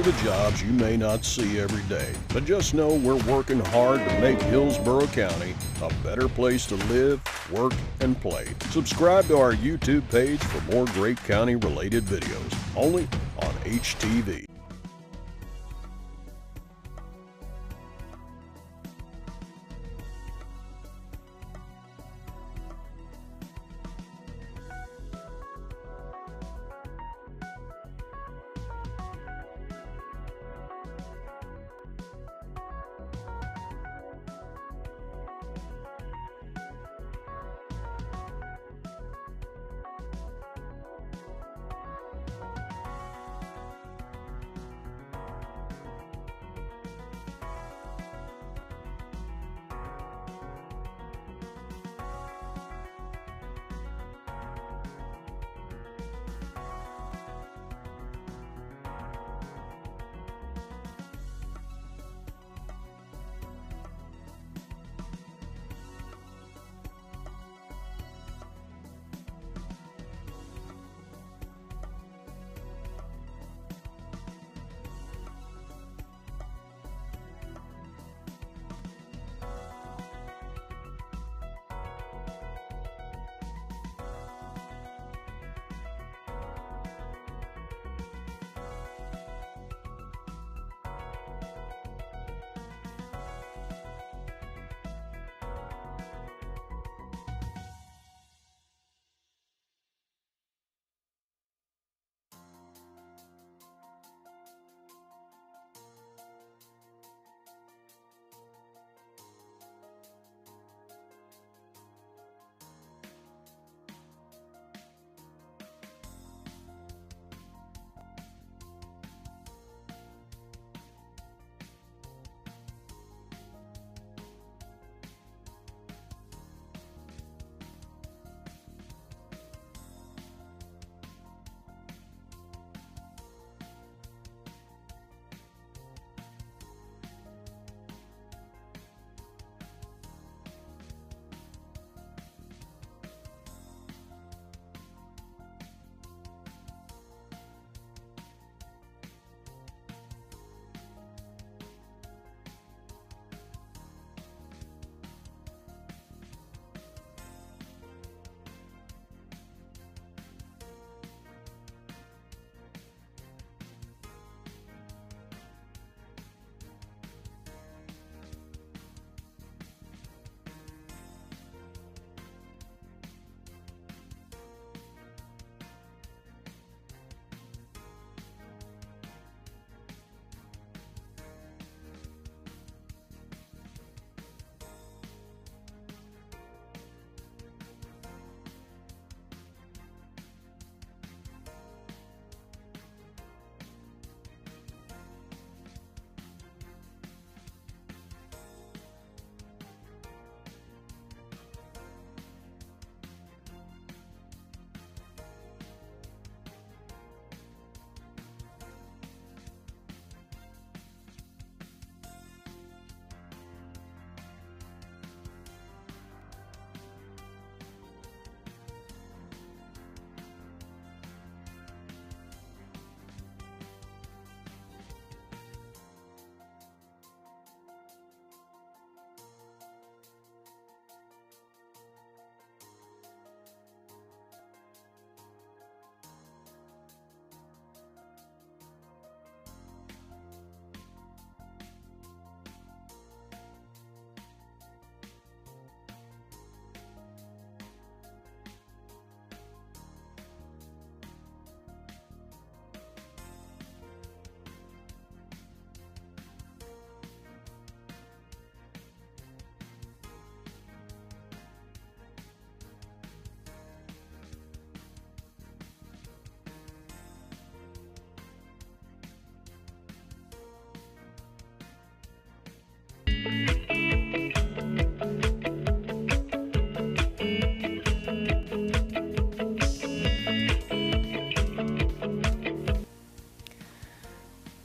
the jobs you may not see every day. But just know we're working hard to make Hillsborough County a better place to live, work, and play. Subscribe to our YouTube page for more great county-related videos, only on HTV.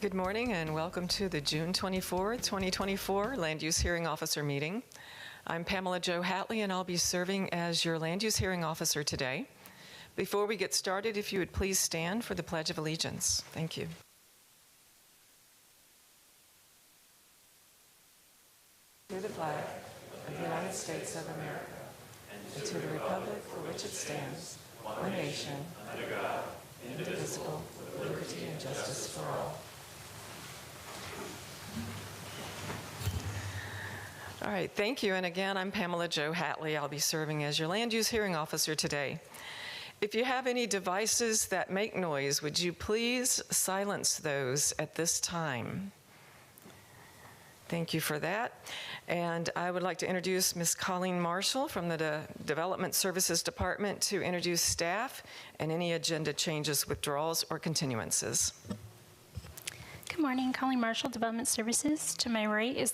Good morning and welcome to the June 24th, 2024 Land Use Hearing Officer meeting. I'm Pamela Jo Hatley and I'll be serving as your Land Use Hearing Officer today. Before we get started, if you would please stand for the Pledge of Allegiance. Thank you. to the flag of the United States of America, and to the republic for which it stands, one nation, under God, indivisible, with liberty and justice for all. All right, thank you. And again, I'm Pamela Jo Hatley. I'll be serving as your land use hearing officer today. If you have any devices that make noise, would you please silence those at this time? Thank you for that. And I would like to introduce Ms. Colleen Marshall from the Development Services Department to introduce staff and any agenda changes, withdrawals, or continuances. Good morning, Colleen Marshall, Development Services. To my right is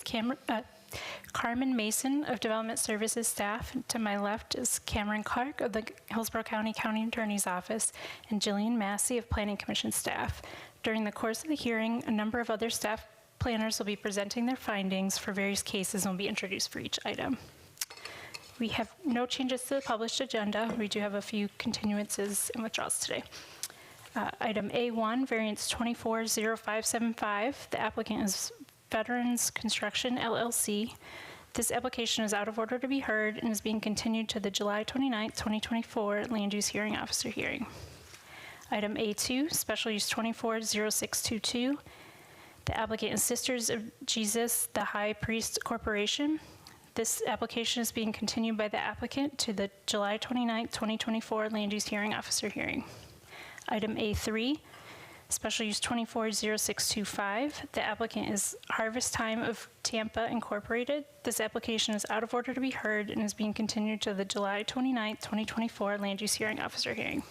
Carmen Mason of Development Services staff. To my left is Cameron Clark of the Hillsborough County Attorney's Office and Jillian Massey of Planning Commission staff. During the course of the hearing, a number of other staff planners will be presenting their findings for various cases and will be introduced for each item. We have no changes to the published agenda. We do have a few continuances and withdrawals today. Item A1, variance 240575. The applicant is Veterans Construction, LLC. This application is out of order to be heard and is being continued to the July 29, 2024 Land Use Hearing Officer hearing. Item A2, Special Use 240622. The applicant is Sisters of Jesus, the High Priest Corporation. This application is being continued by the applicant to the July 29, 2024 Land Use Hearing Officer hearing. Item A3, Special Use 240625. The applicant is Harvest Time of Tampa Incorporated. This application is out of order to be heard and is being continued to the July 29, 2024 Land Use Hearing Officer hearing.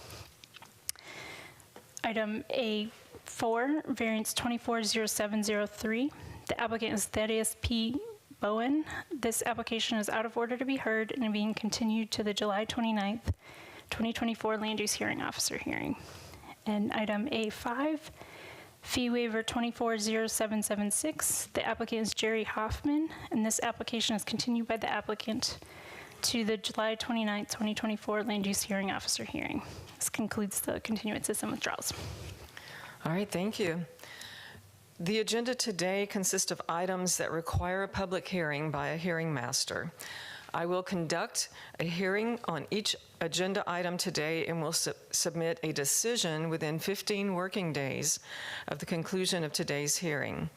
Item A4, variance 240703. The applicant is Thaddeus P. Bowen. This application is out of order to be heard and being continued to the July 29th, 2024 Land Use Hearing Officer hearing. And item A5, fee waiver 240776. The applicant is Jerry Hoffman, and this application is continued by the applicant to the July 29th, 2024 Land Use Hearing Officer hearing. This concludes the continuances and withdrawals. All right, thank you. The agenda today consists of items that require a public hearing by a hearing master. I will conduct a hearing on each agenda item today and will submit a decision within 15 working days of the conclusion of today's hearing.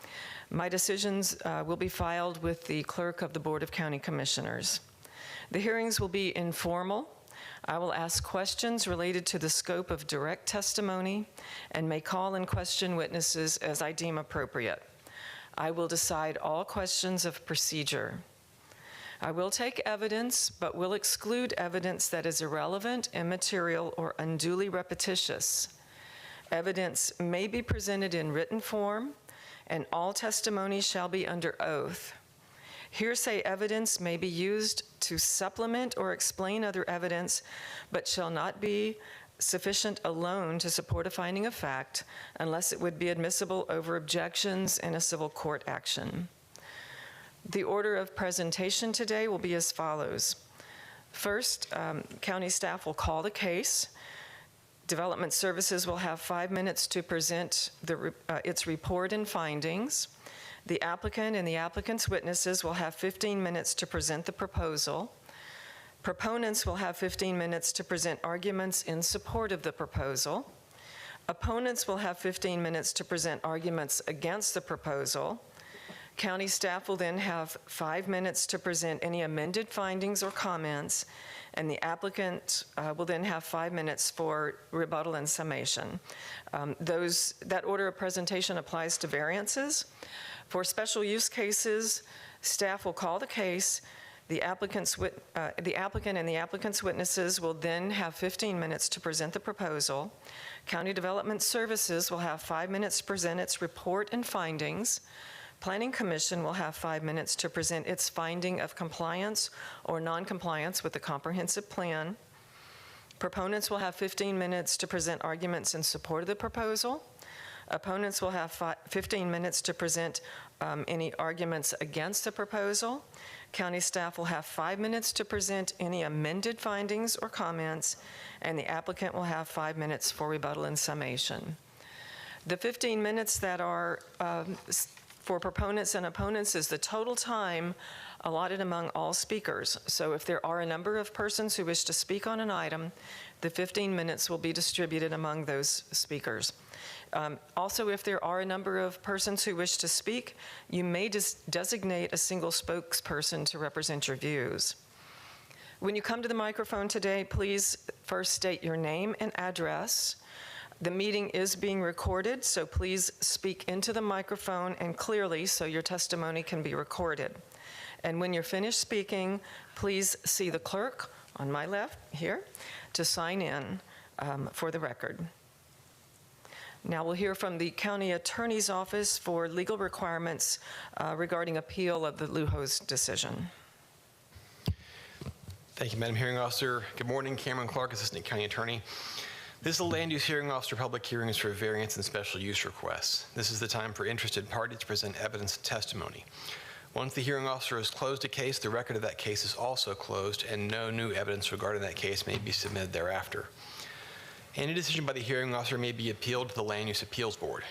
My decisions will be filed with the clerk of the Board of County Commissioners. The hearings will be informal. I will ask questions related to the scope of direct testimony and may call and question witnesses as I deem appropriate. I will decide all questions of procedure. I will take evidence, but will exclude evidence that is irrelevant, immaterial, or unduly repetitious. Evidence may be presented in written form, and all testimony shall be under oath. Hearsay evidence may be used to supplement or explain other evidence, but shall not be sufficient alone to support a finding of fact unless it would be admissible over objections in a civil court action. The order of presentation today will be as follows. First, county staff will call the case. Development Services will have 5 minutes to present its report and findings. The applicant and the applicant's witnesses will have 15 minutes to present the proposal. Proponents will have 15 minutes to present arguments in support of the proposal. Opponents will have 15 minutes to present arguments against the proposal. County staff will then have 5 minutes to present any amended findings or comments, and the applicant will then have 5 minutes for rebuttal and summation. That order of presentation applies to variances. For special use cases, staff will call the case. The applicant and the applicant's witnesses will then have 15 minutes to present the proposal. County Development Services will have 5 minutes to present its report and findings. Planning Commission will have 5 minutes to present its finding of compliance or non-compliance with the comprehensive plan. Proponents will have 15 minutes to present arguments in support of the proposal. Opponents will have 15 minutes to present any arguments against the proposal. County staff will have 5 minutes to present any amended findings or comments, and the applicant will have 5 minutes for rebuttal and summation. The 15 minutes that are for proponents and opponents is the total time allotted among all speakers. So if there are a number of persons who wish to speak on an item, the 15 minutes will be distributed among those speakers. Also, if there are a number of persons who wish to speak, you may designate a single spokesperson to represent your views. When you come to the microphone today, please first state your name and address. The meeting is being recorded, so please speak into the microphone and clearly so your testimony can be recorded. And when you're finished speaking, please see the clerk on my left here to sign in for the record. Now we'll hear from the County Attorney's Office for legal requirements regarding appeal of the Lujo's decision. Thank you, Madam Hearing Officer. Good morning, Cameron Clark, Assistant County Attorney. This is a land use hearing officer public hearings for variance and special use requests. This is the time for interested parties to present evidence and testimony. Once the hearing officer has closed a case, the record of that case is also closed and no new evidence regarding that case may be submitted thereafter. Any decision by the hearing officer may be appealed to the Land Use Appeals Board.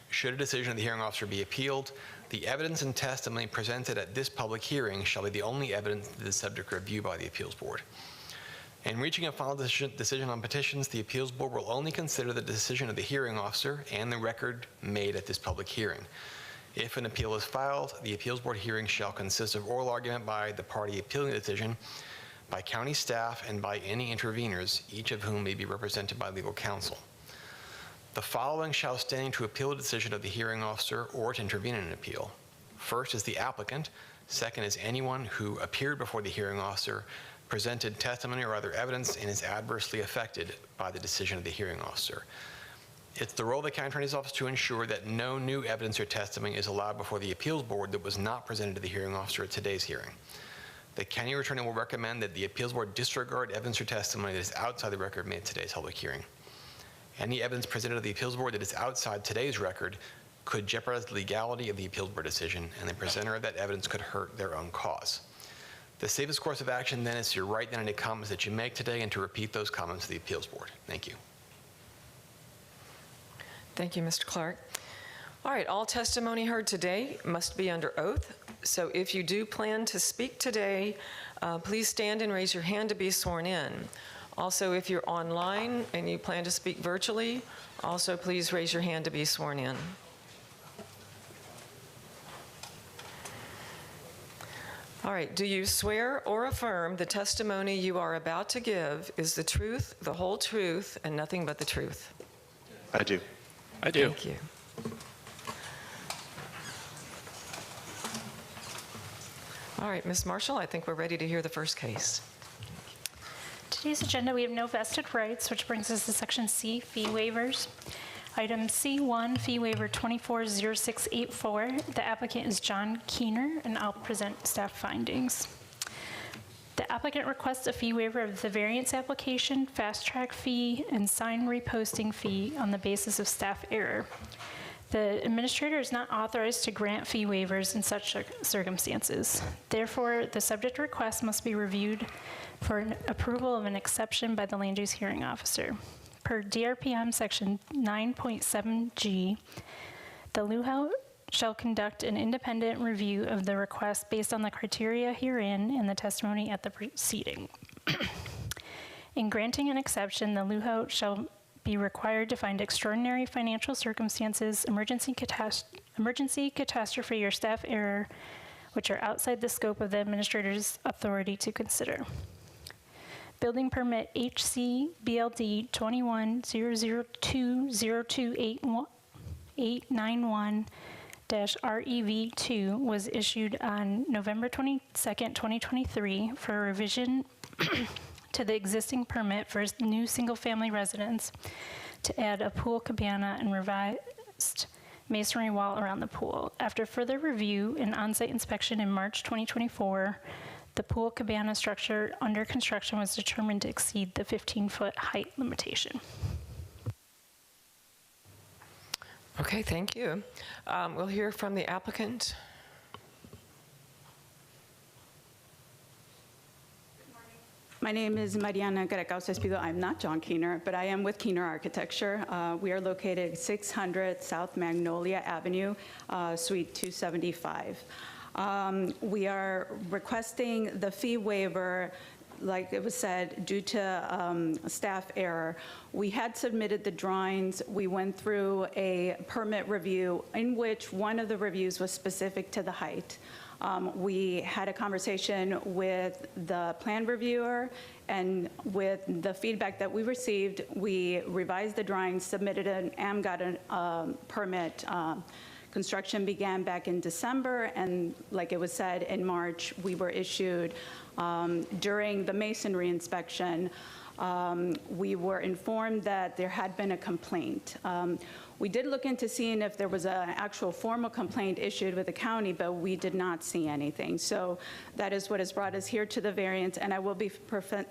Should a decision of the hearing officer be appealed, the evidence and testimony presented at this public hearing shall be the only evidence that is subject to review by the Appeals Board. In reaching a final decision on petitions, the Appeals Board will only consider the decision of the hearing officer and the record made at this public hearing. If an appeal is filed, the Appeals Board hearing shall consist of oral argument by the party appealing the decision, by county staff, and by any interveners, each of whom may be represented by legal counsel. The following shall stand to appeal a decision of the hearing officer or to intervene in an appeal. First is the applicant. Second is anyone who appeared before the hearing officer, presented testimony or other evidence, and is adversely affected by the decision of the hearing officer. It's the role of the County Attorney's Office to ensure that no new evidence or testimony is allowed before the Appeals Board that was not presented to the hearing officer at today's hearing. The County Attorney will recommend that the Appeals Board disregard evidence or testimony that is outside the record made at today's public hearing. Any evidence presented to the Appeals Board that is outside today's record could jeopardize the legality of the Appeals Board decision, and the presenter of that evidence could hurt their own cause. The safest course of action then is to write down any comments that you make today and to repeat those comments to the Appeals Board. Thank you. Thank you, Mr. Clark. All right, all testimony heard today must be under oath. So if you do plan to speak today, please stand and raise your hand to be sworn in. Also, if you're online and you plan to speak virtually, also please raise your hand to be sworn in. All right, do you swear or affirm the testimony you are about to give is the truth, the whole truth, and nothing but the truth? I do. I do. Thank you. All right, Ms. Marshall, I think we're ready to hear the first case. Today's agenda, we have no vested rights, which brings us to Section C, fee waivers. Item C1, fee waiver 240684. The applicant is John Keener, and I'll present staff findings. The applicant requests a fee waiver of the variance application, fast track fee, and sign reposting fee on the basis of staff error. The administrator is not authorized to grant fee waivers in such circumstances. Therefore, the subject request must be reviewed for an approval of an exception by the land use hearing officer. Per DRPM section 9.7G, the LUHO shall conduct an independent review of the request based on the criteria herein and the testimony at the proceeding. In granting an exception, the LUHO shall be required to find extraordinary financial circumstances, emergency catastrophe, or staff error, which are outside the scope of the administrator's authority to consider. Building permit HC BLD 21-002-02891-REV2 was issued on November 22nd, 2023 for a revision to the existing permit for a new single-family residence to add a pool cabana and revised masonry wall around the pool. After further review and on-site inspection in March 2024, the pool cabana structure under construction was determined to exceed the 15-foot height limitation. Okay, thank you. We'll hear from the applicant. Good morning. My name is Mariana Caracauza Espido. I'm not John Keener, but I am with Keener Architecture. We are located at 600 South Magnolia Avenue, Suite 275. We are requesting the fee waiver, like it was said, due to staff error. We had submitted the drawings. We went through a permit review in which one of the reviews was specific to the height. We had a conversation with the plan reviewer, and with the feedback that we received, we revised the drawings, submitted an AMGOT permit. Construction began back in December, and like it was said, in March, we were issued. During the masonry inspection, we were informed that there had been a complaint. We did look into seeing if there was an actual formal complaint issued with the county, but we did not see anything. So that is what has brought us here to the variance, and I will be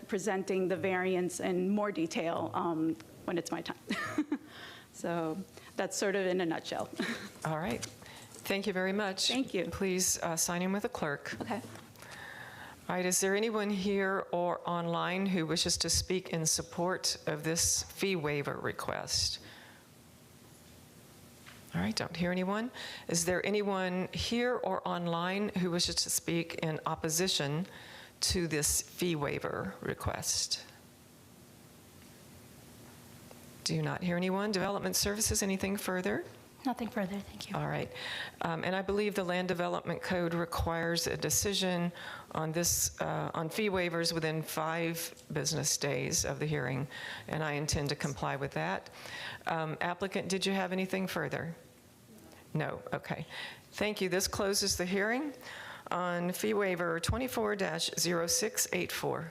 presenting the variance in more detail when it's my time. So that's sort of in a nutshell. All right. Thank you very much. Thank you. Please sign in with the clerk. Okay. All right, is there anyone here or online who wishes to speak in support of this fee waiver request? All right, don't hear anyone. Is there anyone here or online who wishes to speak in opposition to this fee waiver request? Do not hear anyone. Development Services, anything further? Nothing further, thank you. All right. And I believe the Land Development Code requires a decision on this, on fee waivers within 5 business days of the hearing, and I intend to comply with that. Applicant, did you have anything further? No, okay. Thank you. This closes the hearing on fee waiver 24-0684.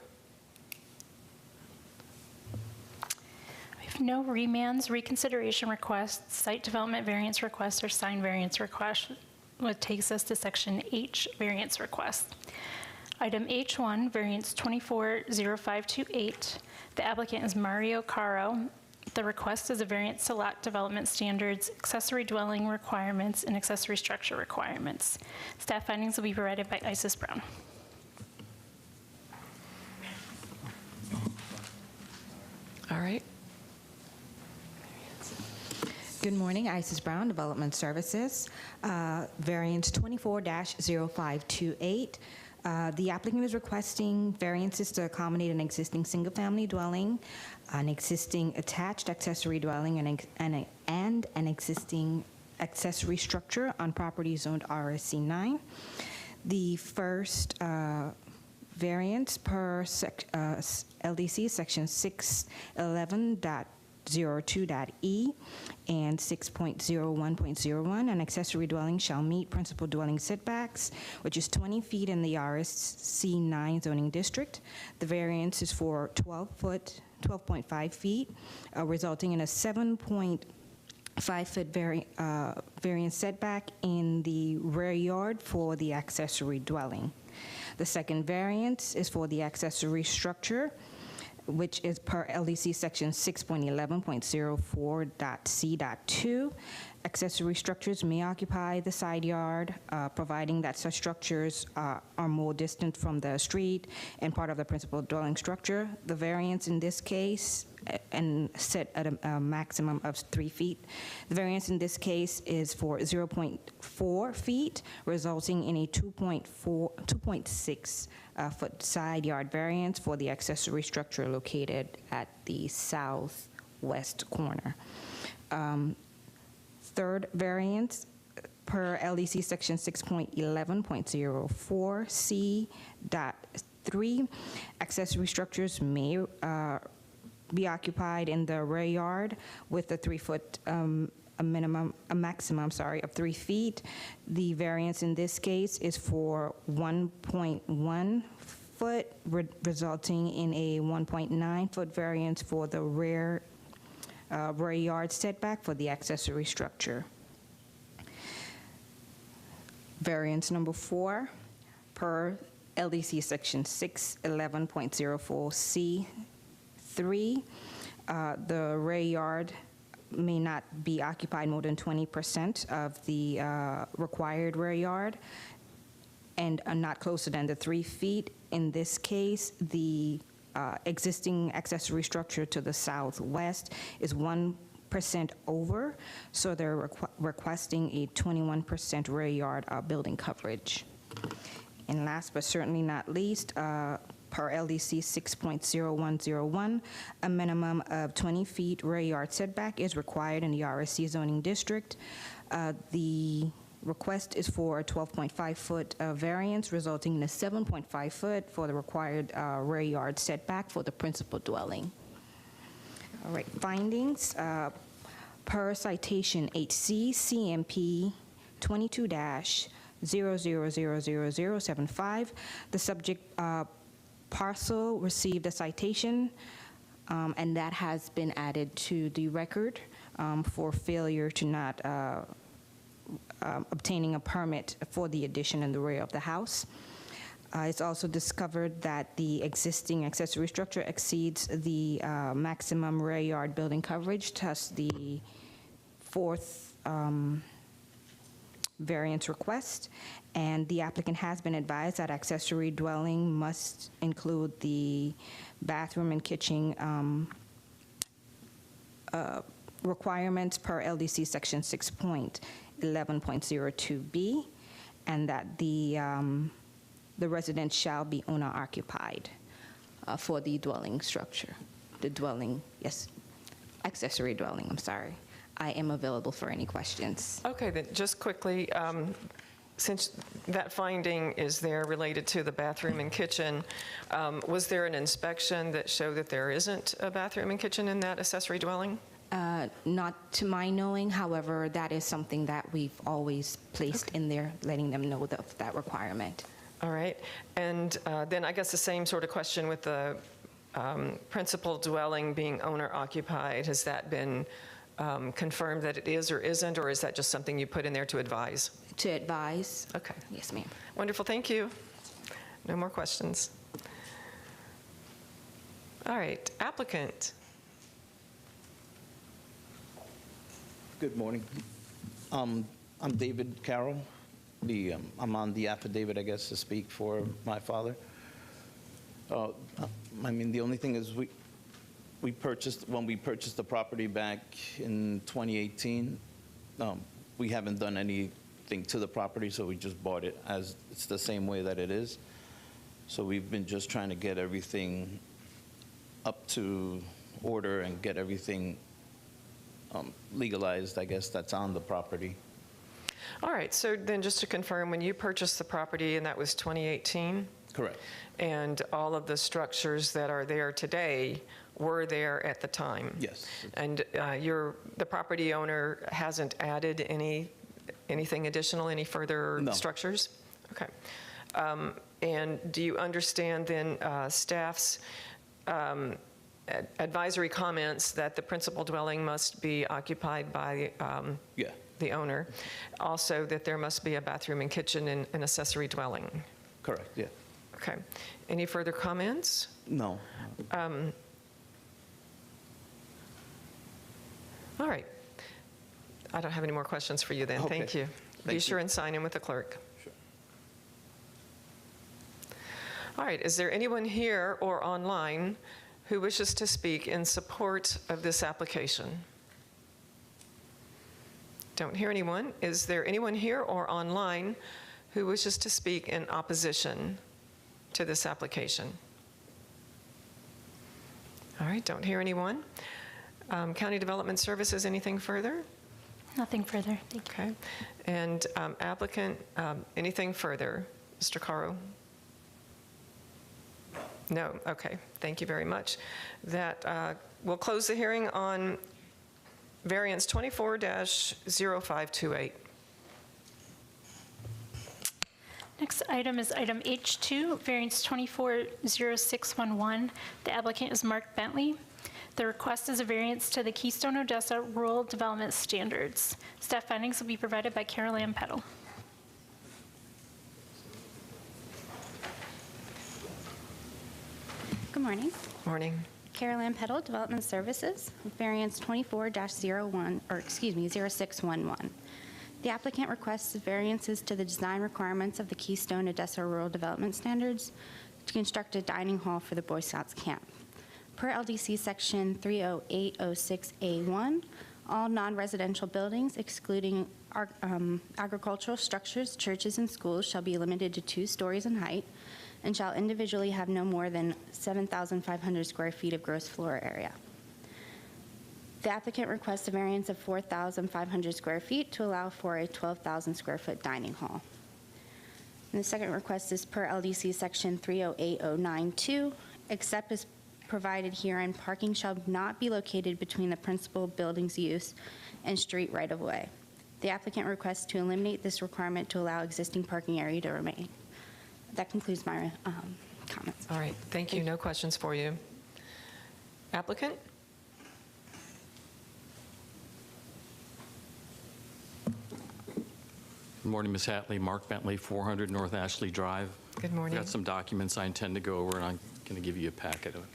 No remands, reconsideration requests, site development variance requests, or sign variance requests, which takes us to section H, variance requests. Item H1, variance 240528. The applicant is Mario Caro. The request is a variance to lot development standards, accessory dwelling requirements, and accessory structure requirements. Staff findings will be provided by Isis Brown. All right. Good morning, Isis Brown, Development Services. Variance 24-0528. The applicant is requesting variances to accommodate an existing single-family dwelling, an existing attached accessory dwelling, and an existing accessory structure on property zoned RSC 9. The first variance per LDC section 611.02.e and 6.01.01, an accessory dwelling shall meet principal dwelling setbacks, which is 20 feet in the RSC 9 zoning district. The variance is for 12.5 feet, resulting in a 7.5-foot variance setback in the rear yard for the accessory dwelling. The second variance is for the accessory structure, which is per LDC section 6.11.04.c.2. Accessory structures may occupy the side yard, providing that such structures are more distant from the street and part of the principal dwelling structure. The variance in this case, and set at a maximum of 3 feet. The variance in this case is for 0.4 feet, resulting in a 2.6 foot side yard variance for the accessory structure located at the southwest corner. Third variance per LDC section 6.11.04C.3, accessory structures may be occupied in the rear yard with a 3-foot a maximum of 3 feet. The variance in this case is for 1.1 foot, resulting in a 1.9 foot variance for the rear yard setback for the accessory structure. Variance number 4 per LDC section 611.04C3, the rear yard may not be occupied more than 20% of the required rear yard and are not closer than the 3 feet. In this case, the existing accessory structure to the southwest is 1% over, so they're requesting a 21% rear yard building coverage. And last but certainly not least, per LDC 6.0101, a minimum of 20 feet rear yard setback is required in the RSC zoning district. The request is for a 12.5-foot variance, resulting in a 7.5-foot for the required rear yard setback for the principal dwelling. All right, findings. Per citation HC CMP 22-00000075, the subject parcel received a citation, and that has been added to the record for failure to not obtaining a permit for the addition in the rear of the house. It's also discovered that the existing accessory structure exceeds the maximum rear yard building coverage, thus the fourth variance request, and the applicant has been advised that accessory dwelling must include the bathroom and kitchen requirements per LDC section 6.11.02b, and that the residence shall be owner occupied for the dwelling structure, the dwelling, yes, accessory dwelling, I'm sorry. I am available for any questions. Okay, then just quickly, since that finding is there related to the bathroom and kitchen, was there an inspection that showed that there isn't a bathroom and kitchen in that accessory dwelling? Not to my knowing, however, that is something that we've always placed in there, letting them know that requirement. All right, and then I guess the same sort of question with the principal dwelling being owner occupied. Has that been confirmed that it is or isn't, or is that just something you put in there to advise? To advise. Okay. Yes, ma'am. Wonderful, thank you. No more questions. All right, applicant. Good morning. I'm David Carroll. I'm on the affidavit, I guess, to speak for my father. I mean, the only thing is when we purchased the property back in 2018, we haven't done anything to the property, so we just bought it as it's the same way that it is. So we've been just trying to get everything up to order and get everything legalized, I guess, that's on the property. All right, so then just to confirm, when you purchased the property, and that was 2018? Correct. And all of the structures that are there today were there at the time? Yes. And the property owner hasn't added anything additional, any further No. structures? Okay. And do you understand then staff's advisory comments that the principal dwelling must be occupied by Yeah. the owner? Also, that there must be a bathroom and kitchen in an accessory dwelling? Correct, yeah. Okay. Any further comments? No. All right. I don't have any more questions for you then. Okay. Thank you. Be Thank sure you. and sign in with the clerk. Sure. All right. Is there anyone here or online who wishes to speak in support of this application? Don't hear anyone. Is there anyone here or online who wishes to speak in opposition to this application? All right. Don't hear anyone. County Development Services, anything further? Nothing further. Thank you. Okay. And applicant, anything further? Mr. Caro? No. Okay. Thank you very much. That we'll close the hearing on variance 24-0528. Next item is item H2, variance 240611. The applicant is Mark Bentley. The request is a variance to the Keystone Odessa Rural Development Standards. Staff findings will be provided by Carol Ann Peddle. Good morning. Morning. Carol Ann Peddle, Development Services, variance 0611. The applicant requests variances to the design requirements of the Keystone Odessa Rural Development Standards to construct a dining hall for the Boy Scouts camp. Per LDC Section 30806A1, all non-residential buildings, excluding agricultural structures, churches, and schools, shall be limited to 2 stories in height and shall individually have no more than 7,500 square feet of gross floor area. The applicant requests a variance of 4,500 square feet to allow for a 12,000 square foot dining hall. And the second request is per LDC Section 30809-2, except as provided herein, parking shall not be located between the principal building's use and street right-of-way. The applicant requests to eliminate this requirement to allow existing parking area to remain. That concludes my comments. All right, thank you. No questions for you. Applicant? Good morning, Ms. Hatley. Mark Bentley, 400 North Ashley Drive. Good morning. I've got some documents I intend to go over, and I'm going to give you a packet of it.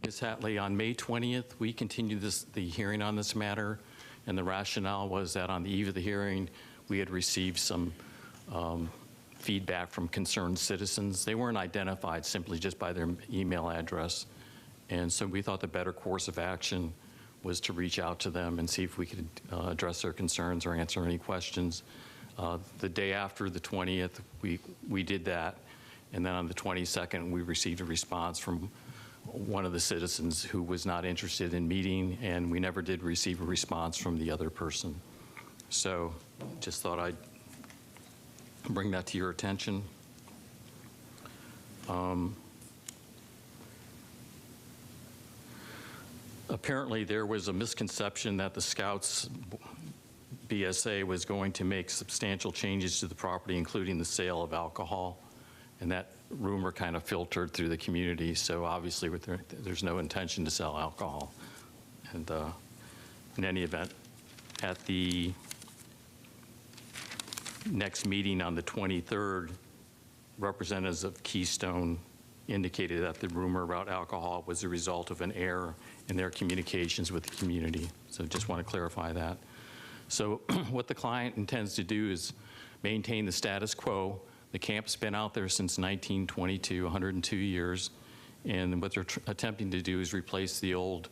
Ms. Hatley, on May 20th, we continued the hearing on this matter, and the rationale was that on the eve of the hearing, we had received some feedback from concerned citizens. They weren't identified simply just by their email address, and so we thought the better course of action was to reach out to them and see if we could address their concerns or answer any questions. The day after the 20th, we did that, and then on the 22nd, we received a response from one of the citizens who was not interested in meeting, and we never did receive a response from the other person. So just thought I'd bring that to your attention. Apparently there was a misconception that the Scouts BSA was going to make substantial changes to the property, including the sale of alcohol, and that rumor kind of filtered through the community. So obviously there's no intention to sell alcohol. And in any event, at the next meeting on the 23rd, representatives of Keystone indicated that the rumor about alcohol was a result of an error in their communications with the community. So just want to clarify that. So what the client intends to do is maintain the status quo. The camp's been out there since 1922, 102 years, and what they're attempting to do is replace the old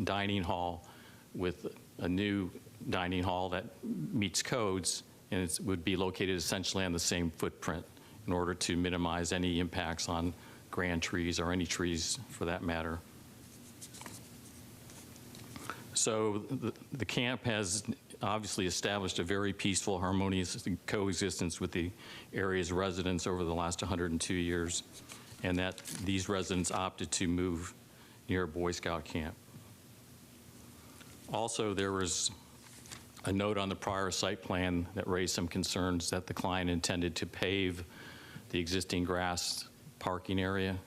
dining hall with a new dining hall that meets codes, and it would be located essentially on the same footprint in order to minimize any impacts on grand trees or any trees for that matter. So the camp has obviously established a very peaceful, harmonious coexistence with the area's residents over the last 102 years, and that these residents opted to move near a Boy Scout camp. Also, there was a note on the prior site plan that raised some concerns that the client intended to pave the existing grass parking area.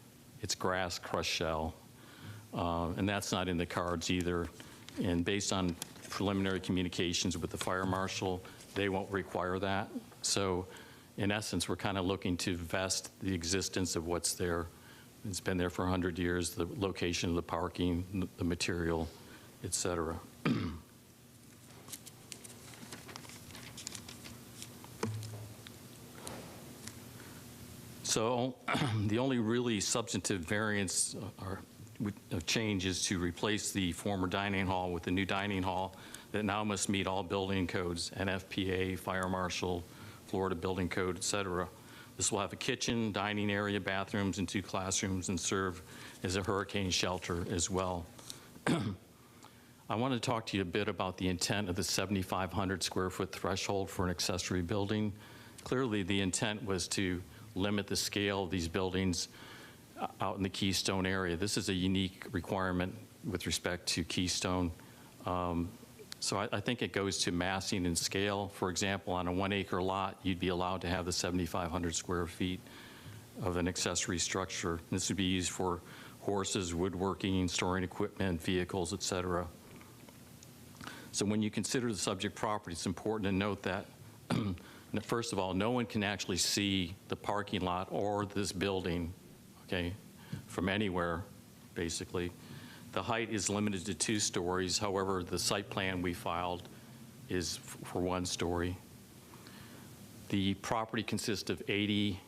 It's grass crushed shell, and that's not in the cards either. And based on preliminary communications with the fire marshal, they won't require that. So in essence, we're kind of looking to vest the existence of what's there. It's been there for 100 years, the location of the parking, the material, et cetera. So the only really substantive variance of change is to replace the former dining hall with a new dining hall that now must meet all building codes, NFPA, fire marshal, Florida building code, et cetera. This will have a kitchen, dining area, bathrooms, and 2 classrooms, and serve as a hurricane shelter as well. I want to talk to you a bit about the intent of the 7,500 square foot threshold for an accessory building. Clearly, the intent was to limit the scale of these buildings out in the Keystone area. This is a unique requirement with respect to Keystone. So I think it goes to massing and scale. For example, on a 1 acre lot, you'd be allowed to have the 7,500 square feet of an accessory structure. This would be used for horses, woodworking, storing equipment, vehicles, et cetera. So when you consider the subject property, it's important to note that, first of all, no one can actually see the parking lot or this building, okay, from anywhere, basically. The height is limited to 2 stories. However, the site plan we filed is for 1 story. The property consists of 80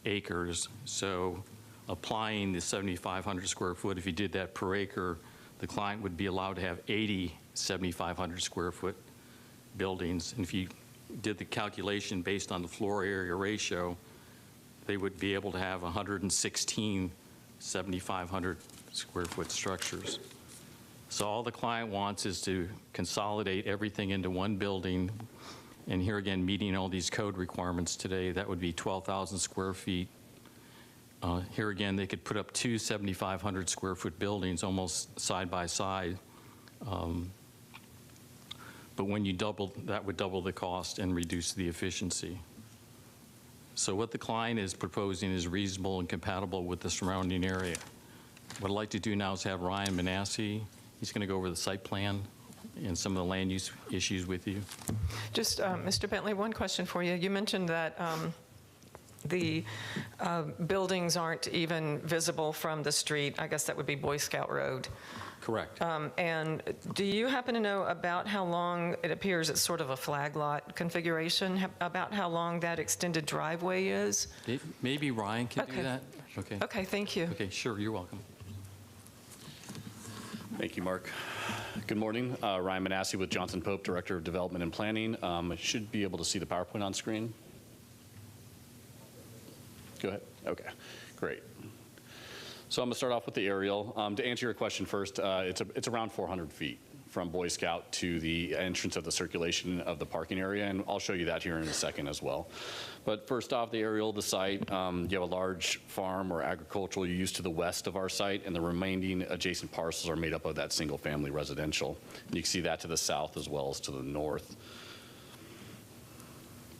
acres, so applying the 7,500 square foot, if you did that per acre, the client would be allowed to have 80 7,500 square foot buildings. And if you did the calculation based on the floor area ratio, they would be able to have 116 7,500 square foot structures. So all the client wants is to consolidate everything into one building. And here again, meeting all these code requirements today, that would be 12,000 square feet. Here again, they could put up 2 7,500 square foot buildings almost side by side. But when you double, that would double the cost and reduce the efficiency. So what the client is proposing is reasonable and compatible with the surrounding area. What I'd like to do now is have Ryan Manassi. He's going to go over the site plan and some of the land use issues with you. Just, Mr. Bentley, one question for you. You mentioned that the buildings aren't even visible from the street. I guess that would be Boy Scout Road. Correct. And do you happen to know about how long, it appears it's sort of a flag lot configuration, about how long that extended driveway is? Maybe Ryan can do Okay. that? Okay. Okay, thank you. Okay, sure, you're welcome. Thank you, Mark. Good morning. Ryan Manassi with Johnson Pope, Director of Development and Planning. I should be able to see the PowerPoint on screen. Go ahead. Okay, great. So I'm going to start off with the aerial. To answer your question first, it's around 400 feet from Boy Scout to the entrance of the circulation of the parking area, and I'll show you that here in a second as well. But first off, the aerial of the site, you have a large farm or agricultural use to the west of our site, and the remaining adjacent parcels are made up of that single-family residential. And you can see that to the south as well as to the north.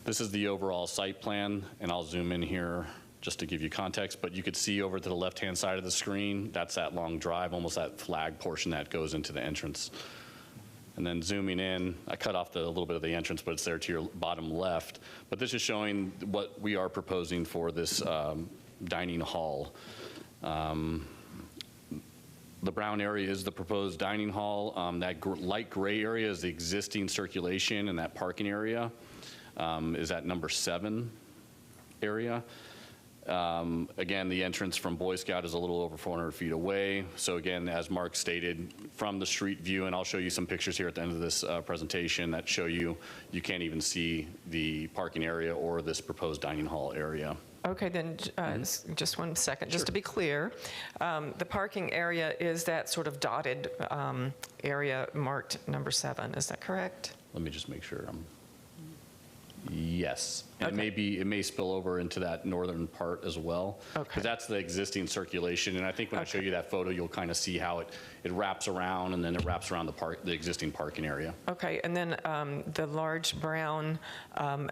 This is the overall site plan, and I'll zoom in here just to give you context, but you could see over to the left-hand side of the screen, that's that long drive, almost that flag portion that goes into the entrance. And then zooming in, I cut off a little bit of the entrance, but it's there to your bottom left. But this is showing what we are proposing for this dining hall. The brown area is the proposed dining hall. That light gray area is the existing circulation, and that parking area is at number 7 area. Again, the entrance from Boy Scout is a little over 400 feet away. So again, as Mark stated, from the street view, and I'll show you some pictures here at the end of this presentation that show you can't even see the parking area or this proposed dining hall area. Okay, then just 1 second. Just to be clear, the parking area is that sort of dotted area marked number 7. Is that correct? Let me just make sure. Yes. And Okay. it may spill over into that northern part as well. Okay. Because that's the existing circulation. And I think when I show you that photo, you'll kind of see how it wraps around, and then it wraps around the existing parking area. Okay, and then the large brown,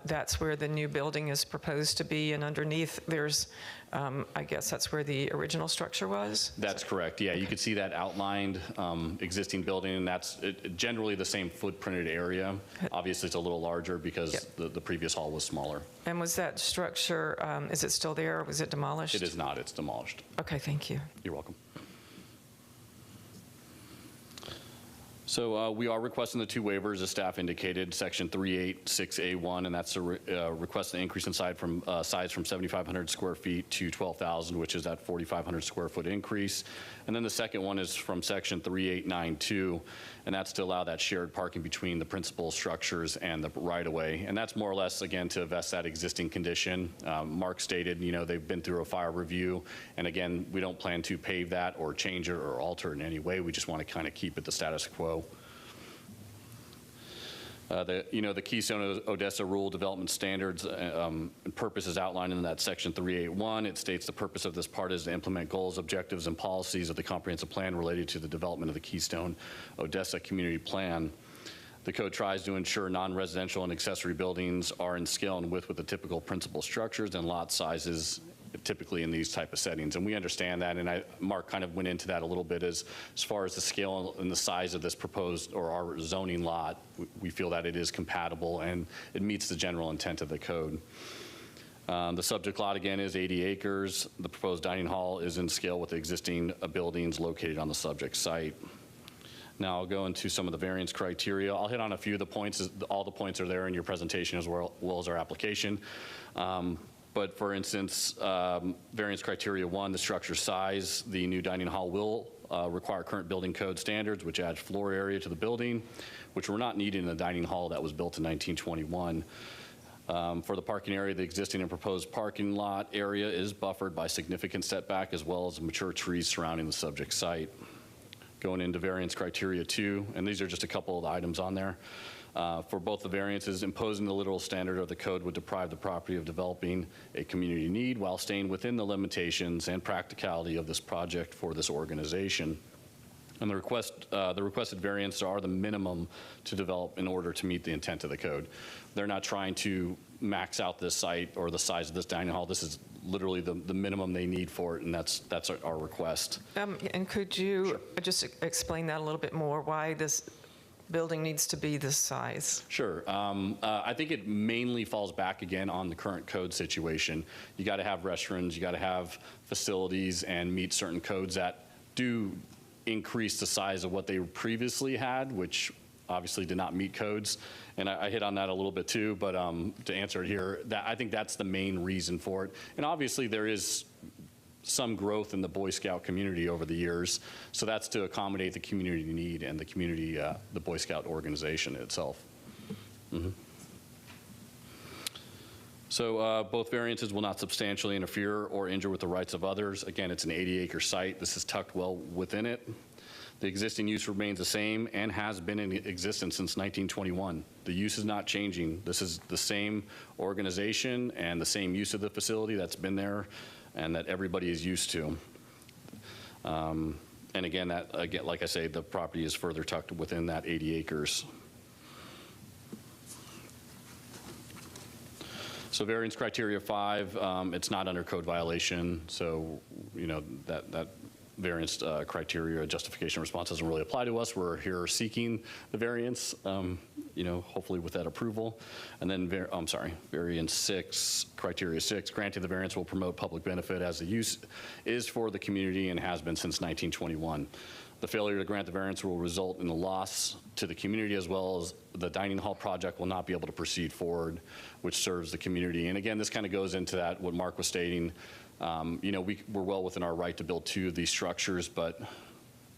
that's where the new building is proposed to be, and underneath there's, I guess that's where the original structure was? That's correct. Yeah, you could see that outlined existing building, and that's generally the same footprinted area. Obviously, it's a little larger because the previous hall was smaller. And was that structure, is it still there, or was it demolished? It is not. It's demolished. Okay, thank you. You're welcome. So we are requesting the 2 waivers, as staff indicated, section 386A1, and that's a request an increase in size from 7,500 square feet to 12,000, which is that 4,500 square foot increase. And then the second one is from section 3892, and that's to allow that shared parking between the principal structures and the right-of-way. And that's more or less, again, to vest that existing condition. Mark stated, they've been through a fire review, and again, we don't plan to pave that or change it or alter it in any way. We just want to kind of keep it the status quo. The Keystone Odessa Rural Development Standards purpose is outlined in that section 381. It states the purpose of this part is to implement goals, objectives, and policies of the comprehensive plan related to the development of the Keystone Odessa Community Plan. The code tries to ensure non-residential and accessory buildings are in scale and width with the typical principal structures and lot sizes typically in these type of settings. And we understand that, and Mark kind of went into that a little bit as far as the scale and the size of this proposed or our zoning lot. We feel that it is compatible and it meets the general intent of the code. The subject lot, again, is 80 acres. The proposed dining hall is in scale with the existing buildings located on the subject site. Now I'll go into some of the variance criteria. I'll hit on a few of the points. All the points are there in your presentation as well as our application. But for instance, variance criteria 1, the structure size. The new dining hall will require current building code standards, which adds floor area to the building, which were not needed in the dining hall that was built in 1921. For the parking area, the existing and proposed parking lot area is buffered by significant setback as well as mature trees surrounding the subject site. Going into variance criteria 2, and these are just a couple of the items on there. For both the variances, imposing the literal standard of the code would deprive the property of developing a community need while staying within the limitations and practicality of this project for this organization. And the requested variants are the minimum to develop in order to meet the intent of the code. They're not trying to max out this site or the size of this dining hall. This is literally the minimum they need for it, and that's our request. And could you just explain that a little bit more, why this building needs to be this size? Sure. I think it mainly falls back again on the current code situation. You got to have restrooms, you got to have facilities and meet certain codes that do increase the size of what they previously had, which obviously did not meet codes. And I hit on that a little bit too, but to answer it here, I think that's the main reason for it. And obviously there is some growth in the Boy Scout community over the years. So that's to accommodate the community need and the community, the Boy Scout organization itself. Mm-hmm. So both variances will not substantially interfere or injure with the rights of others. Again, it's an 80-acre site. This is tucked well within it. The existing use remains the same and has been in existence since 1921. The use is not changing. This is the same organization and the same use of the facility that's been there and that everybody is used to. And again, like I say, the property is further tucked within that 80 acres. So variance criteria 5, it's not under code violation. So, you know, that variance criteria justification response doesn't really apply to us. We're here seeking the variance, you know, hopefully with that approval. And then, variance 6, criteria 6, granting the variance will promote public benefit as the use is for the community and has been since 1921. The failure to grant the variance will result in the loss to the community as well as the dining hall project will not be able to proceed forward, which serves the community. And again, this kind of goes into that, what Mark was stating. You know, we're well within our right to build 2 of these structures, but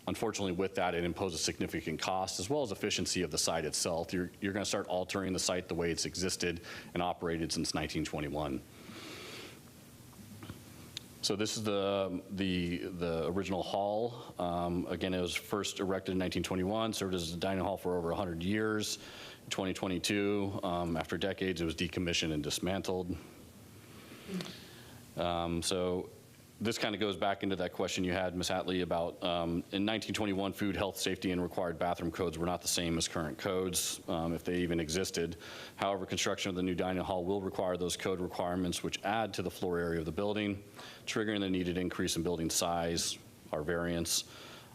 unfortunately with that, it imposes significant cost as well as efficiency of the site itself. You're going to start altering the site the way it's existed and operated since 1921. So this is the original hall. Again, it was first erected in 1921, served as a dining hall for over 100 years. In 2022, after decades, it was decommissioned and dismantled. So this kind of goes back into that question you had, Ms. Hatley, about in 1921, food, health, safety, and required bathroom codes were not the same as current codes, if they even existed. However, construction of the new dining hall will require those code requirements, which add to the floor area of the building, triggering the needed increase in building size, our variance.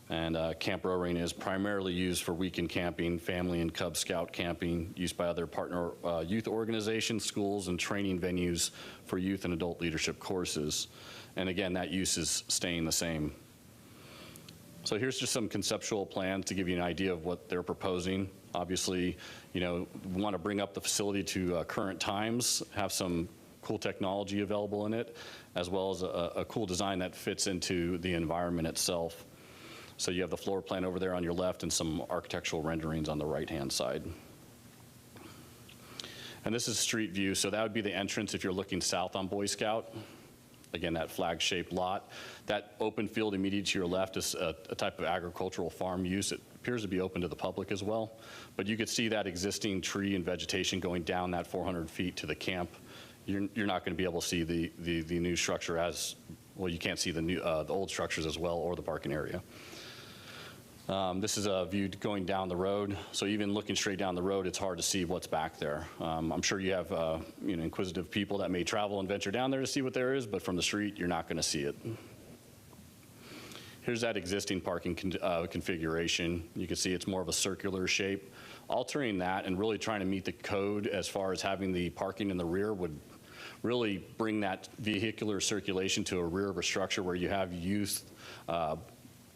And Camp Roaring is primarily used for weekend camping, family and Cub Scout camping, used by other partner youth organizations, schools, and training venues for youth and adult leadership courses. And again, that use is staying the same. So here's just some conceptual plans to give you an idea of what they're proposing. Obviously, you know, we want to bring up the facility to current times, have some cool technology available in it, as well as a cool design that fits into the environment itself. So you have the floor plan over there on your left and some architectural renderings on the right-hand side. And this is street view, so that would be the entrance if you're looking south on Boy Scout. Again, that flag-shaped lot. That open field immediate to your left is a type of agricultural farm use. It appears to be open to the public as well. But you could see that existing tree and vegetation going down that 400 feet to the camp. You're not going to be able to see the new structure as well. You can't see the old structures as well, or the parking area. This is a view going down the road. So even looking straight down the road, it's hard to see what's back there. I'm sure you have inquisitive people that may travel and venture down there to see what there is, but from the street, you're not going to see it. Here's that existing parking configuration. You can see it's more of a circular shape. Altering that and really trying to meet the code as far as having the parking in the rear would really bring that vehicular circulation to a rear of a structure where you have youth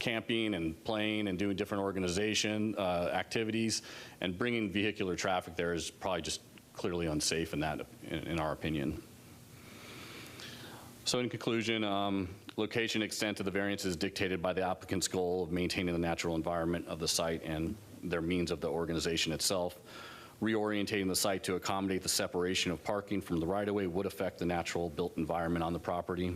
camping and playing and doing different organization activities, and bringing vehicular traffic there is probably just clearly unsafe in our opinion. So in conclusion, location extent of the variance is dictated by the applicant's goal of maintaining the natural environment of the site and their means of the organization itself. Reorientating the site to accommodate the separation of parking from the right-of-way would affect the natural built environment on the property.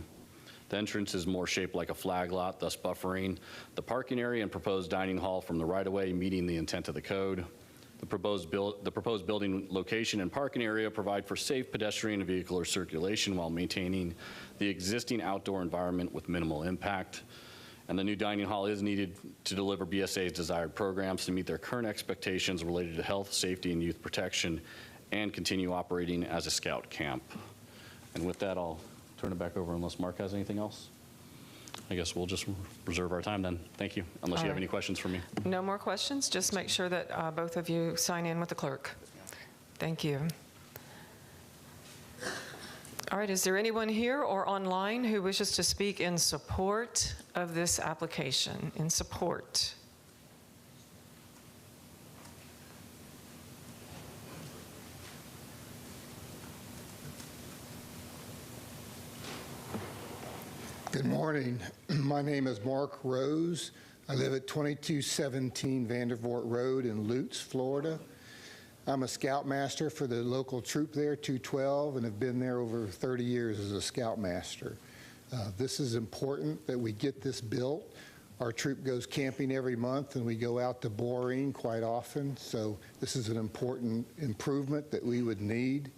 The entrance is more shaped like a flag lot, thus buffering the parking area and proposed dining hall from the right-of-way, meeting the intent of the code. The proposed building location and parking area provide for safe pedestrian and vehicular circulation while maintaining the existing outdoor environment with minimal impact. And the new dining hall is needed to deliver BSA's desired programs to meet their current expectations related to health, safety, and youth protection, and continue operating as a scout camp. And with that, I'll turn it back over unless Mark has anything else. I guess we'll just reserve our time then. Thank you, unless you have any questions for me. No more questions? Just make sure that both of you sign in with the clerk. Thank you. All right, is there anyone here or online who wishes to speak in support of this application? In support? Good morning. My name is Mark Rose. I live at 2217 Vandervoort Road in Lutz, Florida. I'm a scoutmaster for the local troop there, 212, and have been there over 30 years as a scoutmaster. This is important that we get this built. Our troop goes camping every month, and we go out to Boring quite often, so this is an important improvement that we would need,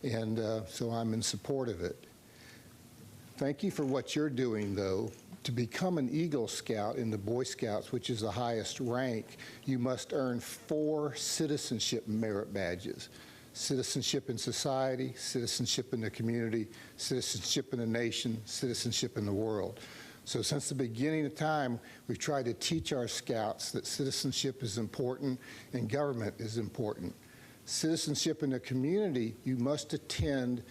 and so I'm in support of it. Thank you for what you're doing, though. To become an Eagle Scout in the Boy Scouts, which is the highest rank, you must earn 4 citizenship merit badges. Citizenship in society, citizenship in the community, citizenship in the nation, citizenship in the world. So since the beginning of time, we've tried to teach our scouts that citizenship is important and government is important. Citizenship in the community, you must attend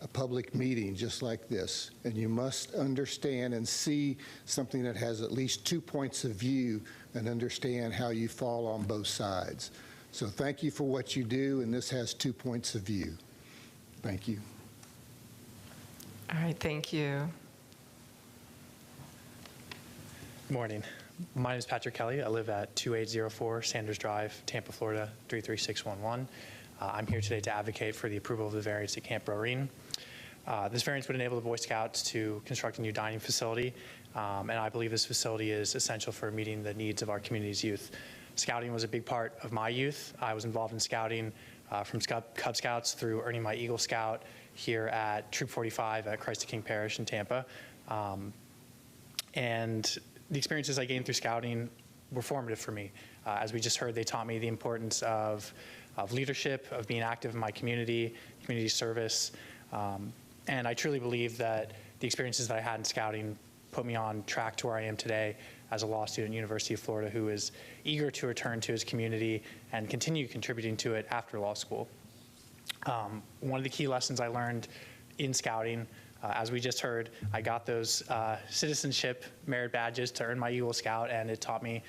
a public meeting just like this, and you must understand and see something that has at least 2 points of view and understand how you fall on both sides. So thank you for what you do, and this has 2 points of view. Thank you. All right, thank you. Good morning. My name is Patrick Kelly. I live at 2804 Sanders Drive, Tampa, Florida, 33611. I'm here today to advocate for the approval of the variance at Camp Roreen. This variance would enable the Boy Scouts to construct a new dining facility, and I believe this facility is essential for meeting the needs of our community's youth. Scouting was a big part of my youth. I was involved in scouting from Cub Scouts through earning my Eagle Scout here at Troop 45 at Christ the King Parish in Tampa. And the experiences I gained through scouting were formative for me. As we just heard, they taught me the importance of leadership, of being active in my community service. And I truly believe that the experiences that I had in scouting put me on track to where I am today as a law student at University of Florida who is eager to return to his community and continue contributing to it after law school. One of the key lessons I learned in scouting, as we just heard, I got those citizenship merit badges to earn my Eagle Scout, and it taught me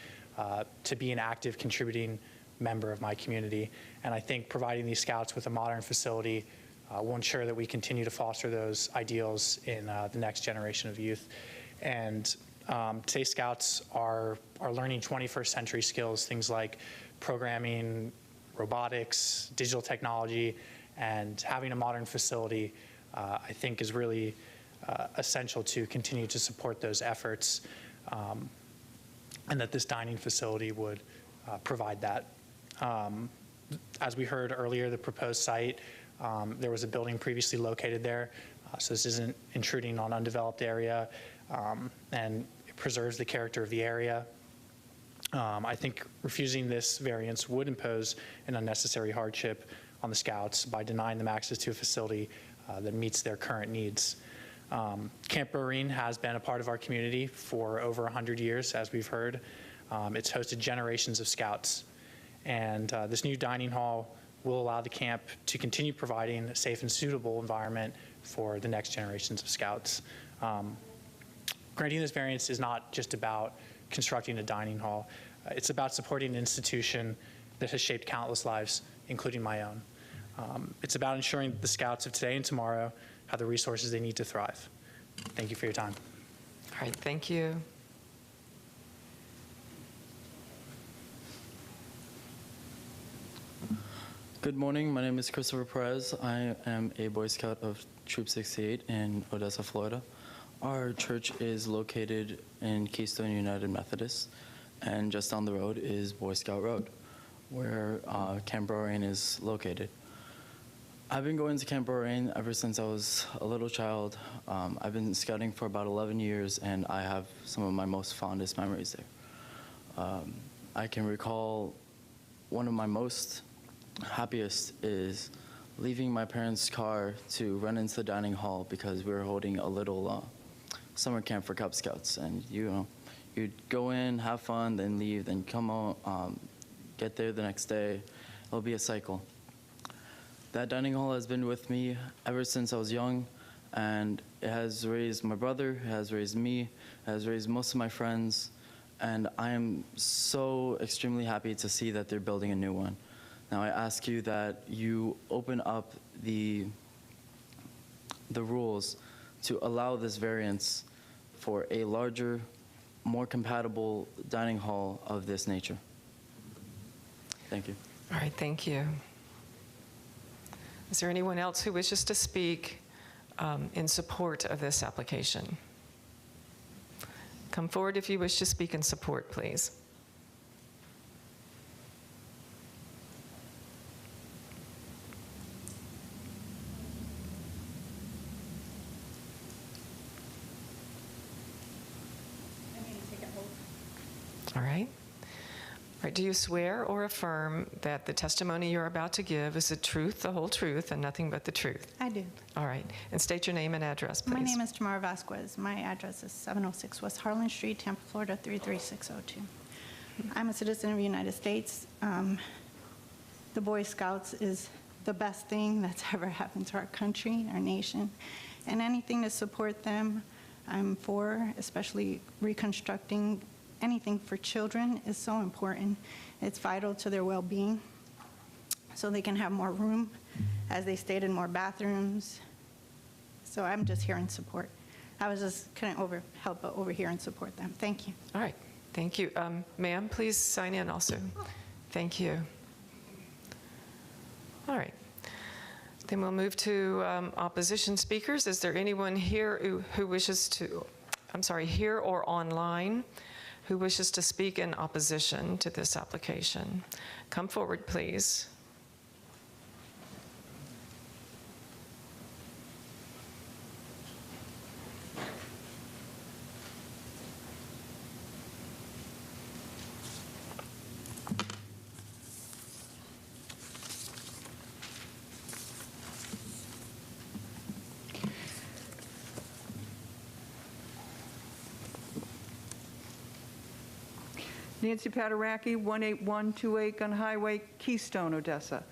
to be an active contributing member of my community. And I think providing these scouts with a modern facility will ensure that we continue to foster those ideals in the next generation of youth. And today scouts are learning 21st century skills, things like programming, robotics, digital technology, and having a modern facility I think is really essential to continue to support those efforts, and that this dining facility would provide that. As we heard earlier, the proposed site, there was a building previously located there, so this isn't intruding on undeveloped area, and it preserves the character of the area. I think refusing this variance would impose an unnecessary hardship on the Scouts by denying them access to a facility that meets their current needs. Camp Burreen has been a part of our community for over 100 years, as we've heard. It's hosted generations of Scouts. And this new dining hall will allow the camp to continue providing a safe and suitable environment for the next generations of Scouts. Granting this variance is not just about constructing a dining hall. It's about supporting an institution that has shaped countless lives, including my own. It's about ensuring that the Scouts of today and tomorrow have the resources they need to thrive. Thank you for your time. All right, thank you. Good morning. My name is Christopher Perez. I am a Boy Scout of Troop 68 in Odessa, Florida. Our church is located in Keystone United Methodist, and just down the road is Boy Scout Road, where Camp Burreen is located. I've been going to Camp Burreen ever since I was a little child. I've been scouting for about 11 years, and I have some of my most fondest memories there. I can recall one of my most happiest is leaving my parents' car to run into the dining hall because we were holding a little summer camp for Cub Scouts. And you'd go in, have fun, then leave, then come out, get there the next day. It'll be a cycle. That dining hall has been with me ever since I was young, and it has raised my brother, it has raised me, it has raised most of my friends, and I am so extremely happy to see that they're building a new one. Now I ask you that you open up the rules to allow this variance for a larger, more compatible dining hall of this nature. Thank you. All right, thank you. Is there anyone else who wishes to speak in support of this application? Come forward if you wish to speak in support, please. All right. All right. Do you swear or affirm that the testimony you're about to give is the truth, the whole truth, and nothing but the truth? I do. All right. And state your name and address, please. My name is Tamara Vasquez. My address is 706 West Harlan Street, Tampa, Florida, 33602. I'm a citizen of the United States. The Boy Scouts is the best thing that's ever happened to our country, our nation, and anything to support them, I'm for, especially reconstructing. Anything for children is so important. It's vital to their well-being, so they can have more room, as they stated, more bathrooms. So I'm just here in support. I was just couldn't help but over here and support them. Thank you. All right. Thank you. Ma'am, please sign in also. Thank you. All right. Then we'll move to opposition speakers. Is there anyone here who wishes to, here or online, who wishes to speak in opposition to this application? Come forward, please. Nancy Paderaki, 18128 Gun Highway, Keystone, Odessa.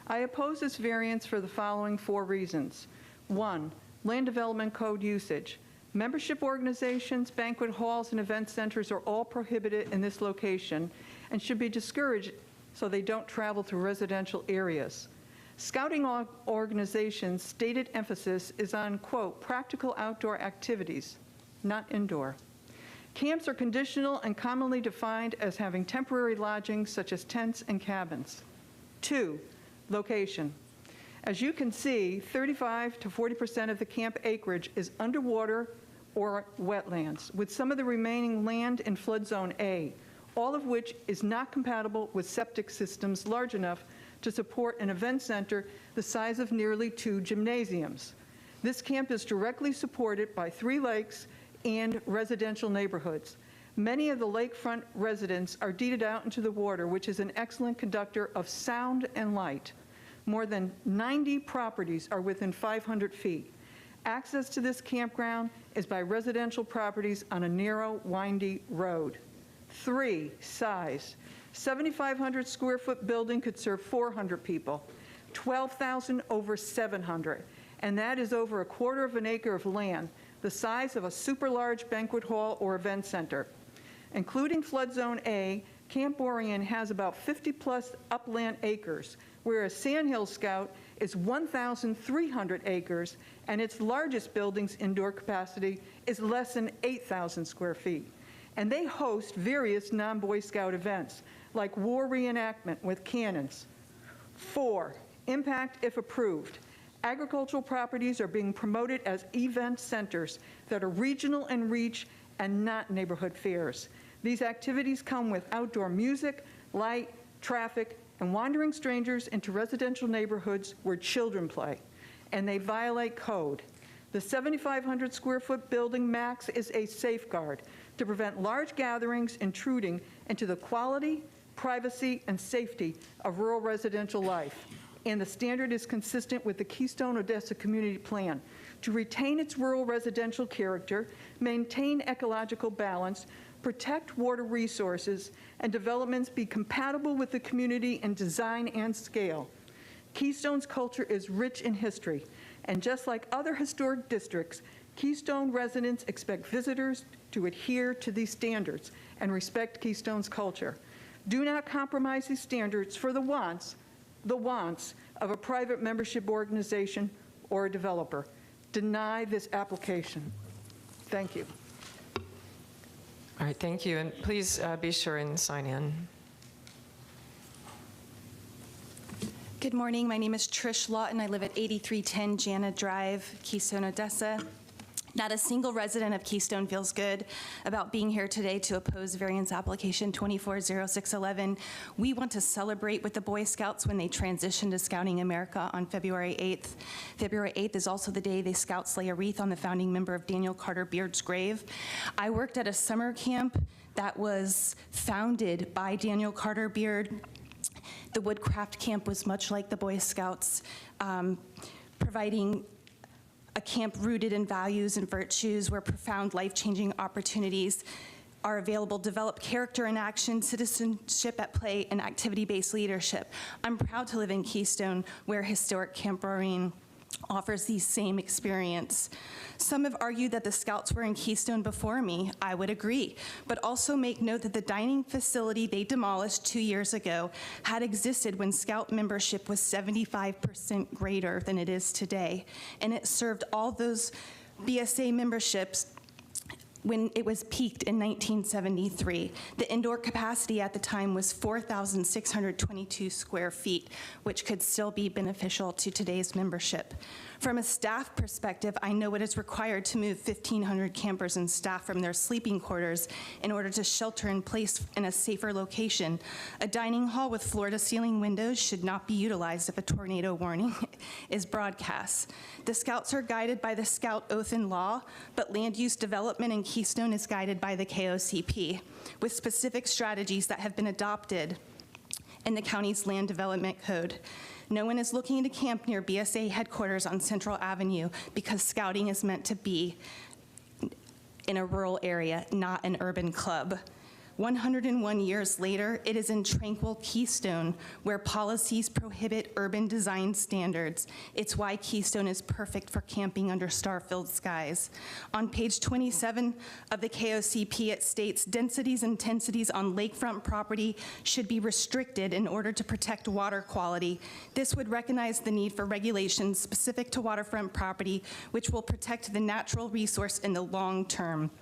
I oppose this variance for the following 4 reasons. 1, land development code usage. Membership organizations, banquet halls, and event centers are all prohibited in this location and should be discouraged so they don't travel through residential areas. Scouting organizations' stated emphasis is on, quote, practical outdoor activities, not indoor. Camps are conditional and commonly defined as having temporary lodging such as tents and cabins. 2, location. As you can see, 35 to 40% of the camp acreage is underwater or wetlands, with some of the remaining land in flood zone A, all of which is not compatible with septic systems large enough to support an event center the size of nearly 2 gymnasiums. This camp is directly supported by 3 lakes and residential neighborhoods. Many of the lakefront residents are deeded out into the water, which is an excellent conductor of sound and light. More than 90 properties are within 500 feet. Access to this campground is by residential properties on a narrow, windy road. 3, size. 7,500 square foot building could serve 400 people. 12,000 over 700. And that is over a quarter of an acre of land, the size of a super large banquet hall or event center. Including flood zone A, Camp Borean has about 50 plus upland acres, whereas Sandhill Scout is 1,300 acres, and its largest building's indoor capacity is less than 8,000 square feet. And they host various non-Boy Scout events, like war reenactment with cannons. 4, impact if approved. Agricultural properties are being promoted as event centers that are regional in reach and not neighborhood fairs. These activities come with outdoor music, light, traffic, and wandering strangers into residential neighborhoods where children play, and they violate code. The 7,500 square foot building max is a safeguard to prevent large gatherings intruding into the quality, privacy, and safety of rural residential life. And the standard is consistent with the Keystone Odessa Community Plan to retain its rural residential character, maintain ecological balance, protect water resources, and developments be compatible with the community in design and scale. Keystone's culture is rich in history, and just like other historic districts, Keystone residents expect visitors to adhere to these standards and respect Keystone's culture. Do not compromise these standards for the wants of a private membership organization or a developer. Deny this application. Thank you. All right, thank you. And please be sure and sign in. Good morning. My name is Trish Lawton. I live at 8310 Jana Drive, Keystone, Odessa. Not a single resident of Keystone feels good about being here today to oppose variance application 240611. We want to celebrate with the Boy Scouts when they transition to Scouting America on February 8th. February 8th is also the day the Scouts lay a wreath on the founding member of Daniel Carter Beard's grave. I worked at a summer camp that was founded by Daniel Carter Beard. The Woodcraft Camp was much like the Boy Scouts, providing a camp rooted in values and virtues where profound life-changing opportunities are available, develop character in action, citizenship at play, and activity-based leadership. I'm proud to live in Keystone, where historic Camp Borean offers the same experience. Some have argued that the Scouts were in Keystone before me. I would agree, but also make note that the dining facility they demolished 2 years ago had existed when Scout membership was 75% greater than it is today, and it served all those BSA memberships when it was peaked in 1973. The indoor capacity at the time was 4,622 square feet, which could still be beneficial to today's membership. From a staff perspective, I know it is required to move 1,500 campers and staff from their sleeping quarters in order to shelter in place in a safer location. A dining hall with floor-to-ceiling windows should not be utilized if a tornado warning is broadcast. The Scouts are guided by the Scout Oath and Law, but land use development in Keystone is guided by the KOCP, with specific strategies that have been adopted in the county's land development code. No one is looking to camp near BSA headquarters on Central Avenue because Scouting is meant to be in a rural area, not an urban club. 101 years later, it is in tranquil Keystone where policies prohibit urban design standards. It's why Keystone is perfect for camping under star-filled skies. On page 27 of the KOCP, it states densities and intensities on lakefront property should be restricted in order to protect water quality. This would recognize the need for regulations specific to waterfront property, which will protect the natural resource in the long term.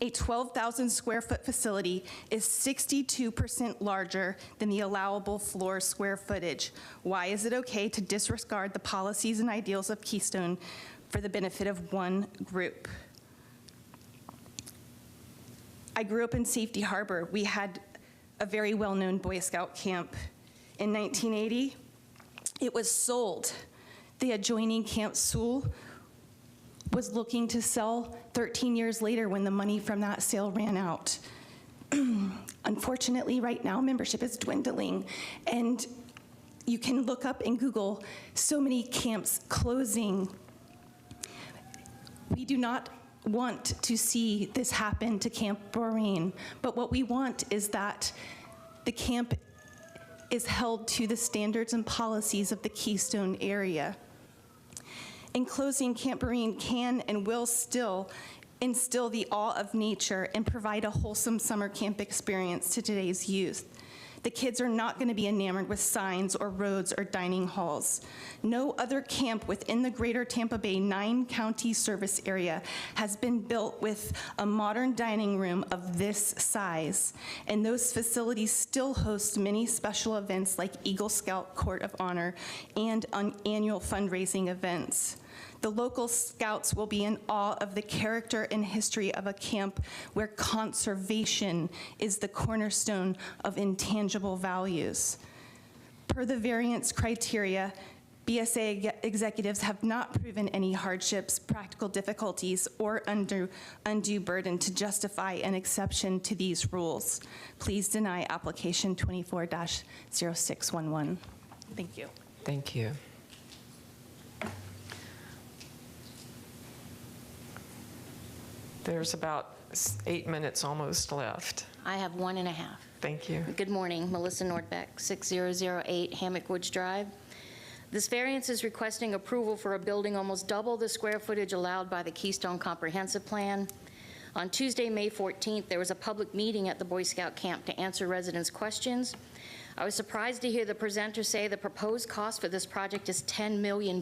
A 12,000 square foot facility is 62% larger than the allowable floor square footage. Why is it okay to disregard the policies and ideals of Keystone for the benefit of one group? I grew up in Safety Harbor. We had a very well-known Boy Scout camp. In 1980, it was sold. The adjoining Camp Sewell was looking to sell 13 years later when the money from that sale ran out. Unfortunately, right now, membership is dwindling, and you can look up in Google so many camps closing. We do not want to see this happen to Camp Boreen, but what we want is that the camp is held to the standards and policies of the Keystone area. In closing, Camp Boreen can and will still instill the awe of nature and provide a wholesome summer camp experience to today's youth. The kids are not going to be enamored with signs or roads or dining halls. No other camp within the greater Tampa Bay 9-county service area has been built with a modern dining room of this size, and those facilities still host many special events like Eagle Scout Court of Honor and annual fundraising events. The local scouts will be in awe of the character and history of a camp where conservation is the cornerstone of intangible values. Per the variance criteria, BSA executives have not proven any hardships, practical difficulties, or undue burden to justify an exception to these rules. Please deny application 24-0611. Thank you. Thank you. There's about 8 minutes almost left. I have 1.5. Thank you. Good morning, Melissa Nordbeck, 6008 Hammock Woods Drive. This variance is requesting approval for a building almost double the square footage allowed by the Keystone Comprehensive Plan. On Tuesday, May 14th, there was a public meeting at the Boy Scout camp to answer residents' questions. I was surprised to hear the presenter say the proposed cost for this project is $10 million.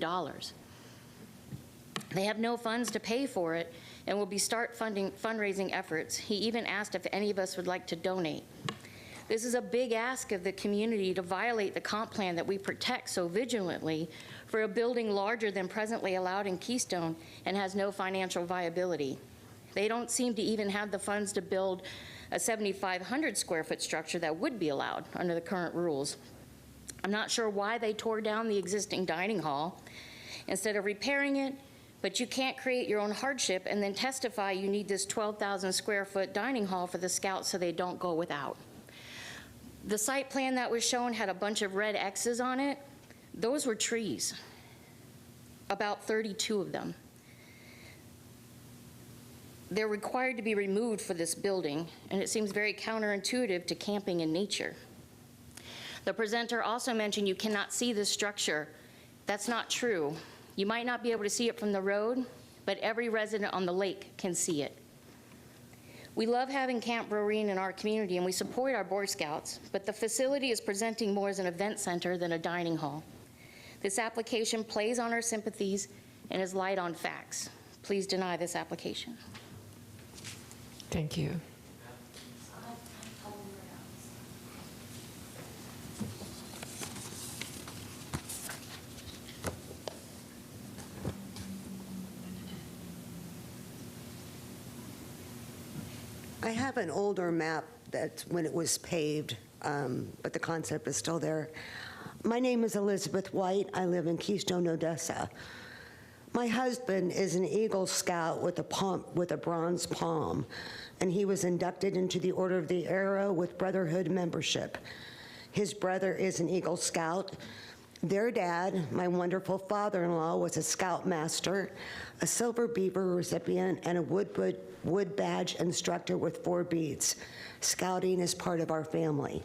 They have no funds to pay for it and will be fundraising efforts. He even asked if any of us would like to donate. This is a big ask of the community to violate the comp plan that we protect so vigilantly for a building larger than presently allowed in Keystone and has no financial viability. They don't seem to even have the funds to build a 7,500 square foot structure that would be allowed under the current rules. I'm not sure why they tore down the existing dining hall instead of repairing it, but you can't create your own hardship and then testify you need this 12,000 square foot dining hall for the scouts so they don't go without. The site plan that was shown had a bunch of red X's on it. Those were trees, about 32 of them. They're required to be removed for this building, and it seems very counterintuitive to camping in nature. The presenter also mentioned you cannot see this structure. That's not true. You might not be able to see it from the road, but every resident on the lake can see it. We love having Camp Boreen in our community, and we support our Boy Scouts, but the facility is presenting more as an event center than a dining hall. This application plays on our sympathies and is light on facts. Please deny this application. Thank you. I have an older map that's when it was paved, but the concept is still there. My name is Elizabeth White. I live in Keystone, Odessa. My husband is an Eagle Scout with a bronze palm, and he was inducted into the Order of the Arrow with Brotherhood membership. His brother is an Eagle Scout. Their dad, my wonderful father-in-law, was a Scoutmaster, a Silver Beaver recipient, and a Wood Badge instructor with 4 beads. Scouting is part of our family.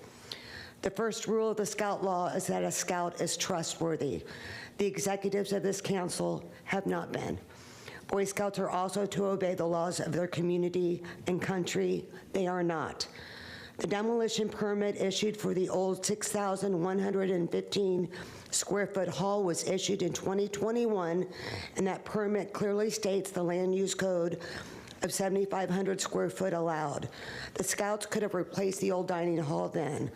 The first rule of the Scout law is that a Scout is trustworthy. The executives of this council have not been. Boy Scouts are also to obey the laws of their community and country. They are not. The demolition permit issued for the old 6,115 square foot hall was issued in 2021, and that permit clearly states the land use code of 7,500 square foot allowed. The Scouts could have replaced the old dining hall then.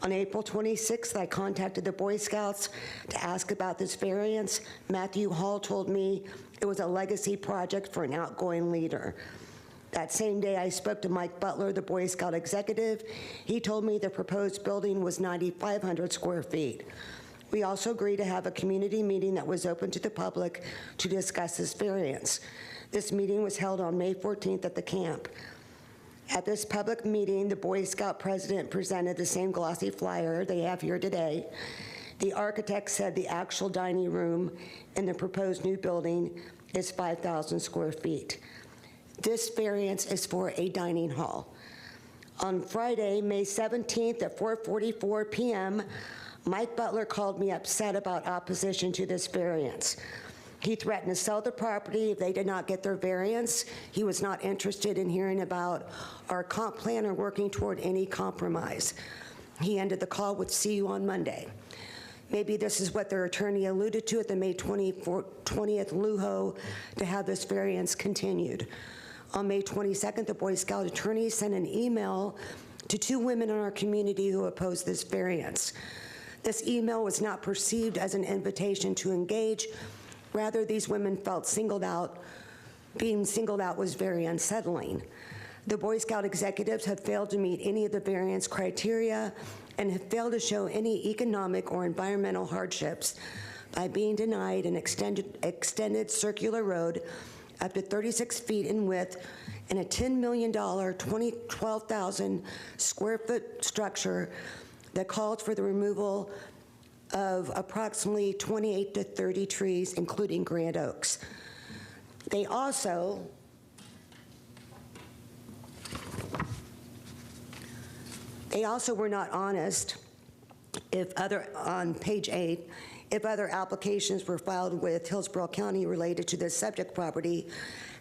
On April 26th, I contacted the Boy Scouts to ask about this variance. Matthew Hall told me it was a legacy project for an outgoing leader. That same day, I spoke to Mike Butler, the Boy Scout executive. He told me the proposed building was 9,500 square feet. We also agreed to have a community meeting that was open to the public to discuss this variance. This meeting was held on May 14th at the camp. At this public meeting, the Boy Scout president presented the same glossy flyer they have here today. The architect said the actual dining room in the proposed new building is 5,000 square feet. This variance is for a dining hall. On Friday, May 17th at 4:44 p.m., Mike Butler called me upset about opposition to this variance. He threatened to sell the property if they did not get their variance. He was not interested in hearing about our comp plan or working toward any compromise. He ended the call with "see you on Monday." Maybe this is what their attorney alluded to at the May 20th LUHO to have this variance continued. On May 22nd, the Boy Scout attorney sent an email to 2 women in our community who opposed this variance. This email was not perceived as an invitation to engage. Rather, these women felt singled out. Being singled out was very unsettling. The Boy Scout executives have failed to meet any of the variance criteria and have failed to show any economic or environmental hardships by being denied an extended circular road up to 36 feet in width and a $10 million, 12,000 square foot structure that called for the removal of approximately 28 to 30 trees, including grand oaks. They also were not honest on page 8, if other applications were filed with Hillsborough County related to this subject property,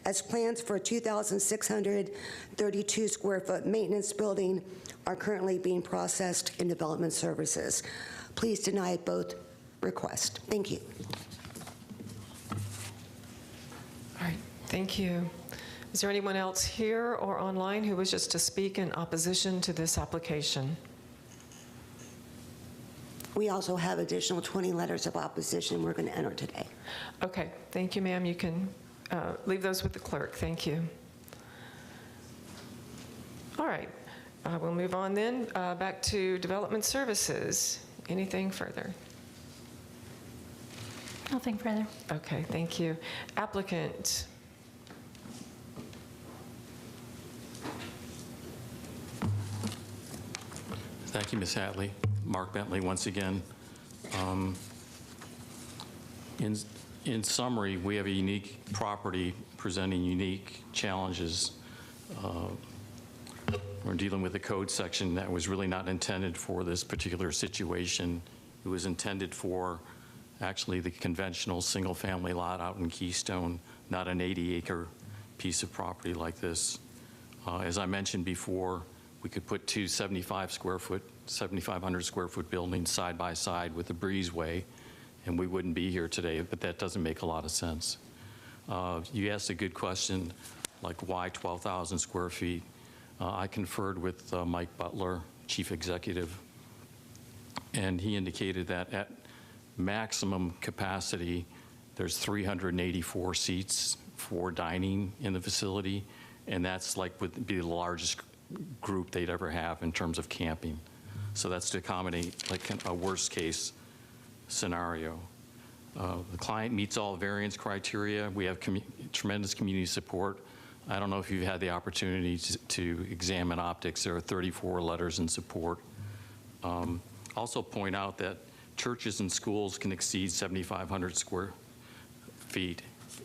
as plans for a 2,632 square foot maintenance building are currently being processed in development services. Please deny both requests. Thank you. All right, thank you. Is there anyone else here or online who wishes to speak in opposition to this application? We also have additional 20 letters of opposition we're going to enter today. Okay, thank you, ma'am. You can leave those with the clerk. Thank you. All right, we'll move on then back to development services. Anything further? Nothing further. Okay, thank you. Applicant. Thank you, Ms. Hatley. Mark Bentley once again. In summary, we have a unique property presenting unique challenges. We're dealing with a code section that was really not intended for this particular situation. It was intended for actually the conventional single-family lot out in Keystone, not an 80-acre piece of property like this. As I mentioned before, we could put 2 7,500 square foot buildings side by side with a breezeway, and we wouldn't be here today, but that doesn't make a lot of sense. You asked a good question, like why 12,000 square feet? I conferred with Mike Butler, chief executive, and he indicated that at maximum capacity, there's 384 seats for dining in the facility, and that's like would be the largest group they'd ever have in terms of camping. So that's to accommodate like a worst case scenario. The client meets all variance criteria. We have tremendous community support. I don't know if you've had the opportunity to examine optics. There are 34 letters in support. Also point out that churches and schools can exceed 7,500 square feet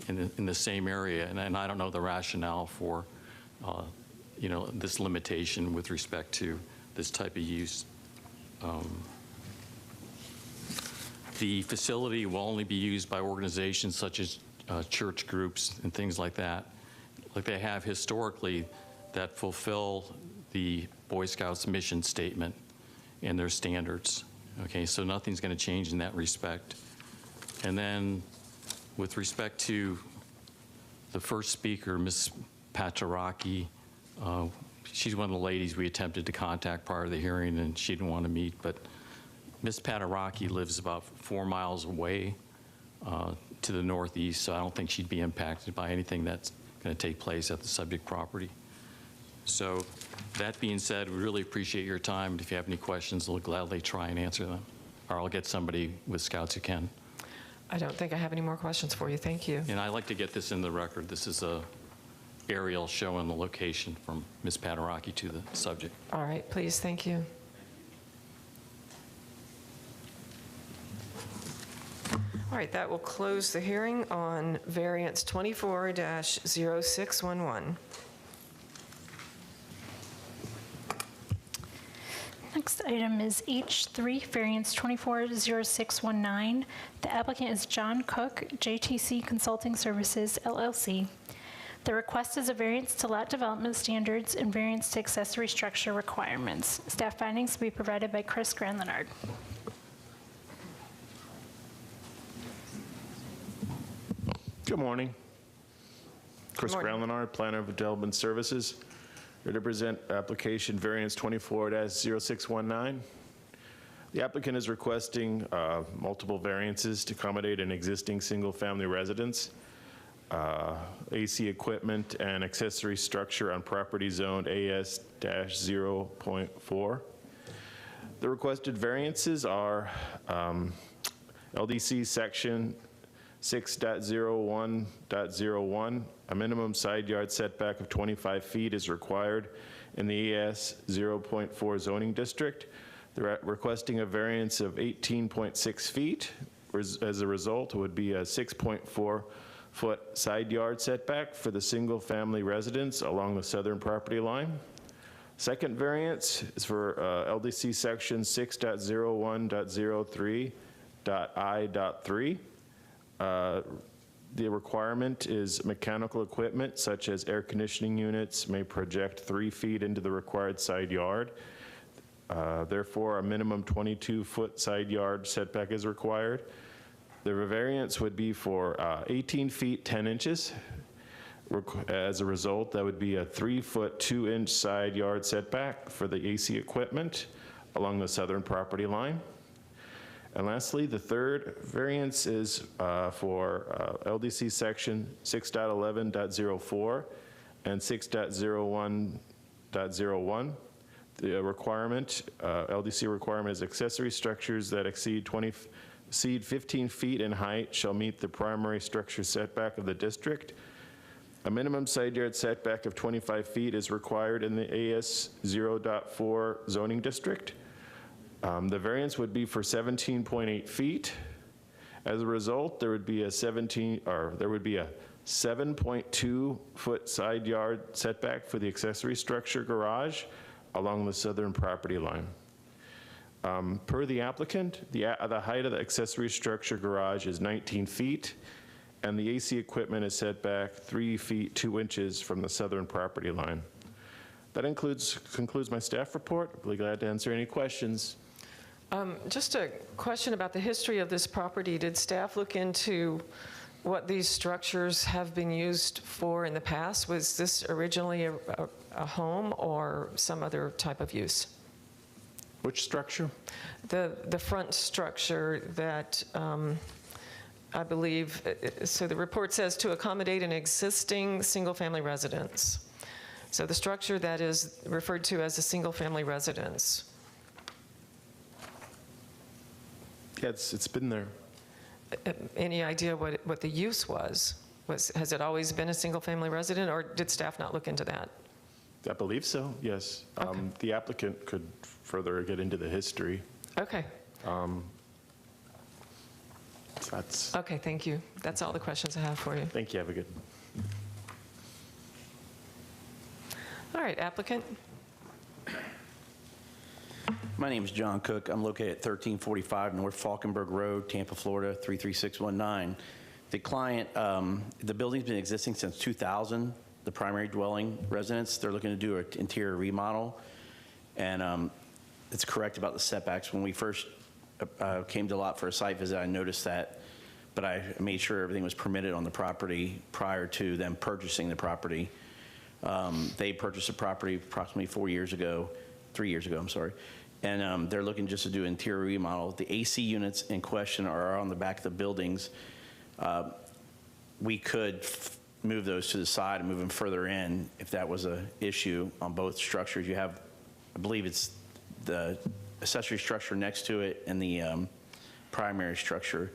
in the same area, and I don't know the rationale for this limitation with respect to this type of use. The facility will only be used by organizations such as church groups and things like that, like they have historically, that fulfill the Boy Scouts mission statement and their standards. Okay, so nothing's going to change in that respect. And then with respect to the first speaker, Ms. Pataraki, she's one of the ladies we attempted to contact prior to the hearing, and she didn't want to meet, but Ms. Pataraki lives about 4 miles away to the northeast, so I don't think she'd be impacted by anything that's going to take place at the subject property. So that being said, we really appreciate your time. If you have any questions, we'll gladly try and answer them. I'll get somebody with Scouts who can. I don't think I have any more questions for you. Thank you. And I'd like to get this in the record. This is a aerial showing the location from Ms. Padaraki to the subject. All right, please, thank you. All right, that will close the hearing on variance 24-0611. Next item is H3, variance 240619. The applicant is John Cook, JTC Consulting Services, LLC. The request is a variance to lot development standards and variance to accessory structure requirements. Staff findings will be provided by Chris Granlenard. Good morning. Chris Granlenard, Planner of Development Services. Here to present application variance 24-0619. The applicant is requesting multiple variances to accommodate an existing single-family residence, AC equipment, and accessory structure on property zoned AS-0.4. The requested variances are LDC section 6.01.01, a minimum side yard setback of 25 feet is required in the AS 0.4 zoning district. They're requesting a variance of 18.6 feet. As a result, it would be a 6.4-foot side yard setback for the single-family residence along the southern property line. Second variance is for LDC section 6.01.03.I.3. The requirement is mechanical equipment such as air conditioning units may project 3 feet into the required side yard. Therefore, a minimum 22-foot side yard setback is required. The variance would be for 18 feet 10 inches. As a result, that would be a 3-foot 2-inch side yard setback for the AC equipment along the southern property line. And lastly, the third variance is for LDC section 6.11.04 and 6.01.01. The requirement, LDC requirement is accessory structures that exceed 15 feet in height shall meet the primary structure setback of the district. A minimum side yard setback of 25 feet is required in the AS 0.4 zoning district. The variance would be for 17.8 feet. As a result, there would be a 7.2-foot side yard setback for the accessory structure garage along the southern property line. Per the applicant, the height of the accessory structure garage is 19 feet, and the AC equipment is set back 3 feet 2 inches from the southern property line. That concludes my staff report. I'll be glad to answer any questions. Just a question about the history of this property. Did staff look into what these structures have been used for in the past? Was this originally a home or some other type of use? Which structure? The front structure that I believe, so the report says to accommodate an existing single-family residence. So the structure that is referred to as a single-family residence. Yeah, it's been there. Any idea what the use was? Has it always been a single-family resident, or did staff not look into that? I believe so, yes. Okay. The applicant could further get into the history. Okay. That's. Okay, thank you. That's all the questions I have for you. Thank you. Have a good. All right, applicant. My name is John Cook. I'm located at 1345 North Falkenberg Road, Tampa, Florida, 33619. The client, the building's been existing since 2000, the primary dwelling residence. They're looking to do an interior remodel. And it's correct about the setbacks. When we first came to lot for a site visit, I noticed that, but I made sure everything was permitted on the property prior to them purchasing the property. They purchased the property approximately 3 years ago, I'm sorry. And they're looking just to do interior remodel. The AC units in question are on the back of the buildings. We could move those to the side and move them further in if that was an issue on both structures. You have, I believe it's the accessory structure next to it and the primary structure,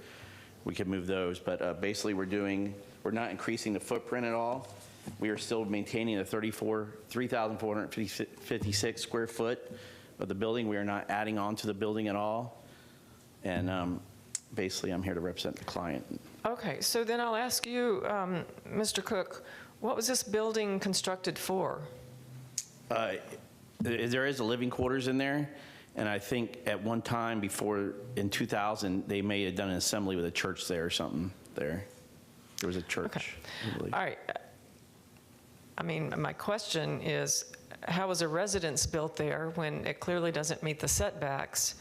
we could move those. But basically, we're not increasing the footprint at all. We are still maintaining the 3,456 square foot of the building. We are not adding on to the building at all. And basically, I'm here to represent the client. Okay, so then I'll ask you, Mr. Cook, what was this building constructed for? There is a living quarters in there, and I think at one time before, in 2000, they may have done an assembly with a church there or something there. There was a church, Okay. I believe. All right. I mean, my question is, how was a residence built there when it clearly doesn't meet the setbacks?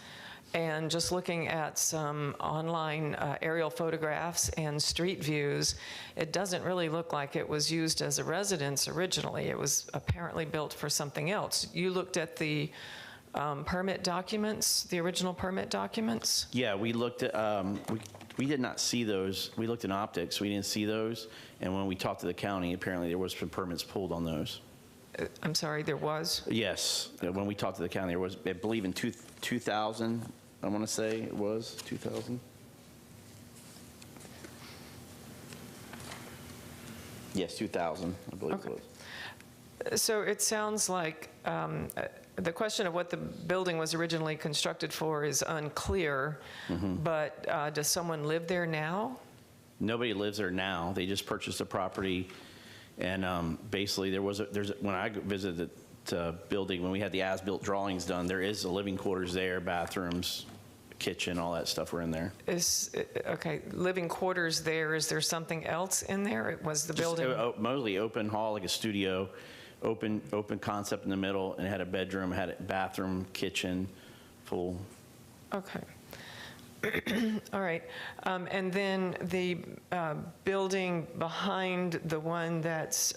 And just looking at some online aerial photographs and street views, it doesn't really look like it was used as a residence originally. It was apparently built for something else. You looked at the permit documents, the original permit documents? Yeah, we looked at, we did not see those. We looked in optics, we didn't see those. And when we talked to the county, apparently there was some permits pulled on those. I'm sorry, there was? Yes, when we talked to the county, there was, I believe in 2000, I want to say it was 2000. Yes, 2000, I believe it was. So it sounds like the question of what the building was originally constructed for is unclear, but does someone live there now? Nobody lives there now. They just purchased the property, and basically when I visited the building, when we had the as-built drawings done, there is a living quarters there, bathrooms, kitchen, all that stuff were in there. Okay, living quarters there. Is there something else in there? It was the building? Just mostly open hall, like a studio, open concept in the middle, and it had a bedroom, had a bathroom, kitchen, pool. Okay. All right. And then the building behind the one that's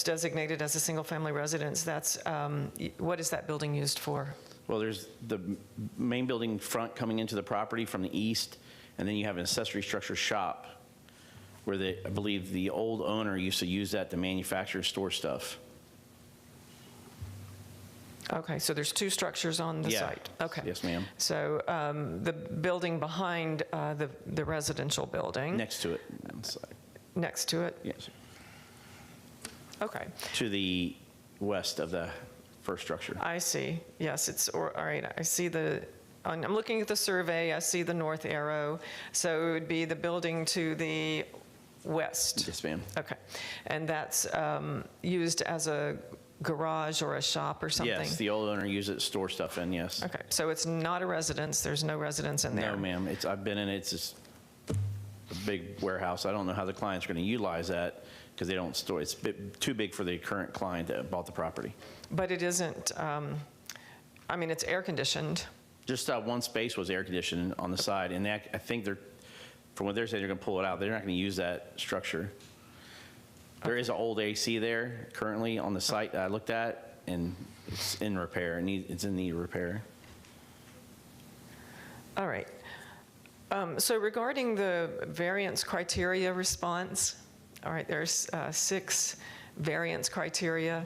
designated as a single-family residence, what is that building used for? Well, there's the main building front coming into the property from the east, and then you have an accessory structure shop where I believe the old owner used to use that to manufacture and store stuff. Okay, so there's two structures on the Yeah. site. Okay. Yes, ma'am. So the building behind the residential building. Next to it. On the side. Next to it? Yes. Okay. To the west of the first structure. I see. Yes, all right. I see I'm looking at the survey. I see the north arrow. So it would be the building to the west. Yes, ma'am. Okay. And that's used as a garage or a shop or something? Yes, the old owner used it to store stuff in, yes. Okay, so it's not a residence. There's no residence in there? No, ma'am. I've been in it. It's just a big warehouse. I don't know how the client's going to utilize that because they don't store. It's too big for the current client that bought the property. But it isn't, I mean, it's air conditioned. Just one space was air conditioned on the side, and I think from what they're saying, they're going to pull it out. They're not going to use that structure. There is an old AC there currently on the site that I looked at, and it's in repair. It's in need of repair. All right. So regarding the variance criteria response, all right, there's 6 variance criteria,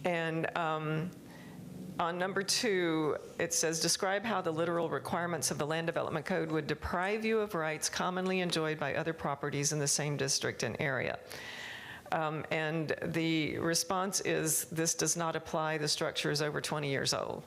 and on number 2, it says, describe how the literal requirements of the Land Development Code would deprive you of rights commonly enjoyed by other properties in the same district and area. And the response is, this does not apply. The structure is over 20 years old.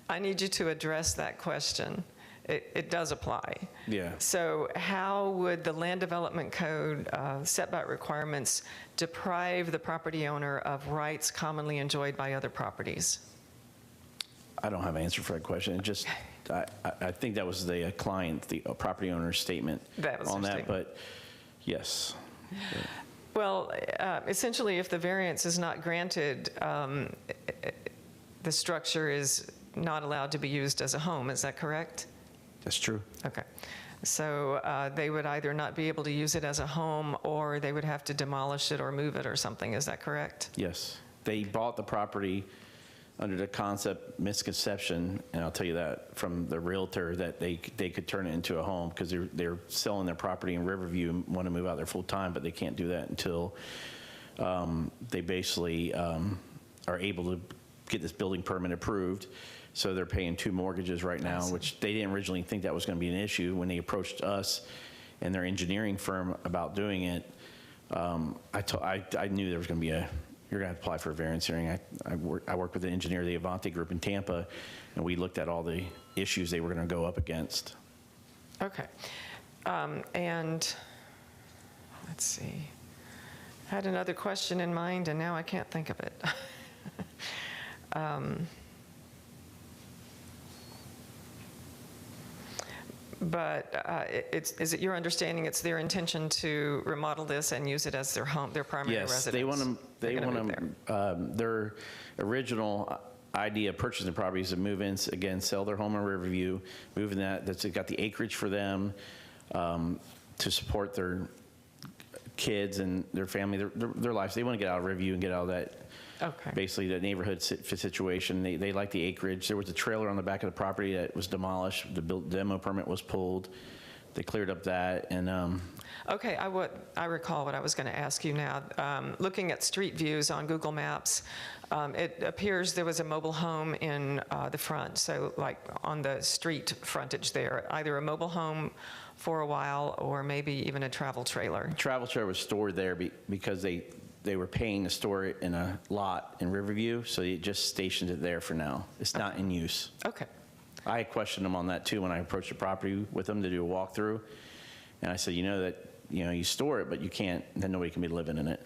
I need you to address that question. It does apply. Yeah. So how would the Land Development Code setback requirements deprive the property owner of rights commonly enjoyed by other properties? I don't have an answer for that question. It just, I think that was the client, the property owner's statement on that, but yes. Well, essentially, if the variance is not granted, the structure is not allowed to be used as a home. Is that correct? That's true. Okay. So they would either not be able to use it as a home, or they would have to demolish it or move it or something. Is that correct? Yes. They bought the property under the concept misconception, and I'll tell you that, from the realtor, that they could turn it into a home because they're selling their property in Riverview and want to move out there full time, but they can't do that until they basically are able to get this building permit approved. So they're paying 2 mortgages right now, which they didn't originally think that was going to be an issue when they approached us and their engineering firm about doing it. I knew there was going to be you're going to apply for a variance hearing. I worked with the engineer of the Avante Group in Tampa, and we looked at all the issues they were going to go up against. Okay. And let's see. I had another question in mind, and now I can't think of it. But is it your understanding it's their intention to remodel this and use it as their home, their primary residence? Yes, they want to. Their original idea of purchasing the property is to move in again, sell their home in Riverview, move in that's got the acreage for them to support their kids and their family, their lives. They want to get out of Riverview and get out of that. Okay. Basically, the neighborhood situation. They like the acreage. There was a trailer on the back of the property that was demolished. The demo permit was pulled. They cleared up that, and okay, I recall what I was going to ask you now. Looking at street views on Google Maps, it appears there was a mobile home in the front, so like on the street frontage there, either a mobile home for a while or maybe even a travel trailer. Travel trailer was stored there because they were paying to store it in a lot in Riverview, so they just stationed it there for now. It's not in use. Okay. I questioned them on that too when I approached the property with them to do a walkthrough, and I said, you store it, but you can't. Then nobody can be living in it.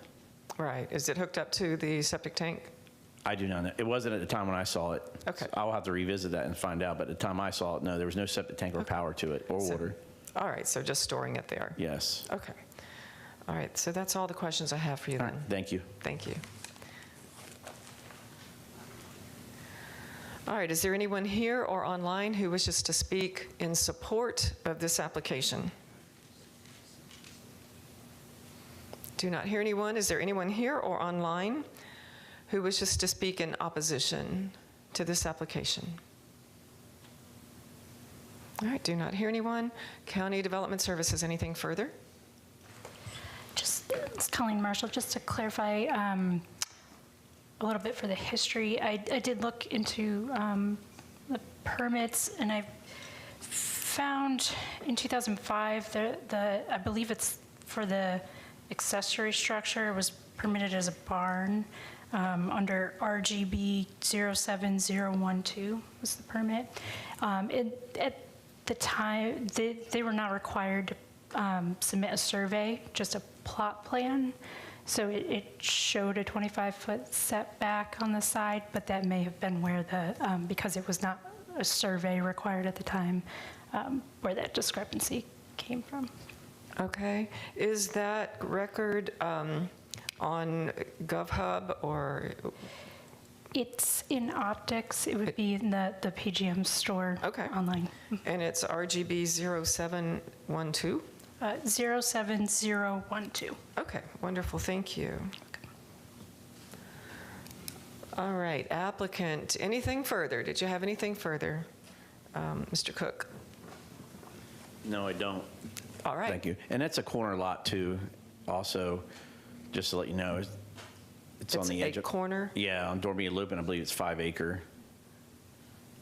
Right. Is it hooked up to the septic tank? I do not know. It wasn't at the time when I saw it. Okay. So I'll have to revisit that and find out. But at the time I saw it, no, there was no septic tank or power to it or water. All right. So just storing it there. Yes. Okay. All right. So that's all the questions I have for you then. All right, thank you. Thank you. All right, is there anyone here or online who wishes to speak in support of this application? Do not hear anyone. Is there anyone here or online who wishes to speak in opposition to this application? All right, do not hear anyone. County Development Services, anything further? It's Colleen Marshall. Just to clarify, a little bit for the history. I did look into the permits, and I found in 2005 I believe it's for the accessory structure was permitted as a barn under RGB 07012 was the permit. At the time, they were not required to submit a survey, just a plot plan. So it showed a 25-foot setback on the side, but that may have been where because it was not a survey required at the time, where that discrepancy came from. Okay. Is that record on GovHub or? It's in optics. It would be in the PGM store online. And it's RGB 0712? 07012. Okay, wonderful, thank you. Okay. All right, applicant, anything further? Did you have anything further, Mr. Cook? No, I don't. All right. Thank you. And that's a corner lot too, also, just to let you know. It's on the edge of. Corner? Yeah, on Dormia Loop, and I believe it's 5 acre.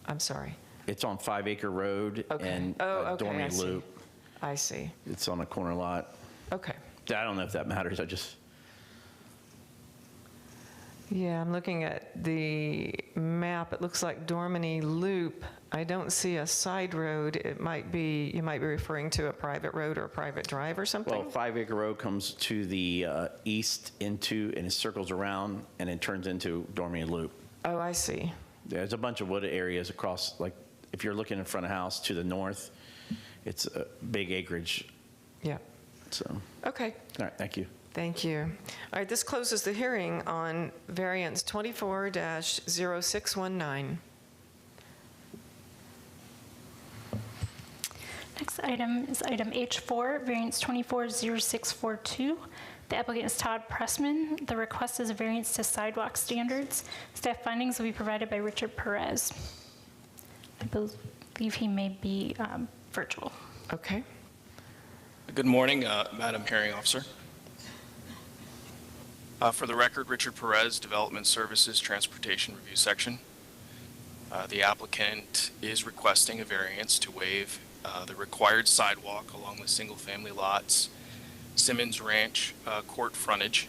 I'm sorry. It's on 5 Acre Road and Dormia Loop. I see. It's on a corner lot. Okay. I don't know if that matters. Yeah, I'm looking at the map. It looks like Dormany Loop. I don't see a side road. It might be, you might be referring to a private road or a private drive or something? Well, 5 Acre Road comes to the east and it circles around and it turns into Dormia Loop. Oh, I see. There's a bunch of wooded areas across, like if you're looking in front of the house to the north, it's a big acreage. Yeah. So. Okay. All right, thank you. Thank you. All right, this closes the hearing on variance 24-0619. Next item is item H4, variance 24-0642. The applicant is Todd Pressman. The request is a variance to sidewalk standards. Staff findings will be provided by Richard Perez. I believe he may be virtual. Okay. Good morning, Madam Hearing Officer. For the record, Richard Perez, Development Services Transportation Review Section. The applicant is requesting a variance to waive the required sidewalk along the single-family lots Simmons Ranch court frontage.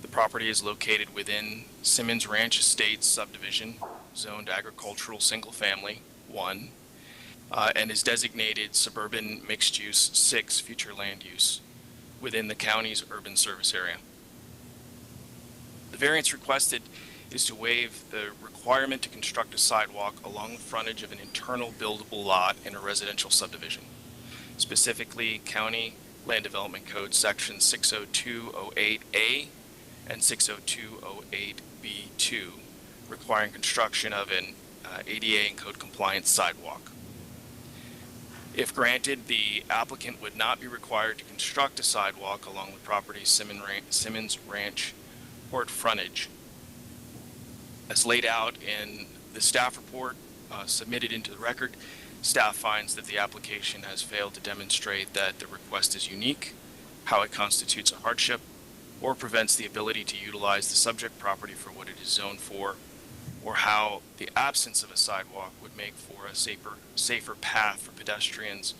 The property is located within Simmons Ranch Estates subdivision, zoned agricultural single-family 1, and is designated suburban mixed-use 6 future land use within the county's urban service area. The variance requested is to waive the requirement to construct a sidewalk along the frontage of an internal buildable lot in a residential subdivision, specifically County Land Development Code Section 60208A and 60208B2, requiring construction of an ADA and code compliance sidewalk. If granted, the applicant would not be required to construct a sidewalk along the property's Simmons Ranch port frontage. As laid out in the staff report submitted into the record, staff finds that the application has failed to demonstrate that the request is unique, how it constitutes a hardship, or prevents the ability to utilize the subject property for what it is zoned for, or how the absence of a sidewalk would make for a safer path for pedestrians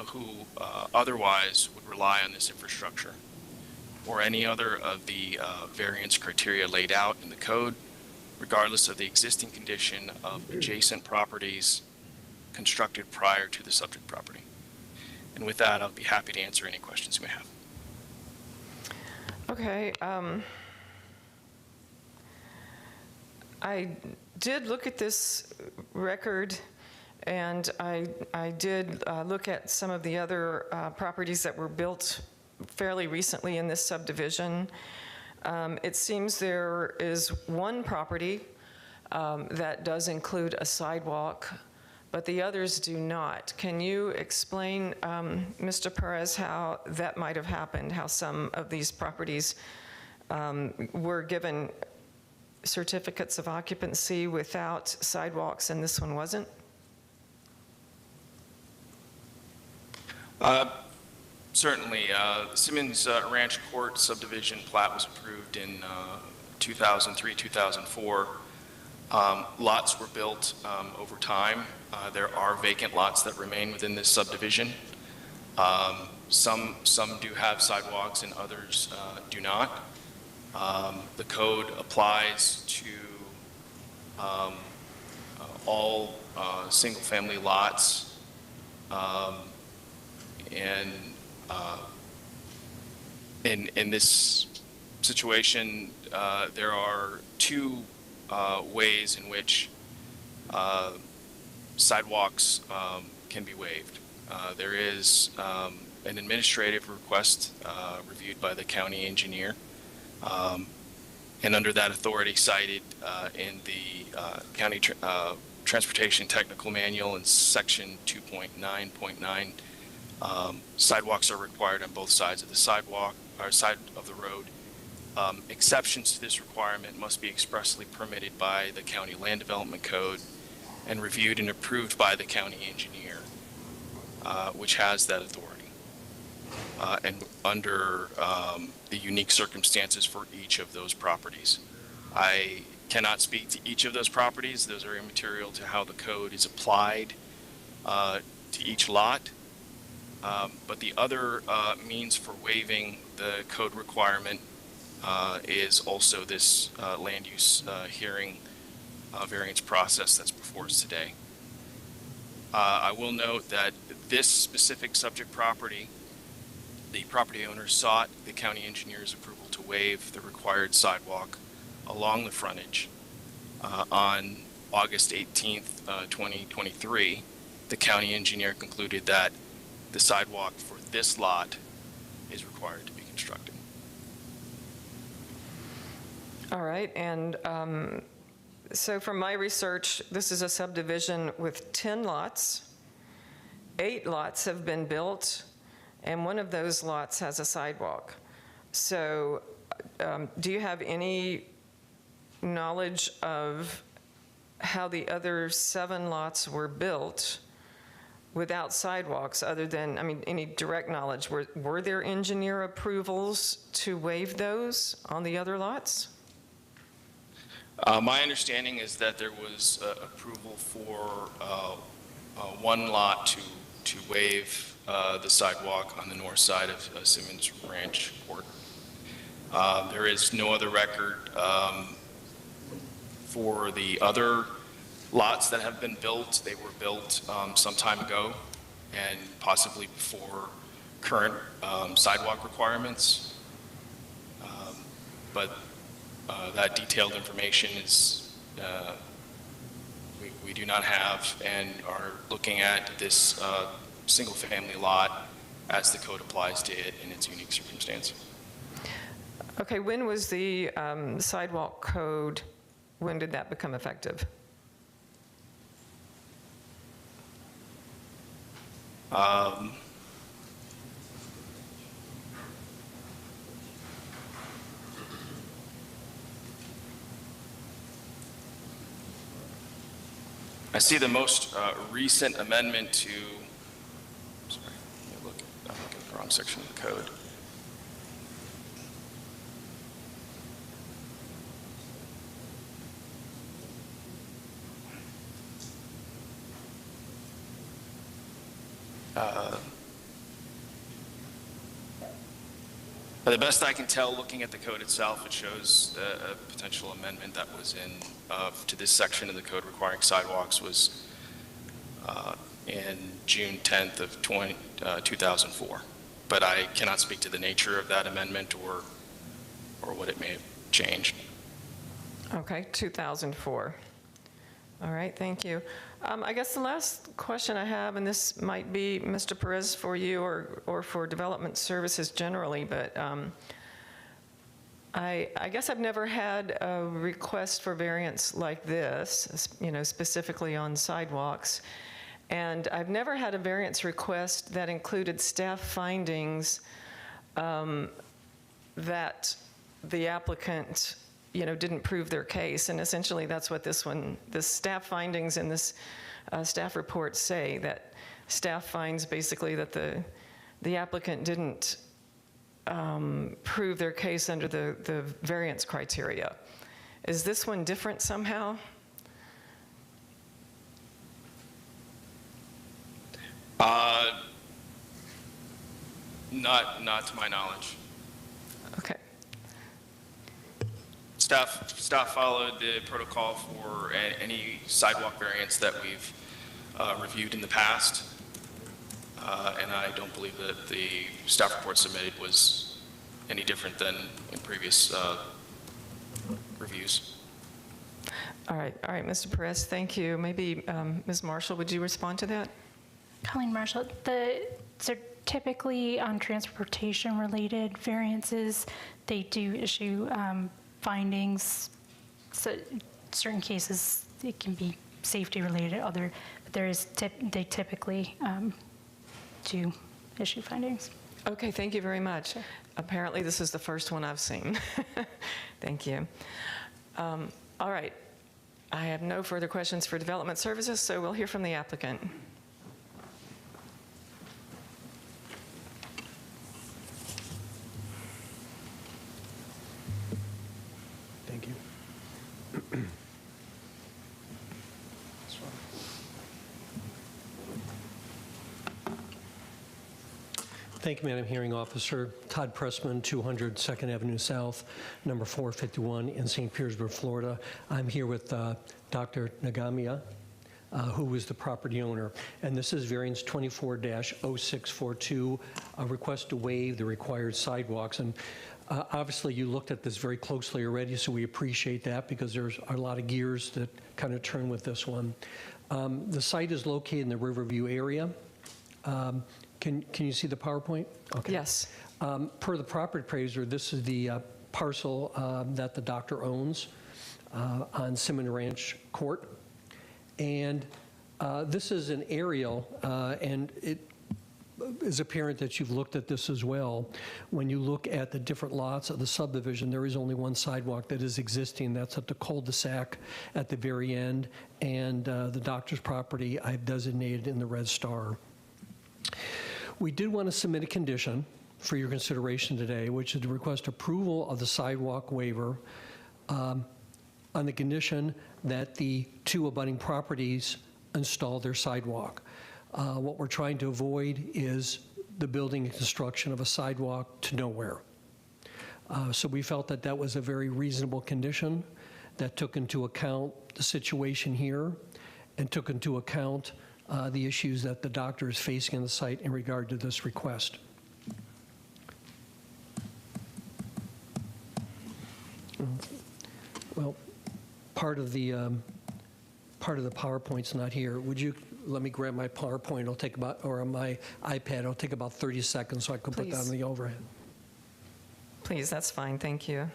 who otherwise would rely on this infrastructure, or any other of the variance criteria laid out in the code, regardless of the existing condition of adjacent properties constructed prior to the subject property. And with that, I'll be happy to answer any questions you may have. Okay. I did look at this record, and I did look at some of the other properties that were built fairly recently in this subdivision. It seems there is one property that does include a sidewalk, but the others do not. Can you explain, Mr. Perez, how that might have happened, how some of these properties were given certificates of occupancy without sidewalks and this one wasn't? Certainly. Simmons Ranch Court subdivision plat was approved in 2003, 2004. Lots were built over time. There are vacant lots that remain within this subdivision. Some do have sidewalks and others do not. The code applies to all single-family lots, and in this situation, there are two ways in which sidewalks can be waived. There is an administrative request reviewed by the county engineer, and under that authority cited in the county transportation technical manual in section 2.9.9, sidewalks are required on both sides of the sidewalk or side of the road. Exceptions to this requirement must be expressly permitted by the county land development code and reviewed and approved by the county engineer, which has that authority. And under the unique circumstances for each of those properties. I cannot speak to each of those properties. Those are immaterial to how the code is applied to each lot. But the other means for waiving the code requirement is also this land use hearing variance process that's before us today. I will note that this specific subject property, the property owner sought the county engineer's approval to waive the required sidewalk along the frontage. On August 18th, 2023, the county engineer concluded that the sidewalk for this lot is required to be constructed. All right, and so from my research, this is a subdivision with 10 lots. 8 lots have been built, and one of those lots has a sidewalk. So do you have any knowledge of how the other 7 lots were built without sidewalks, other than, I mean, any direct knowledge? Were there engineer approvals to waive those on the other lots? My understanding is that there was approval for one lot to waive the sidewalk on the north side of Simmons Ranch Court. There is no other record for the other lots that have been built. They were built some time ago and possibly before current sidewalk requirements. But that detailed information is we do not have, and are looking at this single-family lot as the code applies to it in its unique circumstance. Okay, when was the sidewalk code, when did that become effective? I see the most recent amendment to, sorry, I'm looking at the wrong section of the code. By the best I can tell, looking at the code itself, it shows a potential amendment that was in to this section of the code requiring sidewalks was in June 10th of 2004. But I cannot speak to the nature of that amendment or what it may have changed. Okay, 2004. All right, thank you. I guess the last question I have, and this might be, Mr. Perez, for you or for Development Services generally, but I guess I've never had a request for variance like this, you know, specifically on sidewalks. And I've never had a variance request that included staff findings that the applicant, you know, didn't prove their case. And essentially that's what this staff findings in this staff report say, that staff finds basically that the applicant didn't prove their case under the variance criteria. Is this one different somehow? Not to my knowledge. Okay. Staff followed the protocol for any sidewalk variance that we've reviewed in the past, and I don't believe that the staff report submitted was any different than in previous reviews. All right, Mr. Perez, thank you. Maybe Ms. Marshall, would you respond to that? Colleen Marshall, so typically on transportation-related variances, they do issue findings. So certain cases, it can be safety-related, but they typically do issue findings. Okay, thank you very much. Sure. Apparently, this is the first one I've seen. Thank you. All right, I have no further questions for Development Services, so we'll hear from the applicant. Thank you. Thank you, Madam Hearing Officer. Todd Pressman, 200 2nd Avenue South, number 451 in St. Petersburg, Florida. I'm here with Dr. Nagamiya, who is the property owner. And this is variance 24-0642, a request to waive the required sidewalks. And obviously, you looked at this very closely already, so we appreciate that because there's a lot of gears that kind of turn with this one. The site is located in the Riverview area. Can you see the PowerPoint? Okay. Yes. Per the property appraiser, this is the parcel that the doctor owns on Simmons Ranch Court. And this is an aerial, and it is apparent that you've looked at this as well. When you look at the different lots of the subdivision, there is only one sidewalk that is existing. That's at the cul-de-sac at the very end, and the doctor's property I've designated in the red star. We did want to submit a condition for your consideration today, which is to request approval of the sidewalk waiver on the condition that the two abutting properties install their sidewalk. What we're trying to avoid is the building and construction of a sidewalk to nowhere. So we felt that that was a very reasonable condition that took into account the situation here and took into account the issues that the doctor is facing on the site in regard to this request. Well, part of the PowerPoint's not here. Would you let me grab my PowerPoint? It'll take about, or my iPad. It'll take about 30 seconds, so I can put that on the overhead. Please, that's fine. Thank you.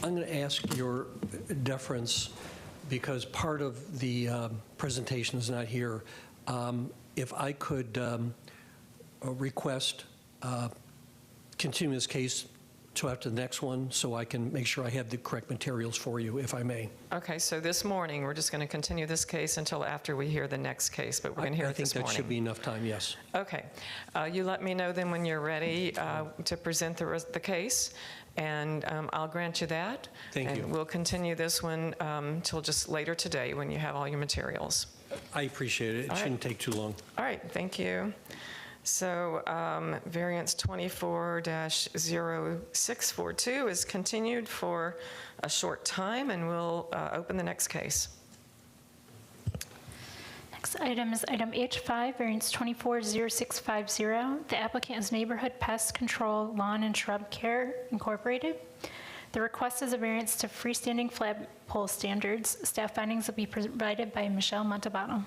I'm going to ask your deference, because part of the presentation is not here. If I could request continue this case to after the next one, so I can make sure I have the correct materials for you, if I may. Okay, so this morning, we're just going to continue this case until after we hear the next case, but we're going to hear it this morning. I think that should be enough time, yes. Okay. You let me know then when you're ready to present the case, and I'll grant you that. Thank you. And we'll continue this one till just later today when you have all your materials. I appreciate it. It shouldn't take too long. All right, thank you. So variance 24-0642 is continued for a short time, and we'll open the next case. Next item is item H5, variance 24-0650. The applicant is Neighborhood Pest Control Lawn and Shrub Care Incorporated. The request is a variance to freestanding flagpole standards. Staff findings will be provided by Michelle Montalbano.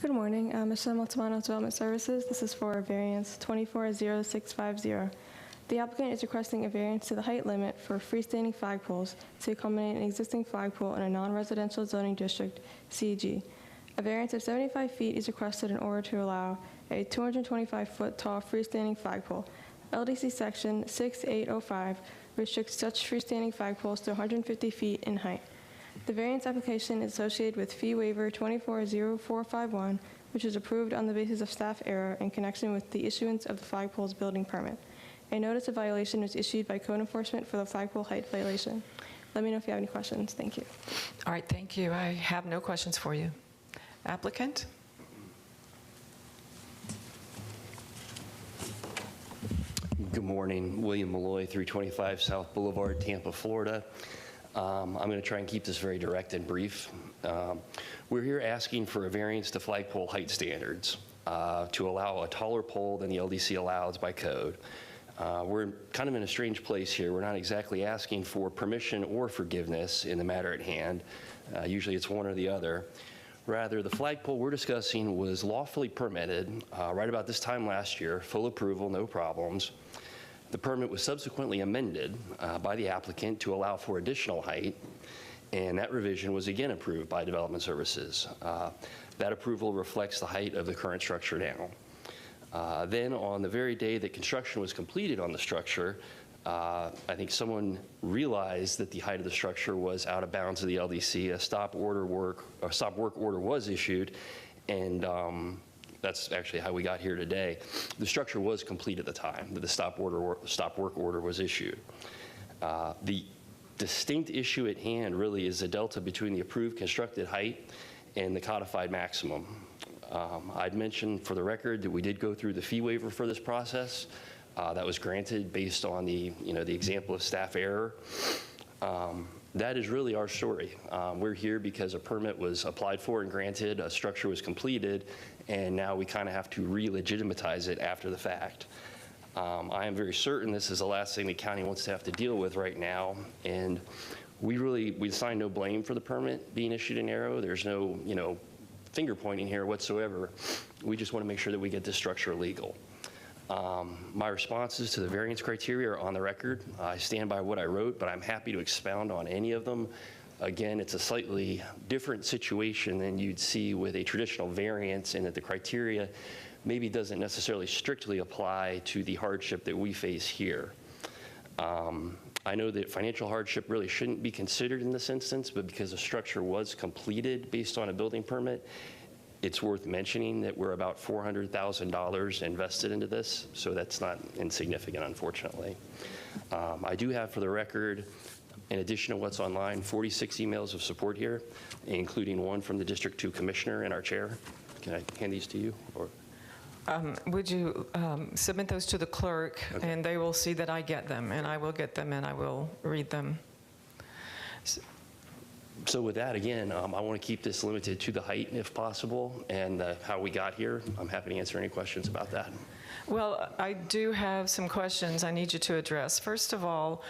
Good morning, Michelle Montalbano, Development Services. This is for variance 24-0650. The applicant is requesting a variance to the height limit for freestanding flagpoles to accommodate an existing flagpole in a non-residential zoning district, CG. A variance of 75 feet is requested in order to allow a 225-foot tall freestanding flagpole. LDC section 6805 restricts such freestanding flagpoles to 150 feet in height. The variance application is associated with fee waiver 240451, which is approved on the basis of staff error in connection with the issuance of the flagpole's building permit. A notice of violation was issued by code enforcement for the flagpole height violation. Let me know if you have any questions. Thank you. All right, thank you. I have no questions for you. Applicant? Good morning. William Malloy, 325 South Boulevard, Tampa, Florida. I'm going to try and keep this very direct and brief. We're here asking for a variance to flagpole height standards to allow a taller pole than the LDC allows by code. We're kind of in a strange place here. We're not exactly asking for permission or forgiveness in the matter at hand. Usually it's one or the other. Rather, the flagpole we're discussing was lawfully permitted right about this time last year, full approval, no problems. The permit was subsequently amended by the applicant to allow for additional height, and that revision was again approved by Development Services. That approval reflects the height of the current structure now. Then on the very day that construction was completed on the structure, I think someone realized that the height of the structure was out of bounds of the LDC. A stop work order was issued, and that's actually how we got here today. The structure was complete at the time that the stop work order was issued. The distinct issue at hand really is the delta between the approved constructed height and the codified maximum. I'd mentioned for the record that we did go through the fee waiver for this process. That was granted based on the example of staff error. That is really our story. We're here because a permit was applied for and granted, a structure was completed, and now we kind of have to re-legitimatize it after the fact. I am very certain this is the last thing the county wants to have to deal with right now, and we assign no blame for the permit being issued in error. There's no, finger pointing here whatsoever. We just want to make sure that we get this structure legal. My responses to the variance criteria are on the record. I stand by what I wrote, but I'm happy to expound on any of them. Again, it's a slightly different situation than you'd see with a traditional variance, in that the criteria maybe doesn't necessarily strictly apply to the hardship that we face here. I know that financial hardship really shouldn't be considered in this instance, but because the structure was completed based on a building permit, it's worth mentioning that we're about $400,000 invested into this, so that's not insignificant, unfortunately. I do have, for the record, in addition to what's online, 46 emails of support here, including one from the District 2 Commissioner and our chair. Can I hand these to you? Or? Would you submit those to the clerk, Okay. and they will see that I get them, and I will get them, and I will read them. So with that, again, I want to keep this limited to the height if possible, and how we got here. I'm happy to answer any questions about that. Well, I do have some questions I need you to address. First of all,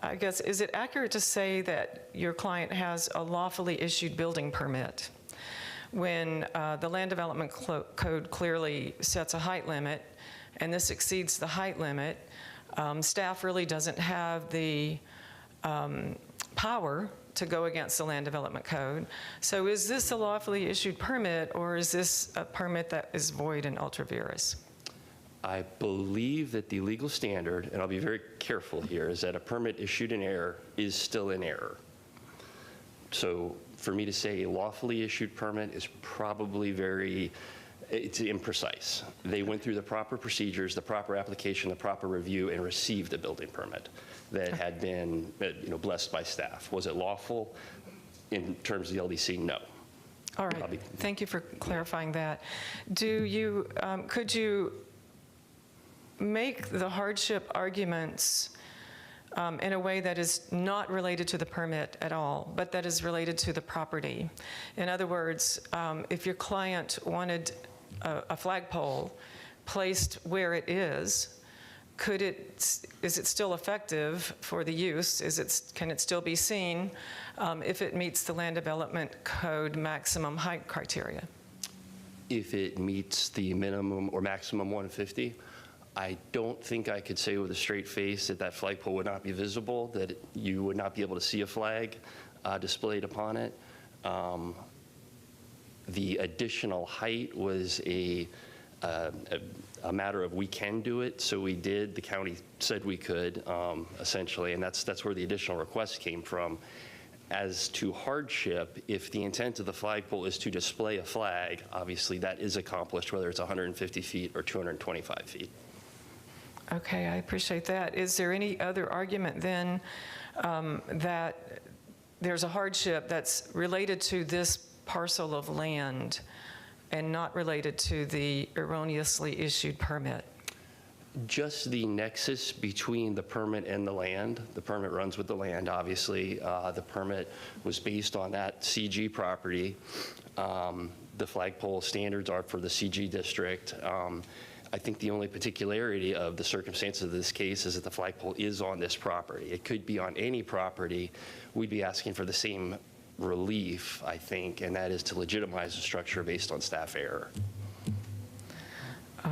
I guess, is it accurate to say that your client has a lawfully issued building permit when the Land Development Code clearly sets a height limit, and this exceeds the height limit? Staff really doesn't have the power to go against the Land Development Code. So is this a lawfully issued permit, or is this a permit that is void and ultra vires? I believe that the legal standard, and I'll be very careful here, is that a permit issued in error is still in error. So for me to say a lawfully issued permit is probably it's imprecise. They went through the proper procedures, the proper application, the proper review, and received a building permit that had been blessed by staff. Was it lawful in terms of the LDC? No. All right, thank you for clarifying that. Could you make the hardship arguments in a way that is not related to the permit at all, but that is related to the property? In other words, if your client wanted a flagpole placed where it is it still effective for the use? Can it still be seen if it meets the Land Development Code maximum height criteria? If it meets the minimum or maximum 150, I don't think I could say with a straight face that flagpole would not be visible, that you would not be able to see a flag displayed upon it. The additional height was a matter of we can do it, so we did. The county said we could, essentially, and that's where the additional request came from. As to hardship, if the intent of the flagpole is to display a flag, obviously that is accomplished, whether it's 150 feet or 225 feet. Okay, I appreciate that. Is there any other argument then that there's a hardship that's related to this parcel of land and not related to the erroneously issued permit? Just the nexus between the permit and the land. The permit runs with the land, obviously. The permit was based on that CG property. The flagpole standards are for the CG district. I think the only particularity of the circumstances of this case is that the flagpole is on this property. It could be on any property. We'd be asking for the same relief, I think, and that is to legitimize the structure based on staff error.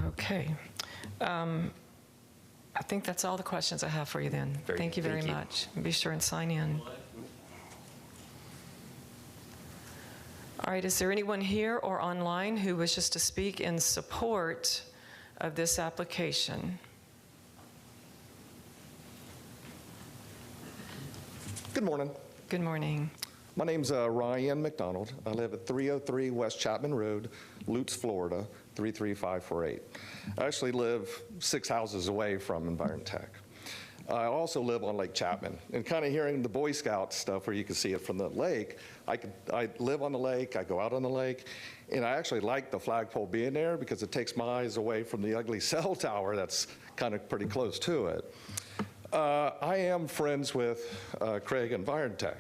Okay. I think that's all the questions I have for you then. Thank you very much. Be sure and sign in. All right, is there anyone here or online who wishes to speak in support of this application? Good morning. Good morning. My name's Ryan McDonald. I live at 303 West Chapman Road, Lutz, Florida, 33548. I actually live 6 houses away from Envirotech. I also live on Lake Chapman, and kind of hearing the Boy Scout stuff where you can see it from the lake, I live on the lake, I go out on the lake, and I actually like the flagpole being there because it takes my eyes away from the ugly cell tower that's kind of pretty close to it. I am friends with Craig and Envirotech.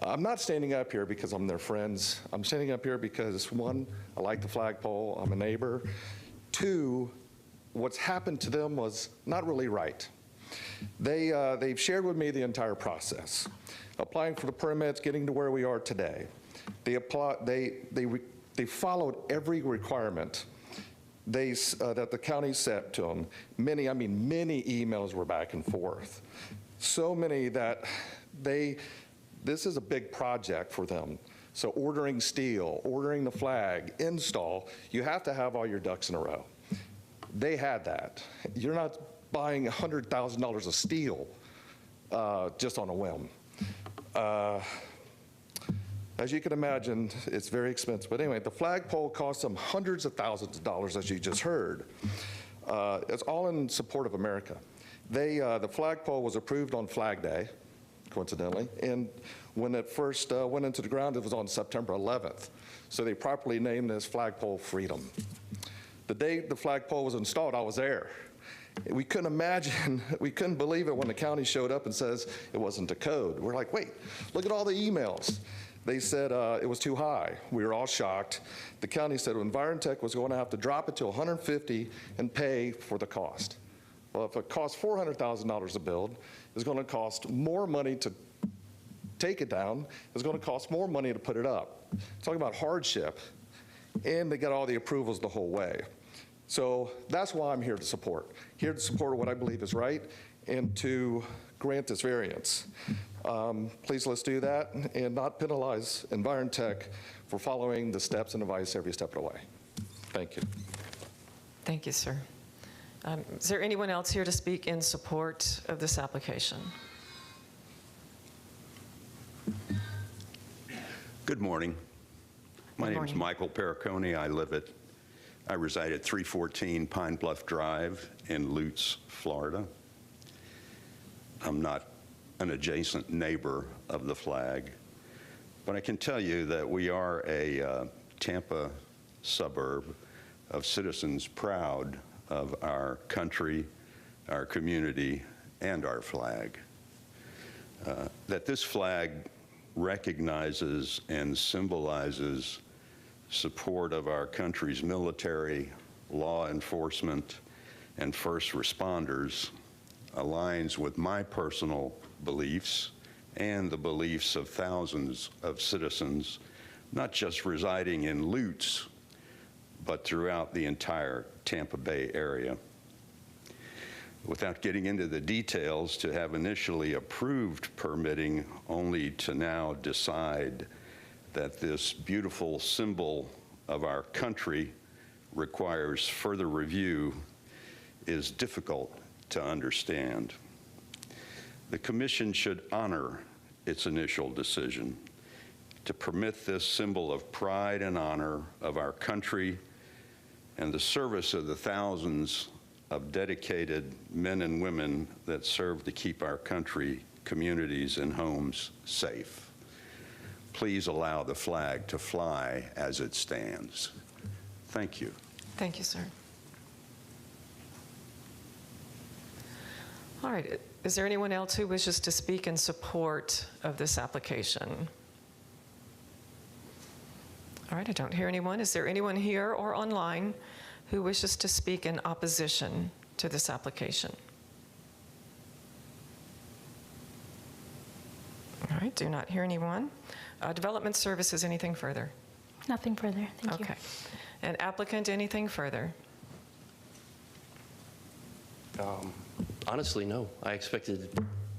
I'm not standing up here because I'm their friends. I'm standing up here because, one, I like the flagpole, I'm a neighbor. Two, what's happened to them was not really right. They've shared with me the entire process, applying for the permits, getting to where we are today. They followed every requirement that the county set to them. Many emails were back and forth. So many that this is a big project for them. So ordering steel, ordering the flag, install, you have to have all your ducks in a row. They had that. You're not buying $100,000 of steel just on a whim. As you can imagine, it's very expensive. But anyway, the flagpole cost them hundreds of thousands of dollars, as you just heard. It's all in support of America. The flagpole was approved on Flag Day, coincidentally, and when it first went into the ground, it was on September 11th. So they properly named this flagpole Freedom. The day the flagpole was installed, I was there. We couldn't imagine, we couldn't believe it when the county showed up and says it wasn't a code. We're like, wait, look at all the emails. They said it was too high. We were all shocked. The county said Environtech was going to have to drop it to $150 and pay for the cost. Well, if it costs $400,000 to build, it's going to cost more money to take it down. It's going to cost more money to put it up. Talking about hardship, and they got all the approvals the whole way. So that's why I'm here to support. Here to support what I believe is right and to grant this variance. Please let's do that and not penalize Environtech for following the steps and advice every step of the way. Thank you. Thank you, sir. Is there anyone else here to speak in support of this application? Good morning. My name is Michael Perricone. I reside at 314 Pine Bluff Drive in Lutz, Florida. I'm not an adjacent neighbor of the flag, but I can tell you that we are a Tampa suburb of citizens proud of our country, our community, and our flag. That this flag recognizes and symbolizes support of our country's military, law enforcement, and first responders aligns with my personal beliefs and the beliefs of thousands of citizens, not just residing in Lutz, but throughout the entire Tampa Bay area. Without getting into the details, to have initially approved permitting only to now decide that this beautiful symbol of our country requires further review is difficult to understand. The Commission should honor its initial decision to permit this symbol of pride and honor of our country and the service of the thousands of dedicated men and women that serve to keep our country, communities, and homes safe. Please allow the flag to fly as it stands. Thank you. Thank you, sir. All right, is there anyone else who wishes to speak in support of this application? All right, I don't hear anyone. Is there anyone here or online who wishes to speak in opposition to this application? All right, do not hear anyone. Development Services, anything further? Nothing further, thank you. Okay. And applicant, anything further? Honestly, no. I expected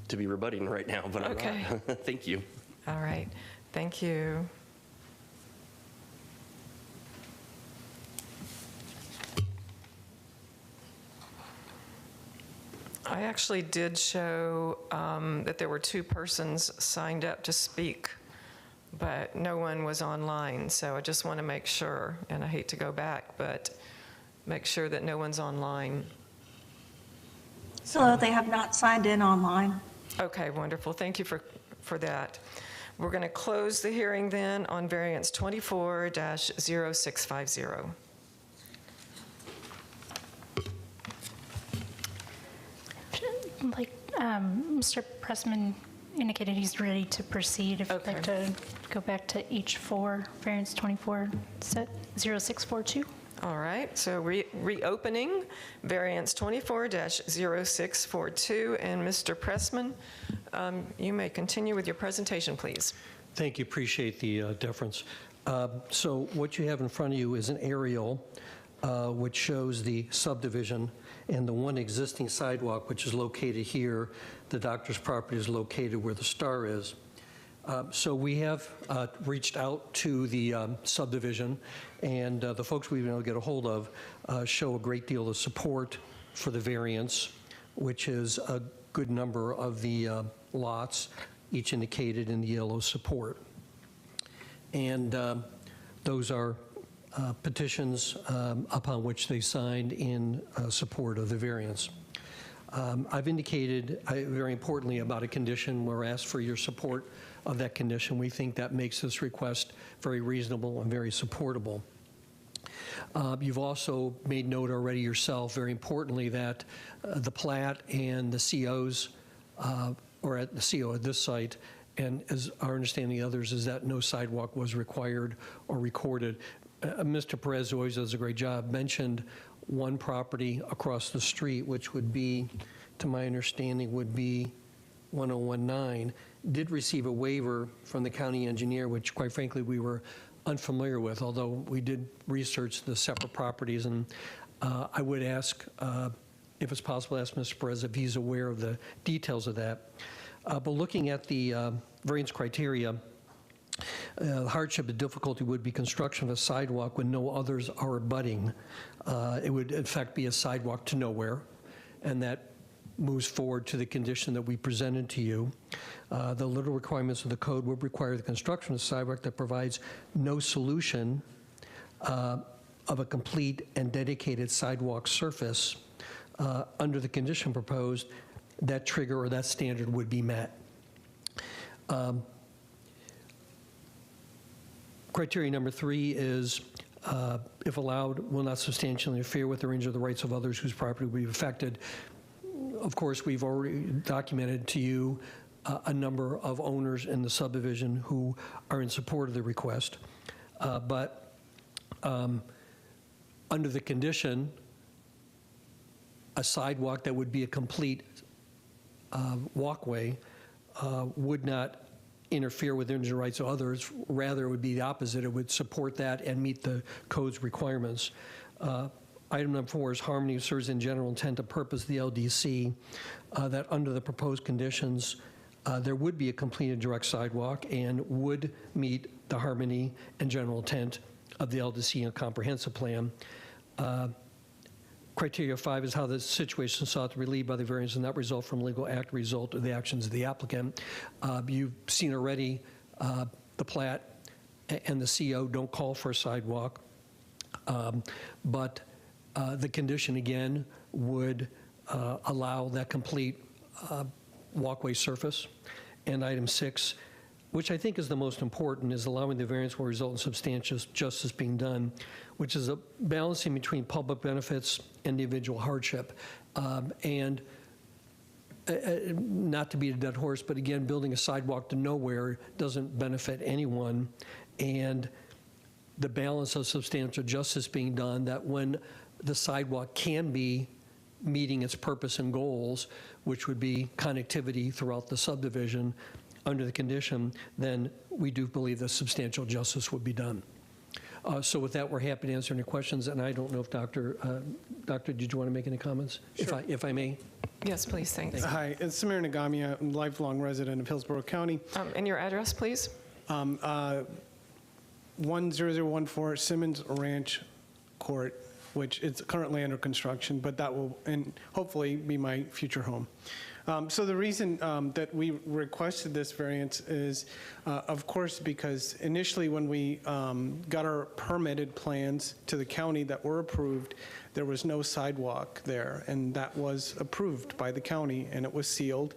to be rebutting right now, but I'm not. Thank you. All right, thank you. I actually did show that there were 2 persons signed up to speak, but no one was online, so I just want to make sure, and I hate to go back, but make sure that no one's online. So they have not signed in online. Okay, wonderful. Thank you for that. We're going to close the hearing then on variance 24-0650. Like Mr. Pressman indicated, he's ready to proceed. If you'd like to go back to H4, variance 24-0642. All right, so reopening variance 24-0642. And Mr. Pressman, you may continue with your presentation, please. Thank you. Appreciate the deference. So what you have in front of you is an aerial which shows the subdivision and the one existing sidewalk, which is located here. The doctor's property is located where the star is. So we have reached out to the subdivision, and the folks we've been able to get a hold of show a great deal of support for the variance, which is a good number of the lots, each indicated in the yellow support. And those are petitions upon which they signed in support of the variance. I've indicated, very importantly, about a condition. We're asked for your support of that condition. We think that makes this request very reasonable and very supportable. You've also made note already yourself, very importantly, that the plat and the COs, or at the CO at this site, and as our understanding of others, is that no sidewalk was required or recorded. Mr. Perez, who always does a great job, mentioned one property across the street, which would be, to my understanding, would be 1019, did receive a waiver from the county engineer, which quite frankly we were unfamiliar with, although we did research the separate properties. And I would ask, if it's possible, ask Mr. Perez if he's aware of the details of that. But looking at the variance criteria, hardship and difficulty would be construction of a sidewalk when no others are abutting. It would, in fact, be a sidewalk to nowhere, and that moves forward to the condition that we presented to you. The literal requirements of the code would require the construction of a sidewalk that provides no solution of a complete and dedicated sidewalk surface. Under the condition proposed, that trigger or that standard would be met. Criteria number 3 is, if allowed, will not substantially interfere with or injure the rights of others whose property will be affected. Of course, we've already documented to you a number of owners in the subdivision who are in support of the request. But under the condition, a sidewalk that would be a complete walkway would not interfere with the rights of others. Rather, it would be the opposite. It would support that and meet the code's requirements. Item number 4 is harmony serves in general intent and purpose of the LDC, that under the proposed conditions, there would be a complete and direct sidewalk and would meet the harmony and general intent of the LDC and comprehensive plan. Criteria 5 is how the situation sought to be relieved by the variance and not result from legal act result of the actions of the applicant. You've seen already the plat and the CO don't call for a sidewalk, but the condition again would allow that complete walkway surface. And item 6, which I think is the most important, is allowing the variance will result in substantial justice being done, which is a balancing between public benefits and individual hardship. And not to beat a dead horse, but again, building a sidewalk to nowhere doesn't benefit anyone. And the balance of substantial justice being done, that when the sidewalk can be meeting its purpose and goals, which would be connectivity throughout the subdivision, under the condition, then we do believe that substantial justice would be done. So with that, we're happy to answer any questions. And I don't know if Doctor, did you want to make any comments? Sure. If I may? Yes, please, thanks. Hi, it's Samir Nagami. I'm a lifelong resident of Hillsborough County. And your address, please? 10014 Simmons Ranch Court, which is currently under construction, but that will hopefully be my future home. So the reason that we requested this variance is, of course, because initially when we got our permitted plans to the county that were approved, there was no sidewalk there, and that was approved by the county, and it was sealed.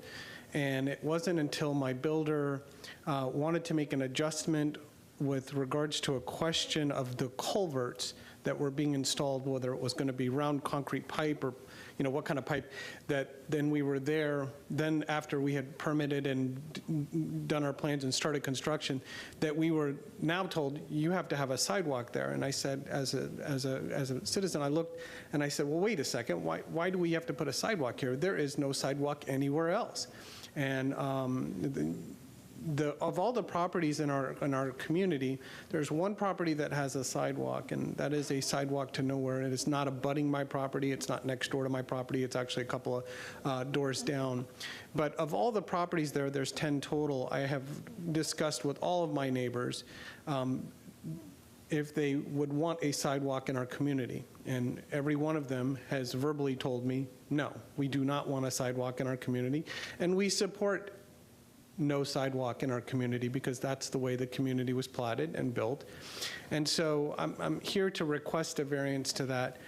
And it wasn't until my builder wanted to make an adjustment with regards to a question of the culverts that were being installed, whether it was going to be round concrete pipe or what kind of pipe, that then we were there, then after we had permitted and done our plans and started construction, that we were now told, you have to have a sidewalk there. And I said, as a citizen, I looked and I said, well, wait a second, why do we have to put a sidewalk here? There is no sidewalk anywhere else. And of all the properties in our community, there's one property that has a sidewalk, and that is a sidewalk to nowhere. It is not abutting my property. It's not next door to my property. It's actually a couple of doors down. But of all the properties there's 10 total. I have discussed with all of my neighbors if they would want a sidewalk in our community. And every one of them has verbally told me, no, we do not want a sidewalk in our community. And we support no sidewalk in our community because that's the way the community was platted and built. And so I'm here to request a variance to that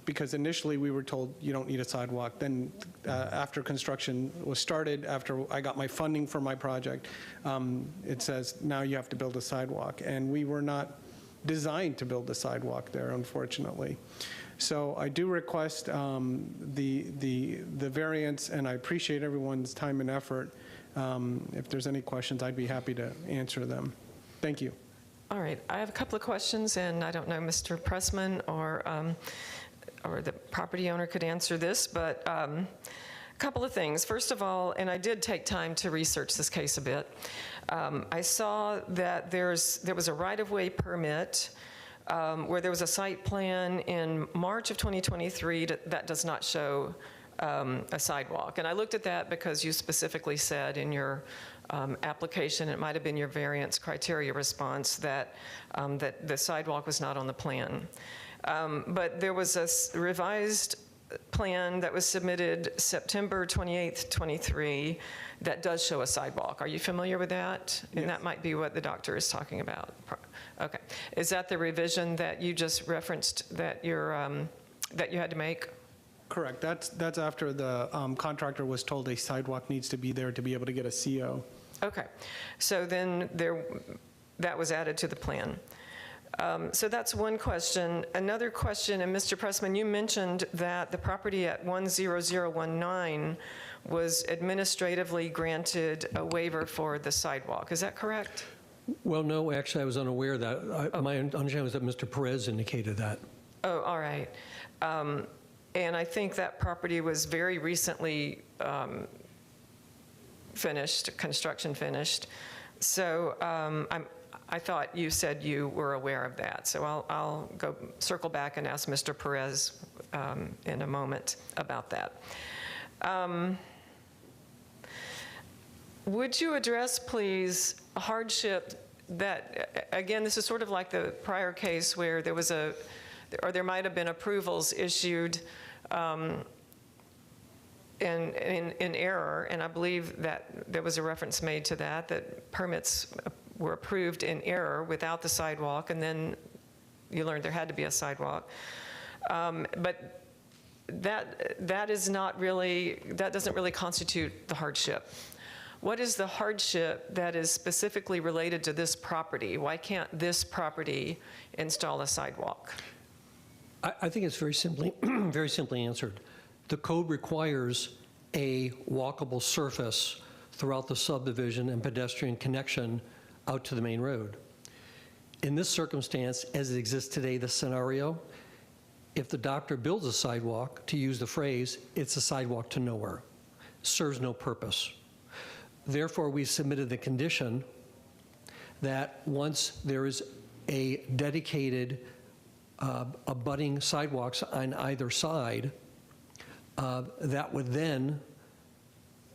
because initially we were told you don't need a sidewalk. Then after construction was started, after I got my funding for my project, it says now you have to build a sidewalk. And we were not designed to build a sidewalk there, unfortunately. So I do request the variance, and I appreciate everyone's time and effort. If there's any questions, I'd be happy to answer them. Thank you. All right, I have a couple of questions, and I don't know, Mr. Pressman or the property owner could answer this, but a couple of things. First of all, and I did take time to research this case a bit, I saw that there was a right-of-way permit where there was a site plan in March of 2023 that does not show a sidewalk. And I looked at that because you specifically said in your application, it might have been your variance criteria response, that the sidewalk was not on the plan. But there was a revised plan that was submitted September 28th, 23, that does show a sidewalk. Are you familiar with that? Yes. And that might be what the doctor is talking about. Okay. Is that the revision that you just referenced that that you had to make? Correct. That's after the contractor was told a sidewalk needs to be there to be able to get a CO. Okay. So then that was added to the plan. So that's one question. Another question, and Mr. Pressman, you mentioned that the property at 10019 was administratively granted a waiver for the sidewalk. Is that correct? Well, no, actually, I was unaware of that. My understanding was that Mr. Perez indicated that. Oh, all right. And I think that property was very recently construction finished. So I thought you said you were aware of that. So I'll go circle back and ask Mr. Perez in a moment about that. Would you address, please, a hardship that, again, this is sort of like the prior case where there was there might have been approvals issued in error, and I believe that there was a reference made to that permits were approved in error without the sidewalk, and then you learned there had to be a sidewalk. But that doesn't really constitute the hardship. What is the hardship that is specifically related to this property? Why can't this property install a sidewalk? I think it's very simply answered. The code requires a walkable surface throughout the subdivision and pedestrian connection out to the main road. In this circumstance, as it exists today, the scenario, if the doctor builds a sidewalk, to use the phrase, it's a sidewalk to nowhere. Serves no purpose. Therefore, we submitted the condition that once there is a dedicated abutting sidewalks on either side, that would then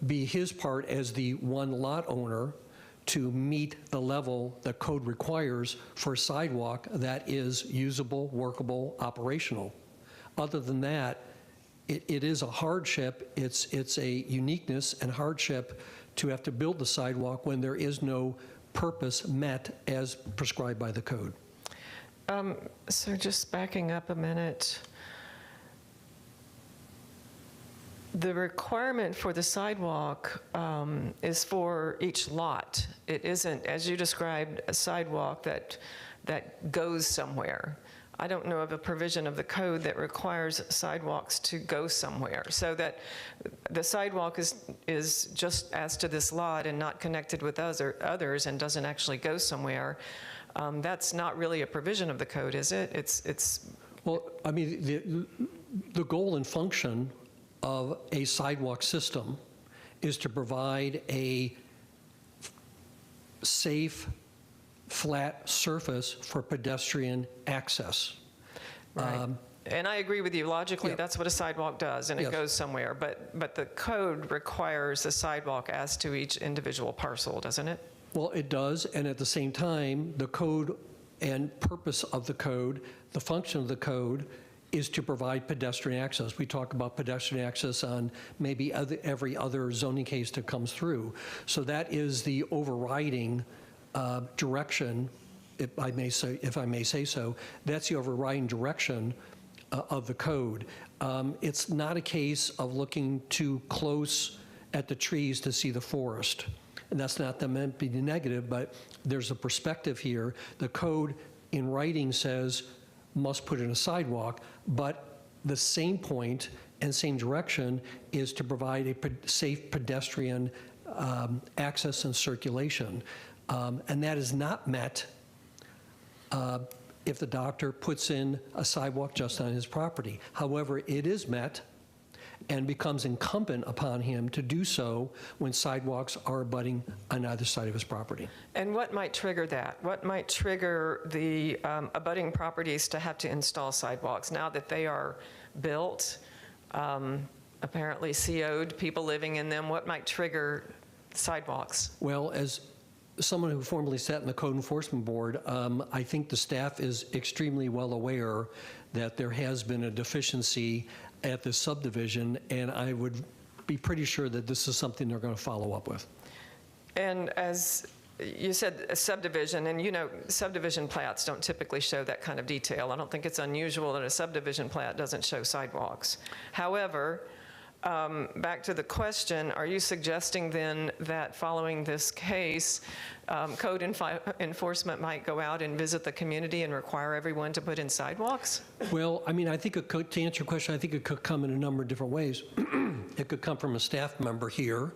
be his part as the one lot owner to meet the level the code requires for a sidewalk that is usable, workable, operational. Other than that, it is a hardship. It's a uniqueness and hardship to have to build the sidewalk when there is no purpose met as prescribed by the code. So just backing up a minute, the requirement for the sidewalk is for each lot. It isn't, as you described, a sidewalk that goes somewhere. I don't know of a provision of the code that requires sidewalks to go somewhere, so that the sidewalk is just as to this lot and not connected with others and doesn't actually go somewhere. That's not really a provision of the code, is it? Well, I mean, the goal and function of a sidewalk system is to provide a safe, flat surface for pedestrian access. Right. And I agree with you. Logically, that's what a sidewalk does, and it Yes. goes somewhere. But the code requires a sidewalk as to each individual parcel, doesn't it? Well, it does, and at the same time, the code and purpose of the code, the function of the code, is to provide pedestrian access. We talk about pedestrian access on maybe every other zoning case that comes through. So that is the overriding direction, if I may say so. That's the overriding direction of the code. It's not a case of looking too close at the trees to see the forest. And that's not meant to be negative, but there's a perspective here. The code in writing says must put in a sidewalk, but the same point and same direction is to provide a safe pedestrian access and circulation. And that is not met if the doctor puts in a sidewalk just on his property. However, it is met and becomes incumbent upon him to do so when sidewalks are abutting on either side of his property. And what might trigger that? What might trigger the abutting properties to have to install sidewalks now that they are built, apparently CO'd, people living in them? What might trigger sidewalks? Well, as someone who formerly sat in the Code Enforcement Board, I think the staff is extremely well aware that there has been a deficiency at this subdivision, and I would be pretty sure that this is something they're going to follow up with. And as you said, a subdivision, and you know, subdivision plats don't typically show that kind of detail. I don't think it's unusual that a subdivision plat doesn't show sidewalks. However, back to the question, are you suggesting then that following this case, code enforcement might go out and visit the community and require everyone to put in sidewalks? Well, I mean, I think to answer your question, I think it could come in a number of different ways. It could come from a staff member here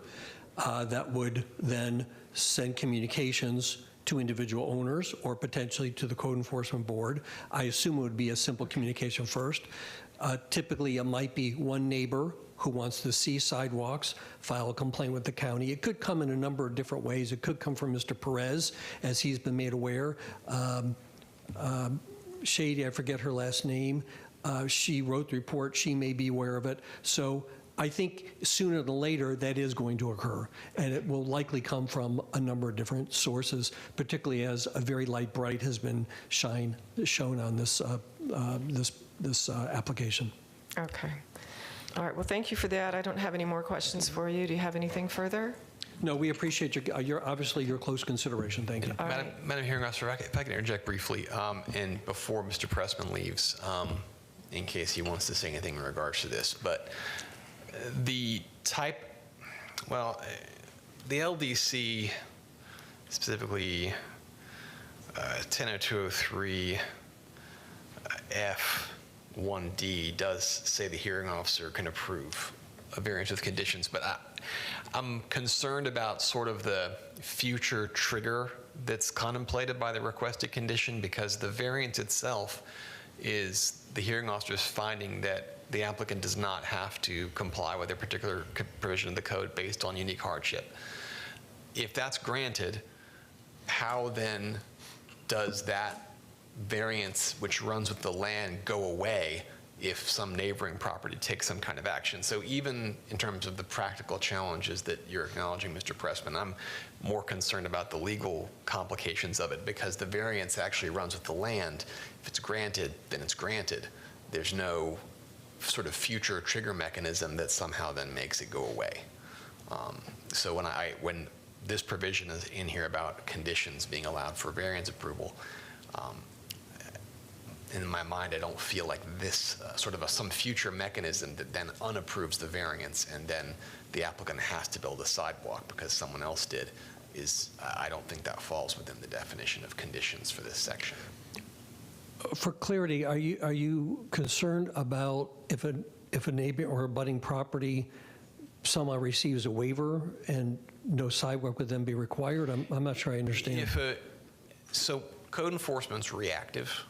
that would then send communications to individual owners or potentially to the Code Enforcement Board. I assume it would be a simple communication first. Typically, it might be one neighbor who wants to see sidewalks, file a complaint with the county. It could come in a number of different ways. It could come from Mr. Perez, as he's been made aware. Shady, I forget her last name. She wrote the report. She may be aware of it. So I think sooner than later that is going to occur, and it will likely come from a number of different sources, particularly as a very light bright has been shown on this application. Okay. All right, well, thank you for that. I don't have any more questions for you. Do you have anything further? No, we appreciate obviously your close consideration. Thank you. Madam Hearing Officer, if I can interject briefly, and before Mr. Pressman leaves, in case he wants to say anything in regards to this, but the LDC, specifically 100203 F1D does say the hearing officer can approve a variance with conditions, but I'm concerned about sort of the future trigger that's contemplated by the requested condition, because the variance itself is the hearing officer's finding that the applicant does not have to comply with a particular provision of the code based on unique hardship. If that's granted, how then does that variance, which runs with the land, go away if some neighboring property takes some kind of action? So even in terms of the practical challenges that you're acknowledging, Mr. Pressman, I'm more concerned about the legal complications of it, because the variance actually runs with the land. If it's granted, then it's granted. There's no sort of future trigger mechanism that somehow then makes it go away. So when this provision is in here about conditions being allowed for variance approval, in my mind, I don't feel like this sort of some future mechanism that then unapproves the variance and then the applicant has to build a sidewalk because someone else did I don't think that falls within the definition of conditions for this section. For clarity, are you concerned about if a neighbor or a abutting property somehow receives a waiver and no sidewalk would then be required? I'm not sure I understand. So code enforcement's reactive.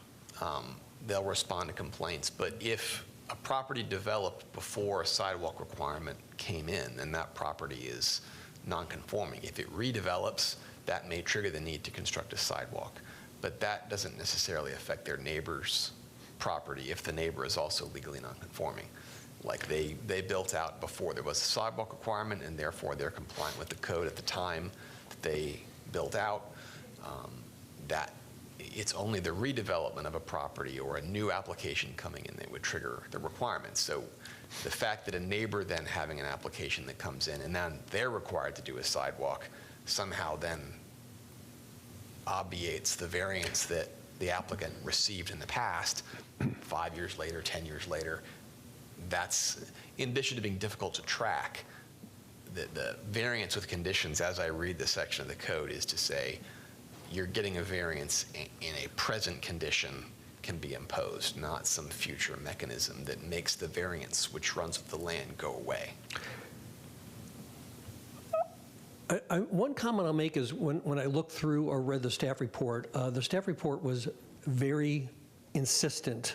They'll respond to complaints, but if a property developed before a sidewalk requirement came in, then that property is non-conforming. If it redevelops, that may trigger the need to construct a sidewalk. But that doesn't necessarily affect their neighbor's property if the neighbor is also legally non-conforming. Like they built out before there was a sidewalk requirement, and therefore they're compliant with the code at the time that they built out. That it's only the redevelopment of a property or a new application coming in that would trigger the requirements. So the fact that a neighbor then having an application that comes in and then they're required to do a sidewalk somehow then obviates the variance that the applicant received in the past 5 years later, 10 years later. That's, in addition to being difficult to track, the variance with conditions, as I read this section of the code, is to say you're getting a variance in a present condition can be imposed, not some future mechanism that makes the variance which runs with the land go away. One comment I'll make is when I looked through or read the staff report was very insistent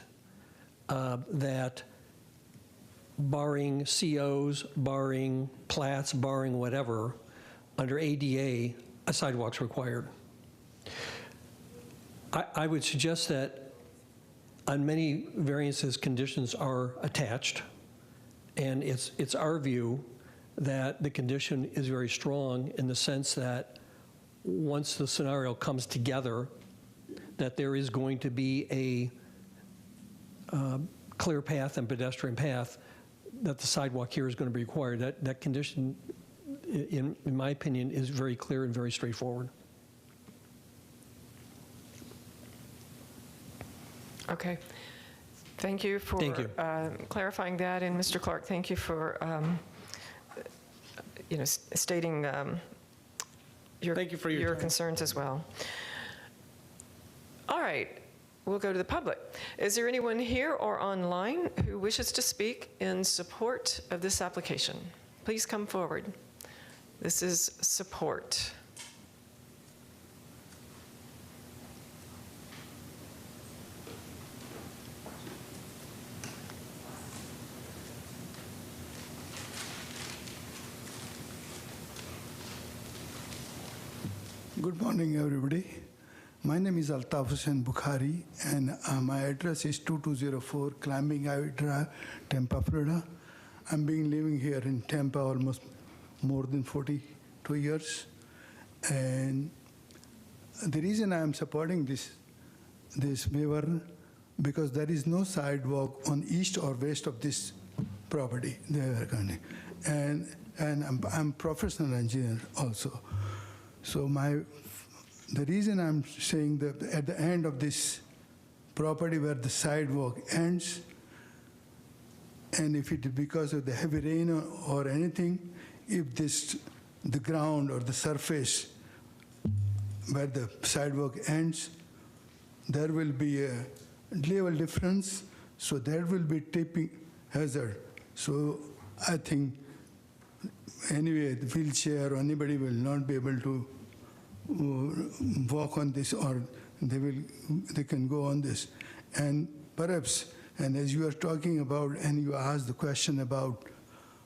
that barring COs, barring plats, barring whatever, under ADA, a sidewalk's required. I would suggest that on many variances, conditions are attached, and it's our view that the condition is very strong in the sense that once the scenario comes together, that there is going to be a clear path and pedestrian path, that the sidewalk here is going to be required. That condition, in my opinion, is very clear and very straightforward. Okay. Thank you for clarifying that. And Mr. Clark, thank you for stating your concerns as well. All right. We'll go to the public. Is there anyone here or online who wishes to speak in support of this application? Please come forward. This is support. Good morning, everybody. My name is Altaf Hussain Bukhari, and my address is 2204 Climbing Ivy Drive, Tampa, Florida. I'm been living here in Tampa almost more than 42 years. And the reason I'm supporting this waiver, because there is no sidewalk on east or west of this property. And I'm professional engineer also. So the reason I'm saying that at the end of this property where the sidewalk ends, and if it is because of the heavy rain or anything, if the ground or the surface where the sidewalk ends, there will be a level difference, so there will be tipping hazard. So I think anyway, the wheelchair or anybody will not be able to walk on this, or they can go on this. And perhaps, and as you are talking about, and you asked the question about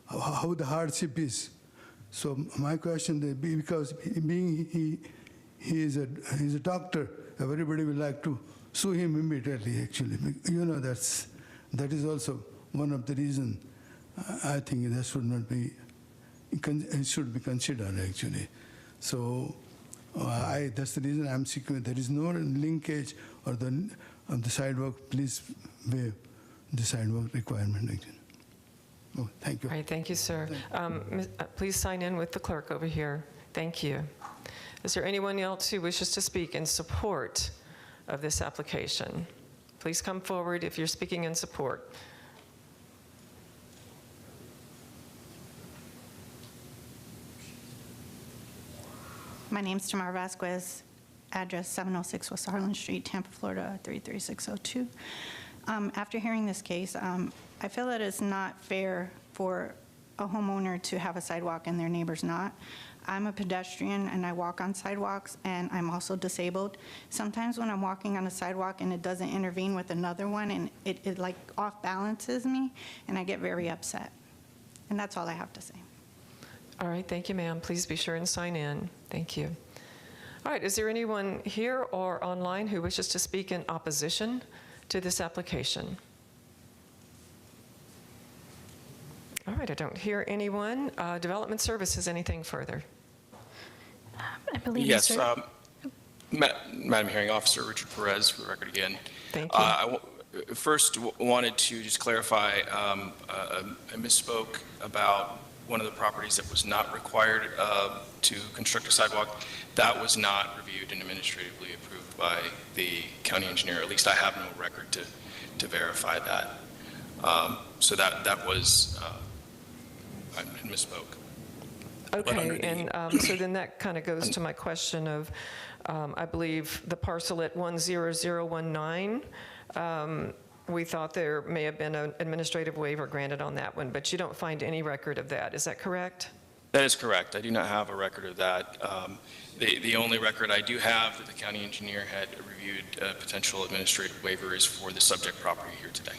how the hardship is. So my question is, because being he is a doctor, everybody will like to sue him immediately, actually. That is also one of the reasons I think that should not be, it should be considered, actually. So that's the reason I'm seeking. There is no linkage of the sidewalk. Please waive the sidewalk requirement, actually. Oh, thank you. All right, thank you, sir. Please sign in with the clerk over here. Thank you. Is there anyone else who wishes to speak in support of this application? Please come forward if you're speaking in support. My name's Tamar Vasquez, address 706 West Harlan Street, Tampa, Florida, 33602. After hearing this case, I feel that it's not fair for a homeowner to have a sidewalk and their neighbor's not. I'm a pedestrian and I walk on sidewalks, and I'm also disabled. Sometimes when I'm walking on a sidewalk and it doesn't intervene with another one, and it like off balances me, and I get very upset. And that's all I have to say. All right, thank you, ma'am. Please be sure and sign in. Thank you. All right, is there anyone here or online who wishes to speak in opposition to this application? All right, I don't hear anyone. Development Services, anything further? I believe Yes, Mr. Madam Hearing Officer Richard Perez, for the record again. Thank you. First, wanted to just clarify, I misspoke about one of the properties that was not required to construct a sidewalk. That was not reviewed and administratively approved by the county engineer. At least I have no record to verify that. So that was, I misspoke. Okay, and so then that kind of goes to my question of, I believe the parcel at 10019, we thought there may have been an administrative waiver granted on that one, but you don't find any record of that. Is that correct? That is correct. I do not have a record of that. The only record I do have that the county engineer had reviewed a potential administrative waiver is for the subject property here today.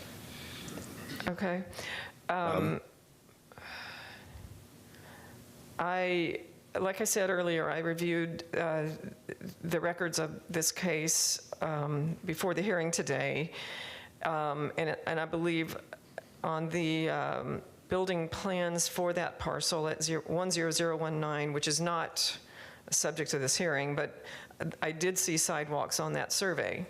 Okay. Like I said earlier, I reviewed the records of this case before the hearing today, and I believe on the building plans for that parcel at 10019, which is not subject to this hearing, but I did see sidewalks on that survey.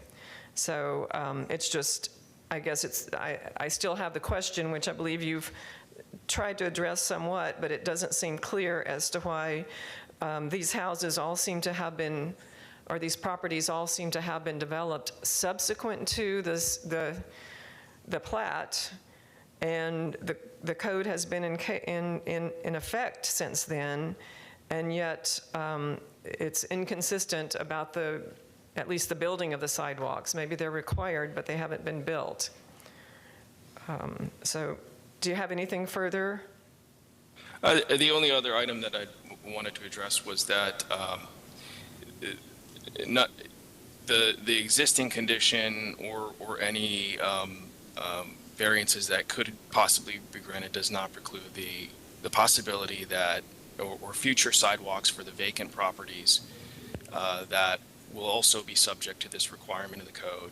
So it's just, I guess I still have the question, which I believe you've tried to address somewhat, but it doesn't seem clear as to why these houses all seem to have been, or these properties all seem to have been developed subsequent to the plat, and the code has been in effect since then, and yet it's inconsistent about at least the building of the sidewalks. Maybe they're required, but they haven't been built. So do you have anything further? The only other item that I wanted to address was that not the existing condition or any variances that could possibly be granted does not preclude the possibility that or future sidewalks for the vacant properties that will also be subject to this requirement of the code.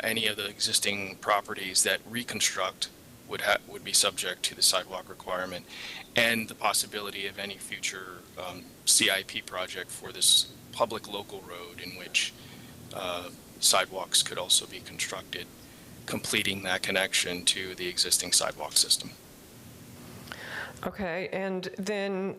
Any of the existing properties that reconstruct would be subject to the sidewalk requirement, and the possibility of any future CIP project for this public local road in which sidewalks could also be constructed, completing that connection to the existing sidewalk system. Okay, and then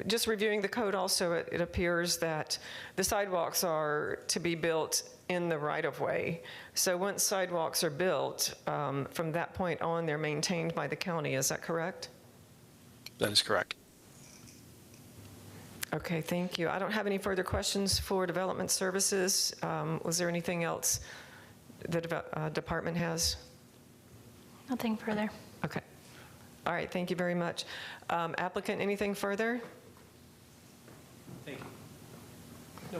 just reviewing the code also, it appears that the sidewalks are to be built in the right-of-way. So once sidewalks are built, from that point on, they're maintained by the county. Is that correct? That is correct. Okay, thank you. I don't have any further questions for Development Services. Was there anything else the department has? Nothing further. Okay. All right, thank you very much. Applicant, anything further? Thank you.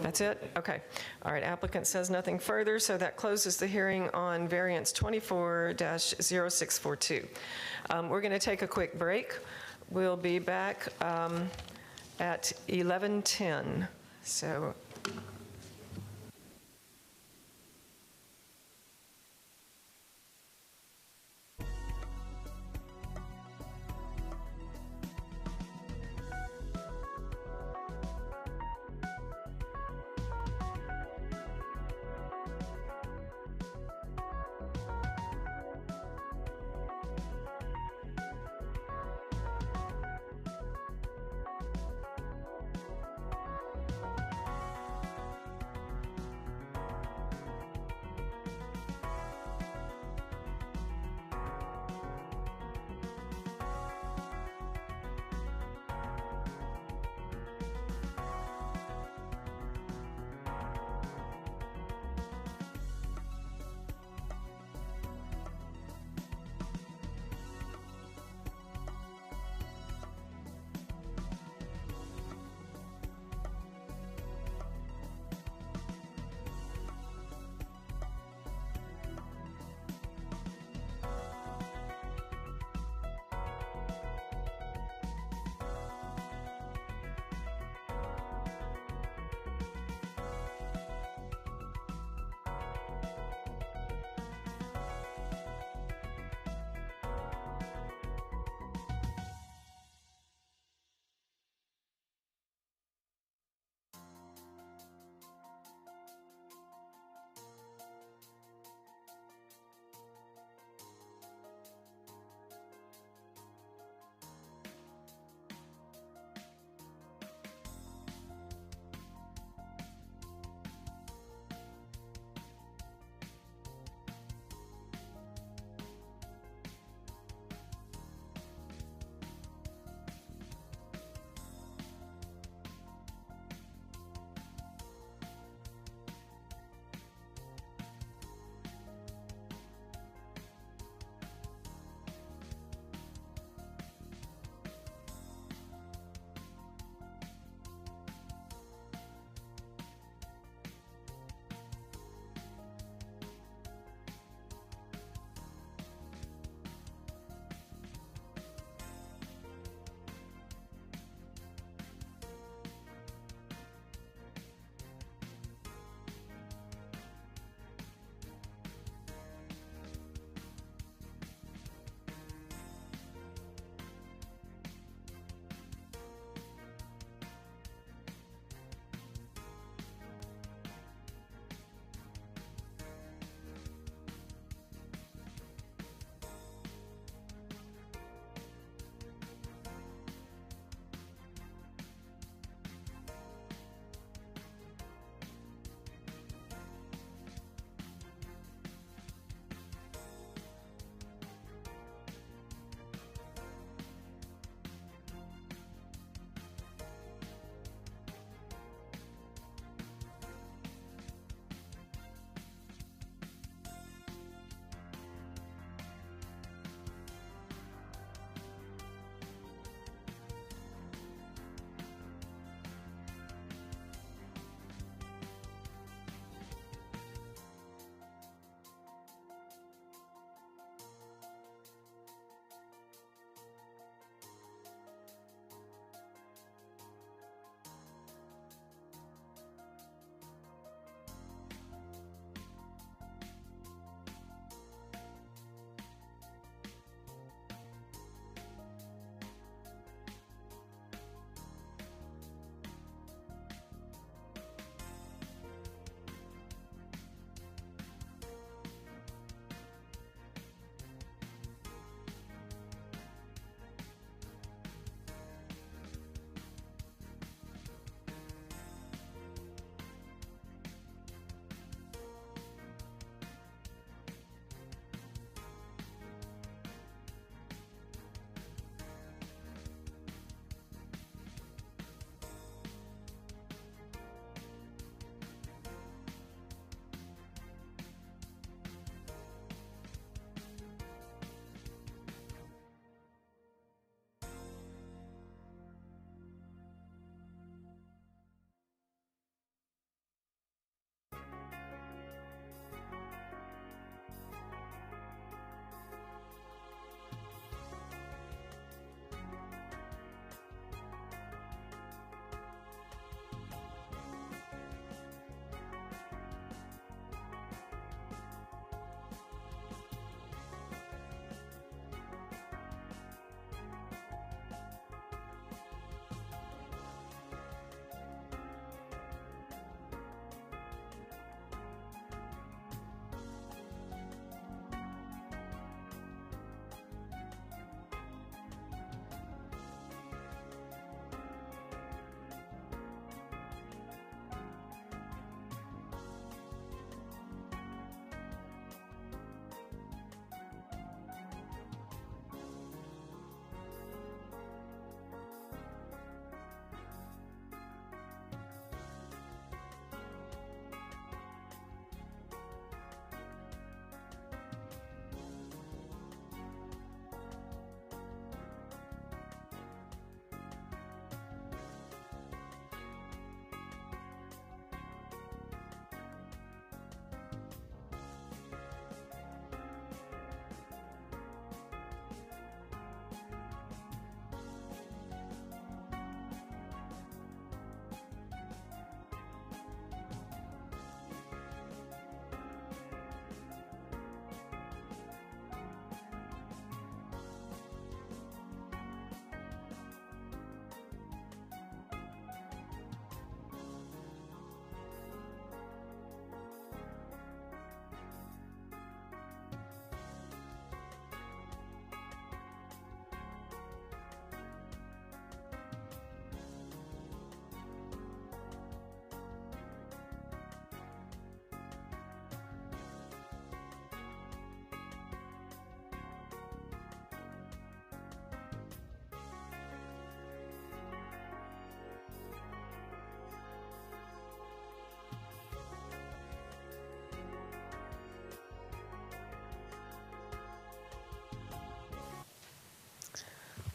That's it? Okay. All right, applicant says nothing further, so that closes the hearing on variance 24-0642. We're going to take a quick break. We'll be back at 11:10. So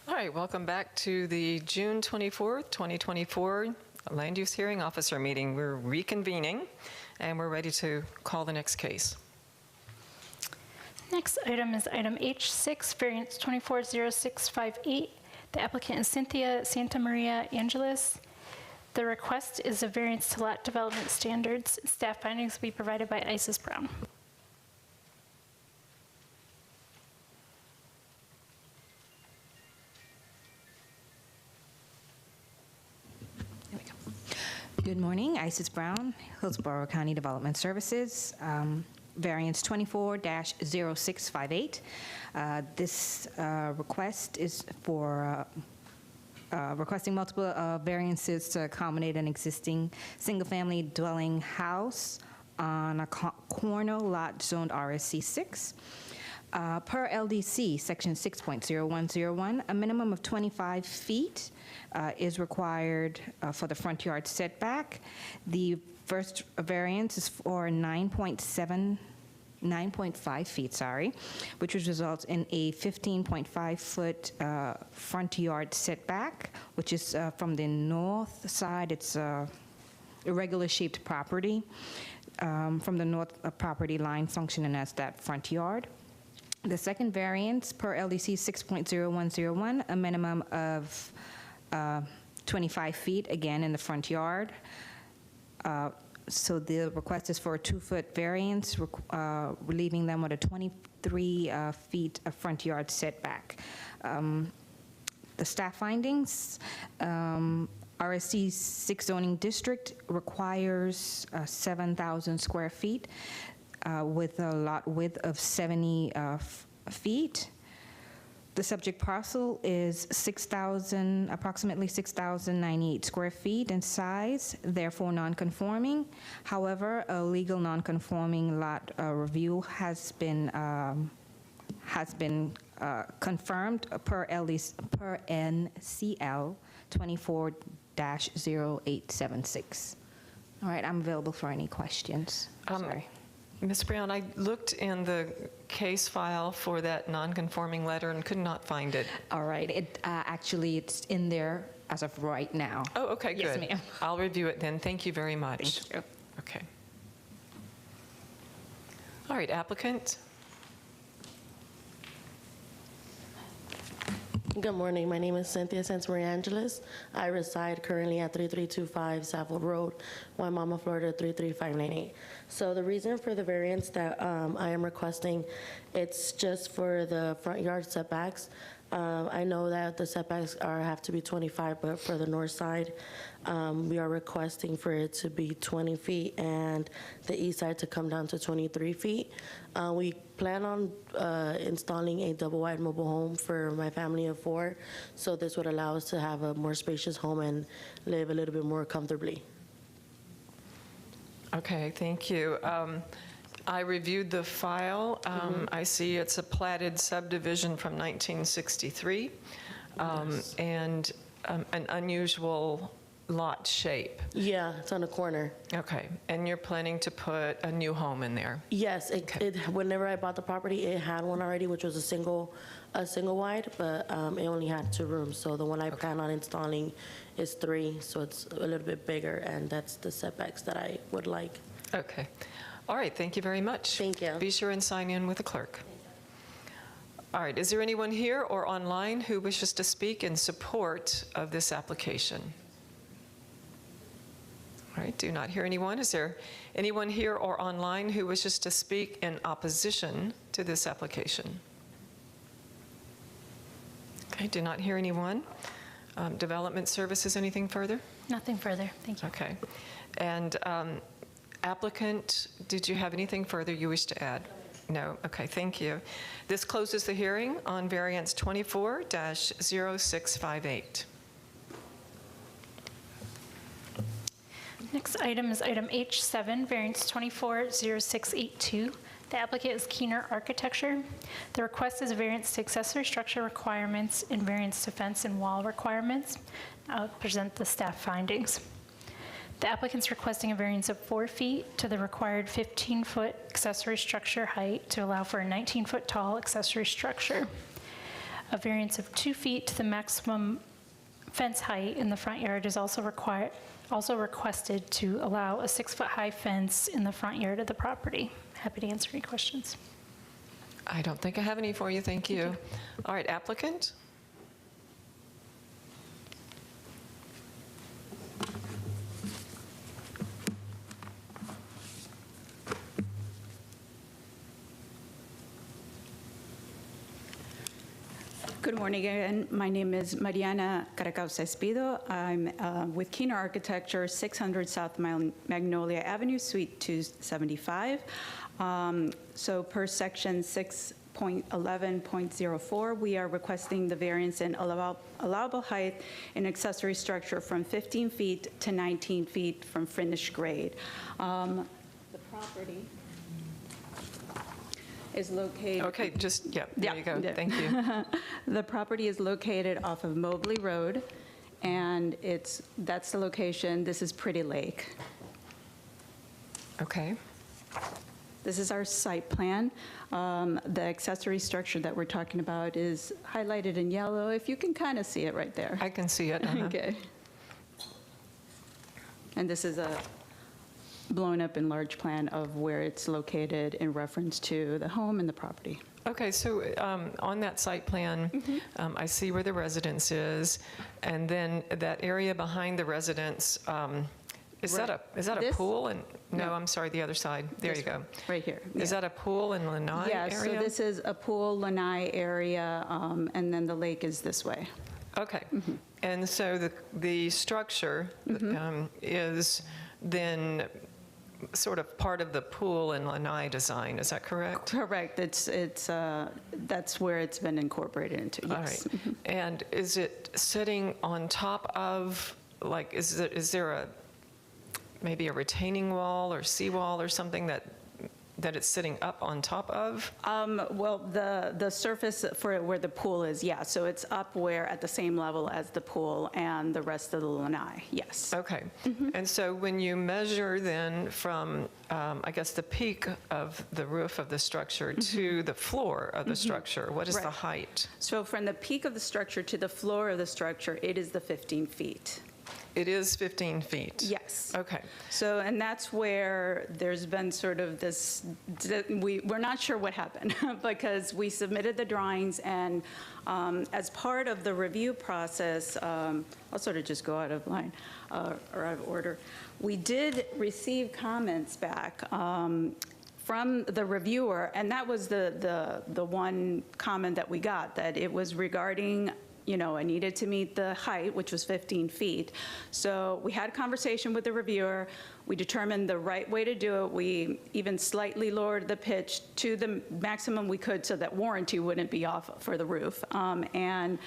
All right, welcome back to the June 24th, 2024 Land Use Hearing Officer meeting. We're reconvening, and we're ready to call the next case. Next item is item H6, variance 240658. The applicant is Cynthia Santa Maria Angeles. The request is a variance to lot development standards. Staff findings will be provided by Isis Brown. Good morning, Isis Brown, Hillsborough County Development Services, variance 24-0658. This request is for requesting multiple variances to accommodate an existing single-family dwelling house on a corner lot zoned RSC 6. Per LDC, section 6.0101, a minimum of 25 feet is required for the front yard setback. The first variance is for 9.5 feet, which would result in a 15.5-foot front yard setback, which is from the north side. It's a irregular shaped property from the north property line functioning as that front yard. The second variance per LDC 6.0101, a minimum of 25 feet, again, in the front yard. So the request is for a 2-foot variance, relieving them with a 23 feet of front yard setback. The staff findings, RSC 6 zoning district requires 7,000 square feet with a lot width of 70 feet. The subject parcel is approximately 6,098 square feet in size, therefore non-conforming. However, a legal non-conforming lot review has been confirmed per NCL 24-0876. All right, I'm available for any questions. Sorry. Ms. Brown, I looked in the case file for that non-conforming letter and could not find it. All right. Actually, it's in there as of right now. Oh, okay, good. Yes, ma'am. I'll review it then. Thank you very much. Thank you. Okay. All right, applicant. Good morning. My name is Cynthia Santa Maria Angeles. I reside currently at 3325 Saffold Road, Waimama, Florida 33598. So the reason for the variance that I am requesting, it's just for the front yard setbacks. I know that the setbacks have to be 25, but for the north side, we are requesting for it to be 20 feet and the east side to come down to 23 feet. We plan on installing a double-wide mobile home for my family of 4, so this would allow us to have a more spacious home and live a little bit more comfortably. Okay, thank you. I reviewed the file. I see it's a platted subdivision from 1963 and an unusual lot shape. Yeah, it's on a corner. Okay, and you're planning to put a new home in there? Yes, whenever I bought the property, it had one already, which was a single wide, but it only had 2 rooms. So the one I plan on installing is 3, so it's a little bit bigger, and that's the setbacks that I would like. Okay. All right, thank you very much. Thank you. Be sure and sign in with the clerk. All right, is there anyone here or online who wishes to speak in support of this application? All right, do not hear anyone. Is there anyone here or online who wishes to speak in opposition to this application? Okay, do not hear anyone. Development Services, anything further? Nothing further. Thank you. Okay. And applicant, did you have anything further you wish to add? No? Okay, thank you. This closes the hearing on variance 24-0658. Next item is item H7, variance 240682. The applicant is Keener Architecture. The request is a variance to accessory structure requirements and variance to fence and wall requirements. I'll present the staff findings. The applicant's requesting a variance of 4 feet to the required 15-foot accessory structure height to allow for a 19-foot tall accessory structure. A variance of 2 feet to the maximum fence height in the front yard is also requested to allow a 6-foot-high fence in the front yard of the property. Happy to answer any questions. I don't think I have any for you, thank you. All right, applicant? Good morning again. My name is Mariana Caracauza Espido. I'm with Keener Architecture, 600 South Magnolia Avenue, Suite 275. So per section 6.11.04, we are requesting the variance in allowable height in accessory structure from 15 feet to 19 feet from finished grade. The property is located. Okay, just, yeah, there you go. Thank you. The property is located off of Mobley Road, and that's the location. This is Pretty Lake. Okay. This is our site plan. The accessory structure that we're talking about is highlighted in yellow, if you can kind of see it right there. I can see it. Okay. And this is a blown up enlarged plan of where it's located in reference to the home and the property. Okay, so on that site plan, I see where the residence is, and then that area behind the residence, is that a pool? And no, I'm sorry, the other side. There you go. Right here. Is that a pool and lanai area? Yes, so this is a pool, lanai area, and then the lake is this way. Okay, and so the structure is then sort of part of the pool and lanai design, is that correct? Correct. That's where it's been incorporated into, yes. All right. And is it sitting on top of, like, is there maybe a retaining wall or seawall or something that it's sitting up on top of? Well, the surface for where the pool is, yeah. So it's up where at the same level as the pool and the rest of the lanai, yes. Okay. And so when you measure then from, I guess, the peak of the roof of the structure to the floor of the structure, what is the height? So from the peak of the structure to the floor of the structure, it is the 15 feet. It is 15 feet? Yes. Okay. So, and that's where there's been sort of this, we're not sure what happened because we submitted the drawings, and as part of the review process, I'll sort of just go out of line or out of order. We did receive comments back from the reviewer, and that was the one comment that we got, that it was regarding, I needed to meet the height, which was 15 feet. So we had a conversation with the reviewer. We determined the right way to do it. We even slightly lowered the pitch to the maximum we could so that warranty wouldn't be off for the roof, and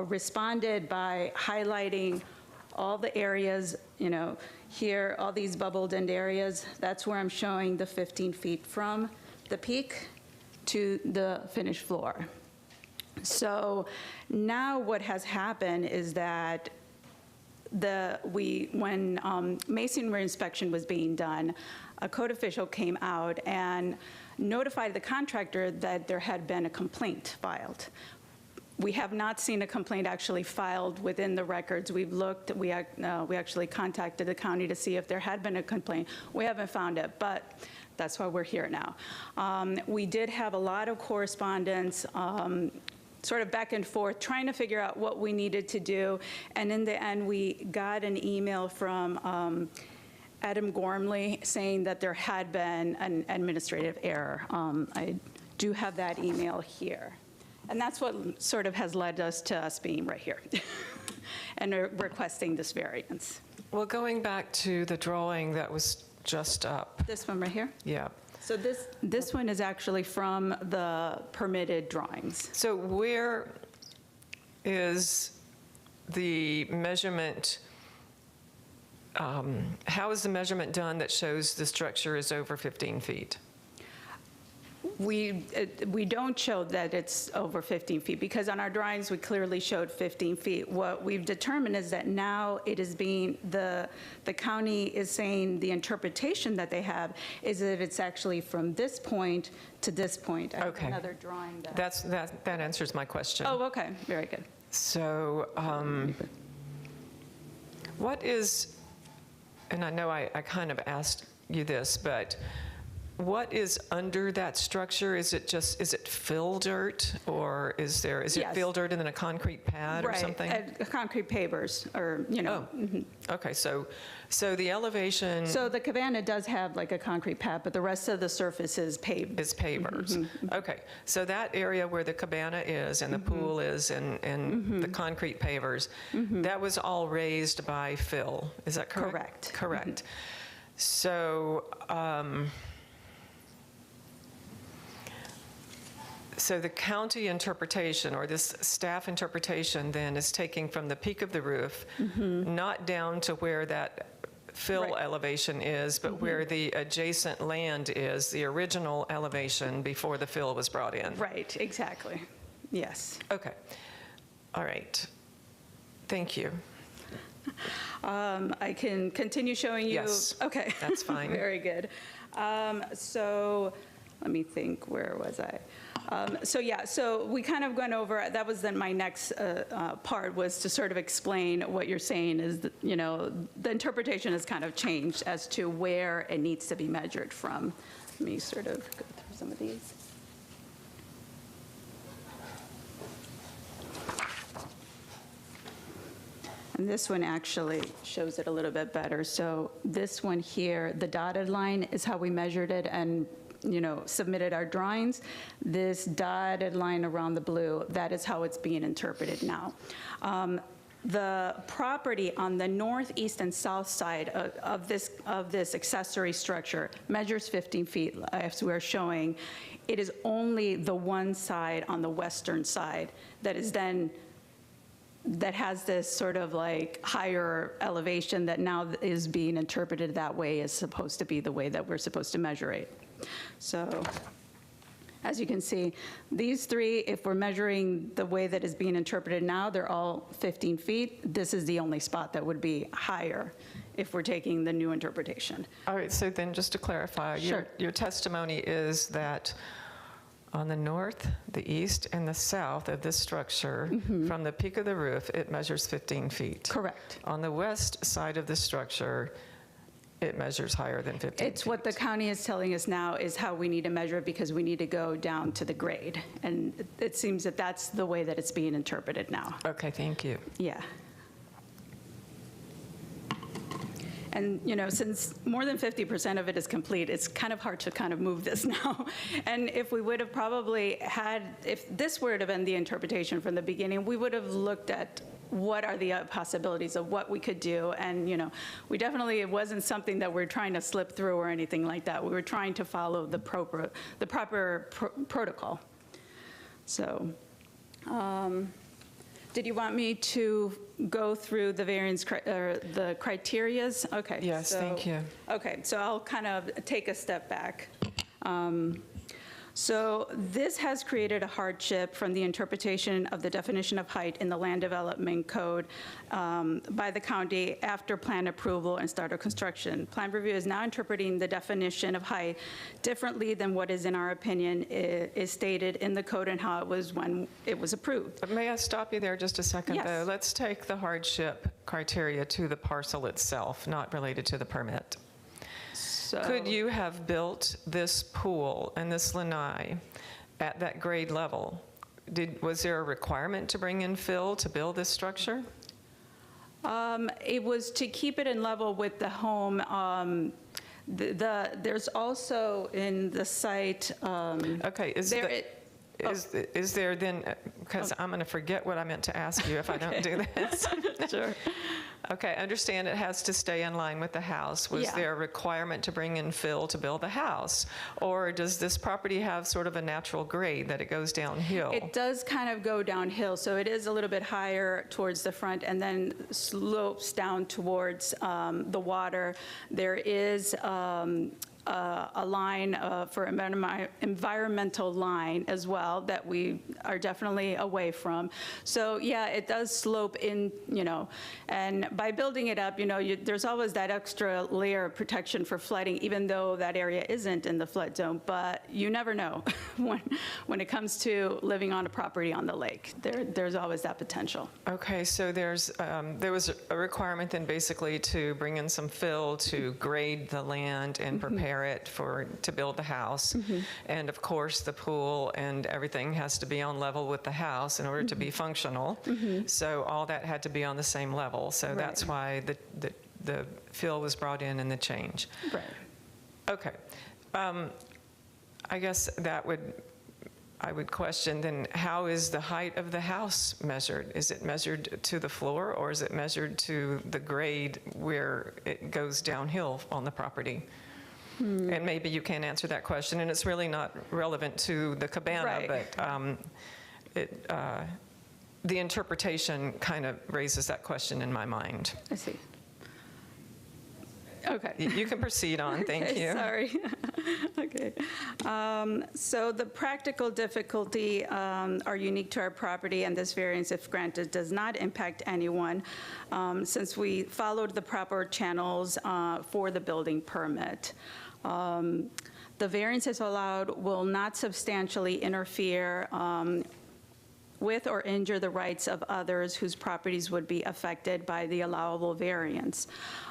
responded by highlighting all the areas, here, all these bubbled end areas. That's where I'm showing the 15 feet from the peak to the finished floor. So now what has happened is that when masonry inspection was being done, a code official came out and notified the contractor that there had been a complaint filed. We have not seen a complaint actually filed within the records. We've looked, we actually contacted the county to see if there had been a complaint. We haven't found it, but that's why we're here now. We did have a lot of correspondence, sort of back and forth, trying to figure out what we needed to do. And in the end, we got an email from Adam Gormley saying that there had been an administrative error. I do have that email here. And that's what sort of has led us to us being right here and requesting this variance. Well, going back to the drawing that was just up. This one right here? Yeah. So this one is actually from the permitted drawings. So where is the measurement, how is the measurement done that shows the structure is over 15 feet? we don't show that it's over 15 feet, because on our drawings, we clearly showed 15 feet. What we've determined is that now it is being, the county is saying the interpretation that they have is that it's actually from this point to this point. I have Okay. another drawing that. That answers my question. Oh, okay, very good. So what is, and I know I kind of asked you this, but what is under that structure? Is it fill dirt, or is it Yes. fill dirt and then a concrete pad or something? Right, concrete pavers, or, you know. Okay, so the elevation So the cabana does have like a concrete pad, but the rest of the surface is paved. is pavers. Okay, so that area where the cabana is and the pool is and the concrete pavers, that was all raised by fill, is that correct? Correct. So, so the county interpretation, or this staff interpretation then, is taking from the peak of the roof, not down to where that fill elevation is, but where the adjacent land is, the original elevation before the fill was brought in. Right, exactly. Yes. Okay. All right. Thank you. I can continue showing you. Yes. Okay. That's fine. Very good. So let me think, where was I? So we kind of went over, that was then my next part, was to sort of explain what you're saying is, that, you know, the interpretation has kind of changed as to where it needs to be measured from. Let me sort of go through some of these. And this one actually shows it a little bit better. So this one here, the dotted line is how we measured it and, you know, submitted our drawings. This dotted line around the blue, that is how it's being interpreted now. The property on the northeast and south side of this accessory structure measures 15 feet, as we're showing. It is only the one side on the western side that is then, that has this sort of like higher elevation that now is being interpreted that way, is supposed to be the way that we're supposed to measure it. So as you can see, these three, if we're measuring the way that is being interpreted now, they're all 15 feet. This is the only spot that would be higher if we're taking the new interpretation. All right, so then just to clarify, Sure. your testimony is that on the north, the east, and the south of this structure, from the peak of the roof, it measures 15 feet. Correct. On the west side of the structure, it measures higher than 15 It's what the county is telling us now is how we need to measure it, because we need to go down to the grade. And it seems that that's the way that it's being interpreted now. Okay, thank you. Yeah. And, you know, since more than 50% of it is complete, it's kind of hard to kind of move this now. And if we would have probably had, if this were to have been the interpretation from the beginning, we would have looked at what are the possibilities of what we could do. And, you know, we definitely, it wasn't something that we're trying to slip through or anything like that. We were trying to follow the proper protocol. So, did you want me to go through the variance, the criterias? Okay. Yes, thank you. Okay, so I'll kind of take a step back. So this has created a hardship from the interpretation of the definition of height in the Land Development Code by the county after plan approval and start of construction. Plan review is now interpreting the definition of height differently than what is, in our opinion, is stated in the code and how it was when it was approved. May I stop you there just a second, Yes. though? Let's take the hardship criteria to the parcel itself, not related to the permit. Could you have built this pool and this lanai at that grade level? Was there a requirement to bring in fill to build this structure? It was to keep it in level with the home. There's also in the site. Okay, is there then, because I'm going to forget what I meant to ask you if I don't do this. Sure. Okay, I understand it has to stay in line with the house. Was there a requirement to bring in fill to build the house? Or does this property have sort of a natural grade that it goes downhill? It does kind of go downhill, so it is a little bit higher towards the front and then slopes down towards the water. There is a line for environmental line as well that we are definitely away from. So yeah, it does slope in, and by building it up, there's always that extra layer of protection for flooding, even though that area isn't in the flood zone. But you never know when it comes to living on a property on the lake. There's always that potential. Okay, so there was a requirement then basically to bring in some fill to grade the land and prepare it to build the house. And of course, the pool and everything has to be on level with the house in order to be functional. So all that had to be on the same level. So that's why the fill was brought in and the change. Right. Okay. I guess I would question then, how is the height of the house measured? Is it measured to the floor, or is it measured to the grade where it goes downhill on the property? And maybe you can't answer that question, and it's really not relevant to the cabana, but the interpretation kind of raises that question in my mind. I see. Okay. You can proceed on, thank you. Sorry. Okay. So the practical difficulty are unique to our property, and this variance, if granted, does not impact anyone since we followed the proper channels for the building permit. The variances allowed will not substantially interfere with or injure the rights of others whose properties would be affected by the allowable variance.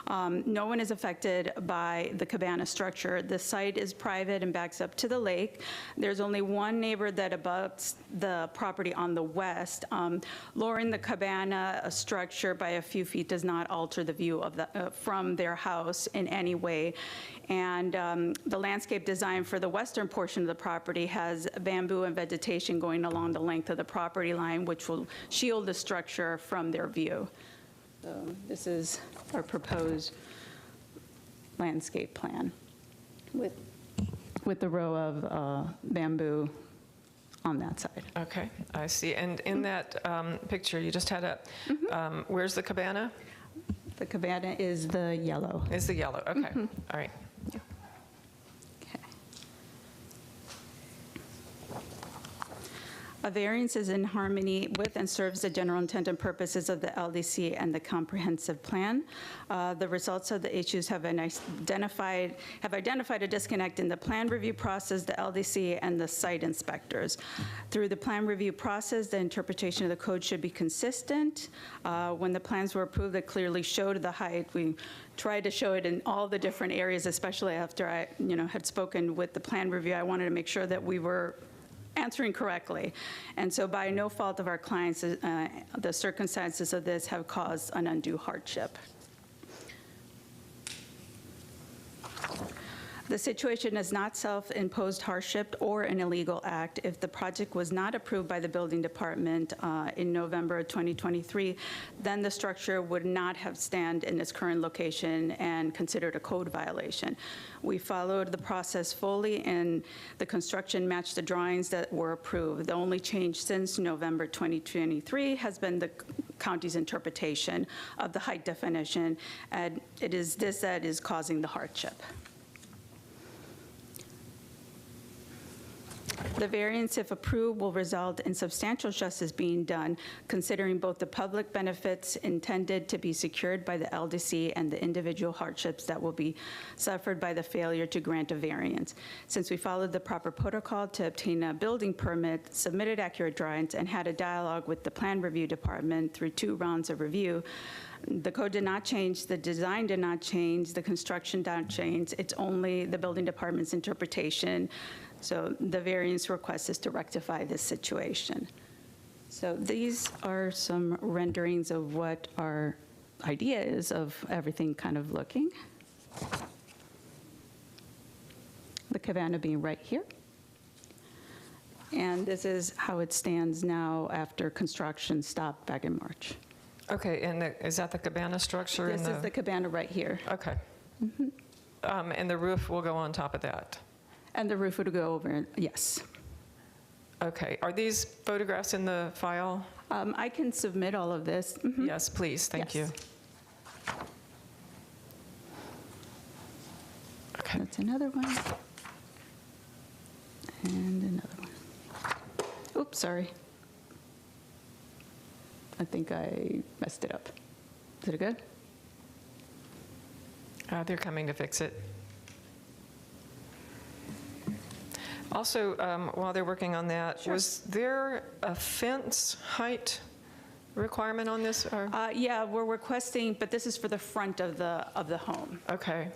No one is affected by the cabana structure. The site is private and backs up to the lake. There's only one neighbor that abuts the property on the west. Lowering the cabana structure by a few feet does not alter the view of from their house in any way. And the landscape design for the western portion of the property has bamboo and vegetation going along the length of the property line, which will shield the structure from their view. So this is our proposed landscape plan with the row of bamboo on that side. Okay, I see. And in that picture you just had up, where's the cabana? The cabana is the yellow. Is the yellow, okay. All right. A variance is in harmony with and serves the general intent and purposes of the LDC and the comprehensive plan. The results of the issues have identified a disconnect in the plan review process, the LDC, and the site inspectors. Through the plan review process, the interpretation of the code should be consistent. When the plans were approved, they clearly showed the height. We tried to show it in all the different areas, especially after I had spoken with the plan review. I wanted to make sure that we were answering correctly. And so by no fault of our clients, the circumstances of this have caused an undue hardship. The situation is not self-imposed hardship or an illegal act. If the project was not approved by the building department in November of 2023, then the structure would not have stand in its current location and considered a code violation. We followed the process fully, and the construction matched the drawings that were approved. The only change since November 2023 has been the county's interpretation of the height definition, and it is this that is causing the hardship. The variance, if approved, will result in substantial justice being done, considering both the public benefits intended to be secured by the LDC and the individual hardships that will be suffered by the failure to grant a variance. Since we followed the proper protocol to obtain a building permit, submitted accurate drawings, and had a dialogue with the plan review department through 2 rounds of review, the code did not change, the design did not change, the construction did not change. It's only the building department's interpretation. So the variance request is to rectify this situation. So these are some renderings of what our idea is of everything kind of looking. The cabana being right here. And this is how it stands now after construction stopped back in March. Okay, and is that the cabana structure? This is the cabana right here. Okay. And the roof will go on top of that? And the roof would go over, yes. Okay, are these photographs in the file? I can submit all of this. Yes, please, thank you. Okay. Okay. That's another one. And another one. Oops, sorry. I think I messed it up. Is it good? They're coming to fix it. Also, while they're working on that, was there a fence height requirement on this? Or? Yeah, we're requesting, but this is for the front of the home. Okay.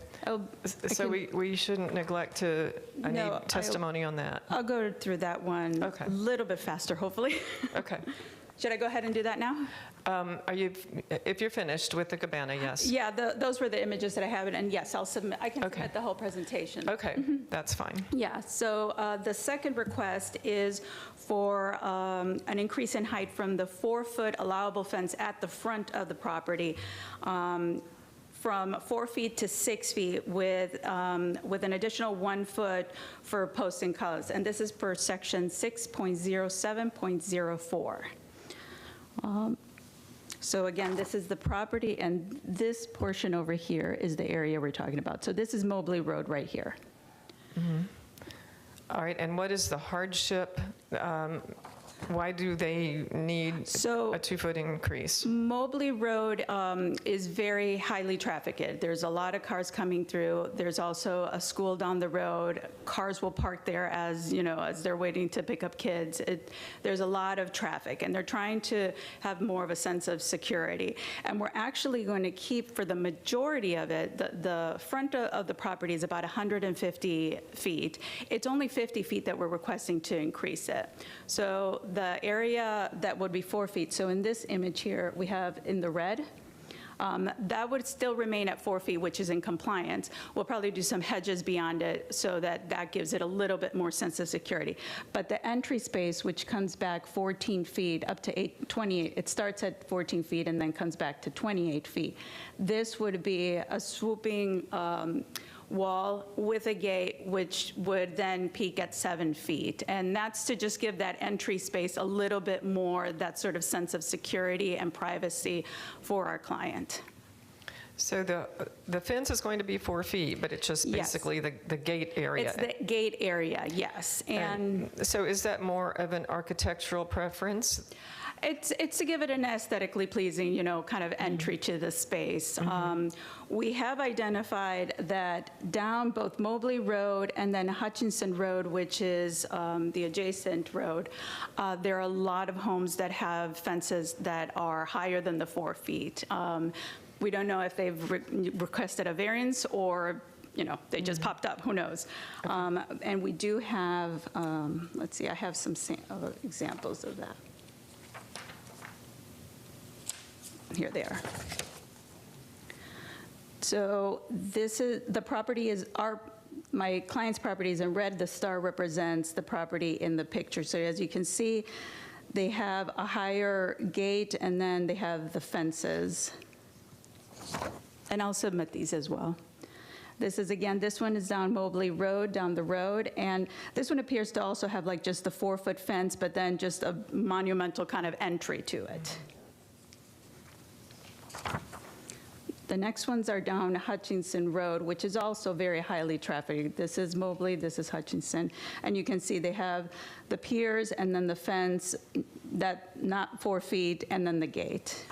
So we shouldn't neglect to, I No, need testimony on that. I'll go through that one a little bit faster, hopefully. Okay. Should I go ahead and do that now? If you're finished with the cabana, yes. Yeah, those were the images that I have, and yes, I'll submit. I can submit the whole presentation. Okay, that's fine. Yeah, so the second request is for an increase in height from the 4-foot allowable fence at the front of the property from 4 feet to 6 feet with an additional 1 foot for posts and colors. And this is per section 6.07.04. So again, this is the property, and this portion over here is the area we're talking about. So this is Mobley Road right here. All right, and what is the hardship? Why do they need a 2-foot increase? Mobley Road is very highly trafficked. There's a lot of cars coming through. There's also a school down the road. Cars will park there as they're waiting to pick up kids. There's a lot of traffic, and they're trying to have more of a sense of security. And we're actually going to keep, for the majority of it, the front of the property is about 150 feet. It's only 50 feet that we're requesting to increase it. So the area that would be 4 feet, so in this image here, we have in the red, that would still remain at 4 feet, which is in compliance. We'll probably do some hedges beyond it so that gives it a little bit more sense of security. But the entry space, which comes back 14 feet up to 28, it starts at 14 feet and then comes back to 28 feet. This would be a swooping wall with a gate, which would then peak at 7 feet. And that's to just give that entry space a little bit more, that sort of sense of security and privacy for our client. So the fence is going to be 4 feet, but it's just basically the gate area. It's the gate area, yes. And so is that more of an architectural preference? It's to give it an aesthetically pleasing, kind of entry to the space. We have identified that down both Mobley Road and then Hutchinson Road, which is the adjacent road, there are a lot of homes that have fences that are higher than the 4 feet. We don't know if they've requested a variance or they just popped up, who knows. And we do have, let's see, I have some examples of that. Here they are. So this is, the property is my client's property is in red. The star represents the property in the picture. So as you can see, they have a higher gate, and then they have the fences. And I'll submit these as well. This is, again, this one is down Mobley Road, down the road, and this one appears to also have like just the 4-foot fence, but then just a monumental kind of entry to it. The next ones are down Hutchinson Road, which is also very highly trafficked. This is Mobley, this is Hutchinson. And you can see they have the piers and then the fence, that not 4 feet, and then the gate.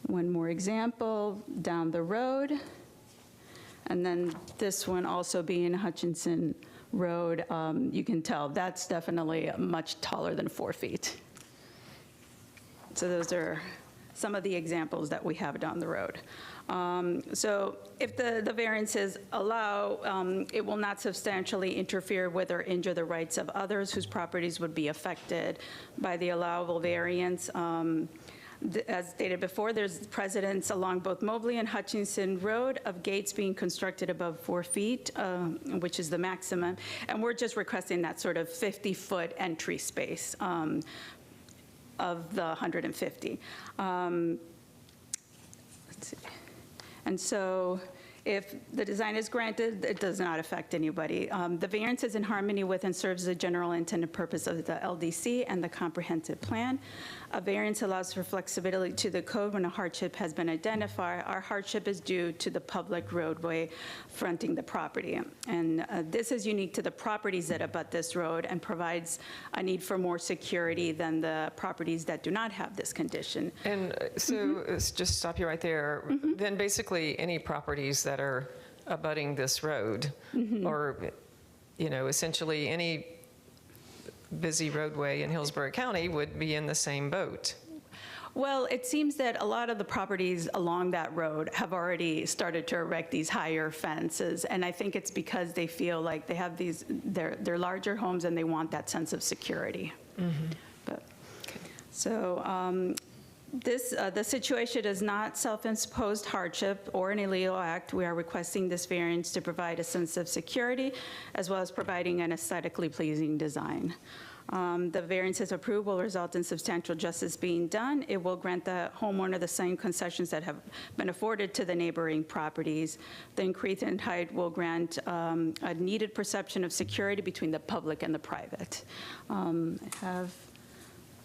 One more example, down the road. And then this one also being Hutchinson Road, you can tell that's definitely much taller than 4 feet. So those are some of the examples that we have down the road. So if the variances allow, it will not substantially interfere with or injure the rights of others whose properties would be affected by the allowable variance. As stated before, there's precedents along both Mobley and Hutchinson Road of gates being constructed above 4 feet, which is the maximum. And we're just requesting that sort of 50-foot entry space of the 150. Let's see. And so If the design is granted, it does not affect anybody. The variance is in harmony with and serves the general intent and purpose of the LDC and the comprehensive plan. A variance allows for flexibility to the code when a hardship has been identified. Our hardship is due to the public roadway fronting the property. And this is unique to the properties that abut this road and provides a need for more security than the properties that do not have this condition. And so, just stop you right there. Then basically, any properties that are abutting this road, or, you know, essentially any busy roadway in Hillsborough County would be in the same boat. Well, it seems that a lot of the properties along that road have already started to erect these higher fences, and I think it's because they feel like they have these, they're larger homes and they want that sense of security. But, so the situation is not self-imposed hardship or an illegal act. We are requesting this variance to provide a sense of security as well as providing an aesthetically pleasing design. The variance, if approved, will result in substantial justice being done. It will grant the homeowner the same concessions that have been afforded to the neighboring properties. The increase in height will grant a needed perception of security between the public and the private. I have,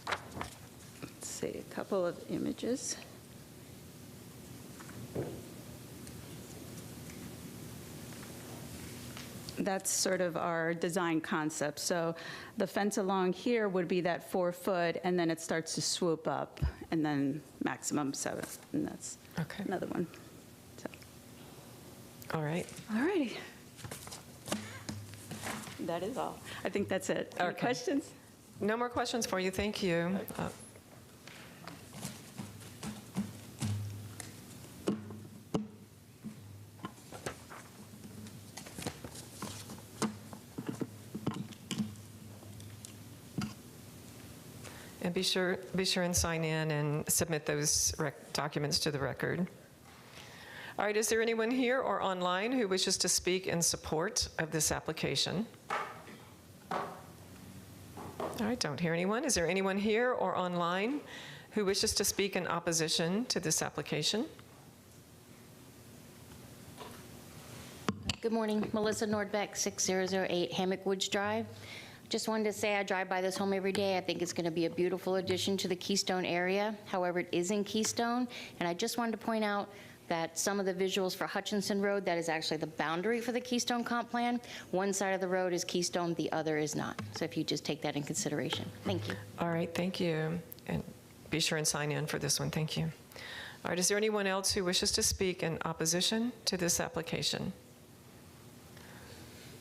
let's see, a couple of images. That's sort of our design concept. So the fence along here would be that 4 foot, and then it starts to swoop up, and then maximum 7, and that's another one. So. All right. All righty. That is all. I think that's it. Any questions? No more questions for you. Thank you. And be sure and sign in and submit those documents to the record. All right, is there anyone here or online who wishes to speak in support of this application? All right, don't hear anyone. Is there anyone here or online who wishes to speak in opposition to this application? Good morning, Melissa Nordbeck, 6008 Hammock Woods Drive. Just wanted to say I drive by this home every day. I think it's going to be a beautiful addition to the Keystone area. However, it is in Keystone, and I just wanted to point out that some of the visuals for Hutchinson Road, that is actually the boundary for the Keystone Comp Plan. One side of the road is Keystone, the other is not. So if you just take that in consideration. Thank you. All right, thank you. And be sure and sign in for this one. Thank you. All right, is there anyone else who wishes to speak in opposition to this application?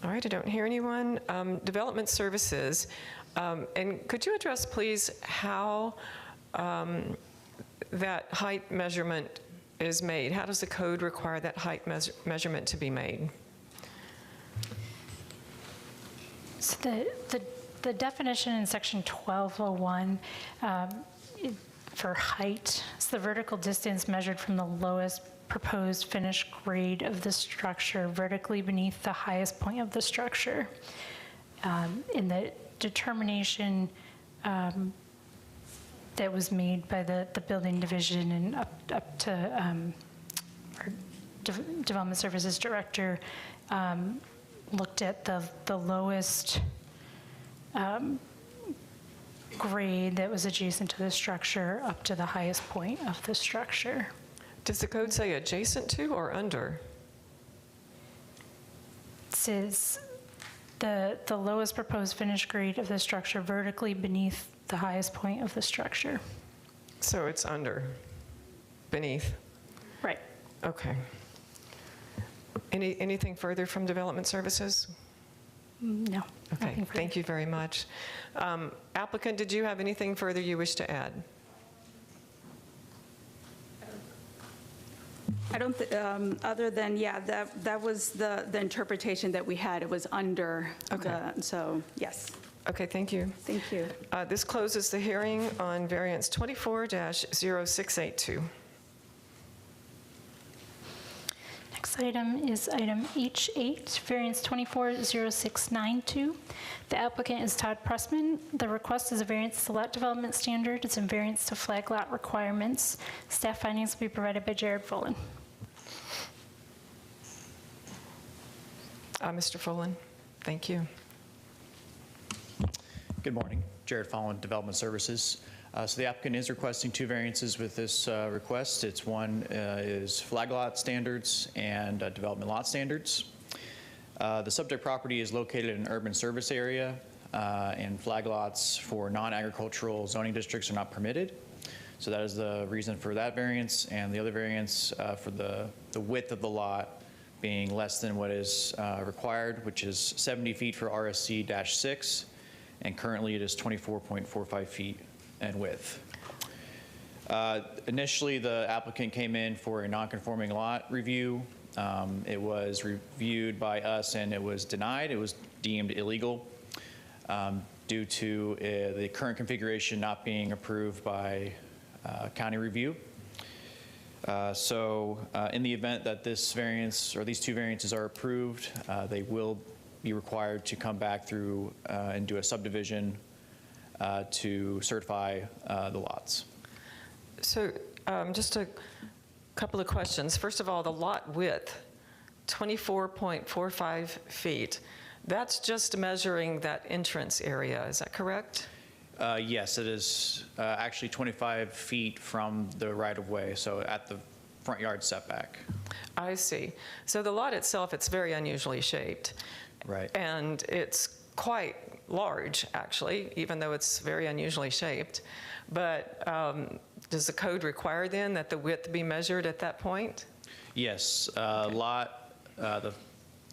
All right, I don't hear anyone. Development Services, and could you address, please, how that height measurement is made? How does the code require that height measurement to be made? So the definition in section 1201 for height is the vertical distance measured from the lowest proposed finished grade of the structure vertically beneath the highest point of the structure. In the determination that was made by the building division and up to our Development Services Director, looked at the lowest grade that was adjacent to the structure up to the highest point of the structure. Does the code say adjacent to or under? It says the lowest proposed finished grade of the structure vertically beneath the highest point of the structure. So it's under, beneath? Right. Okay. Anything further from Development Services? No. Okay, thank you very much. Applicant, did you have anything further you wish to add? I don't, other than, yeah, that was the interpretation that we had. It was under so yes. Okay, thank you. Thank you. This closes the hearing on variance 24-0682. Next item is item H8, variance 240692. The applicant is Todd Pressman. The request is a variance to lot development standard. It's a variance to flag lot requirements. Staff findings will be provided by Jared Fullen. Mr. Follin, thank you. Good morning. Jared Follin, Development Services. So the applicant is requesting 2 variances with this request. It's one is flag lot standards and development lot standards. The subject property is located in an urban service area, and flag lots for non-agricultural zoning districts are not permitted. So that is the reason for that variance, and the other variance for the width of the lot being less than what is required, which is 70 feet for RSC-6, and currently it is 24.45 feet in width. Initially, the applicant came in for a non-conforming lot review. It was reviewed by us and it was denied. It was deemed illegal due to the current configuration not being approved by county review. In the event that this variance or these 2 variances are approved, they will be required to come back through and do a subdivision to certify the lots. So just a couple of questions. First of all, the lot width, 24.45 feet. That's just measuring that entrance area, is that correct? Yes, it is actually 25 feet from the right-of-way, so at the front yard setback. I see. So the lot itself, it's very unusually shaped. Right. And it's quite large, actually, even though it's very unusually shaped. But does the code require then that the width be measured at that point? Yes, the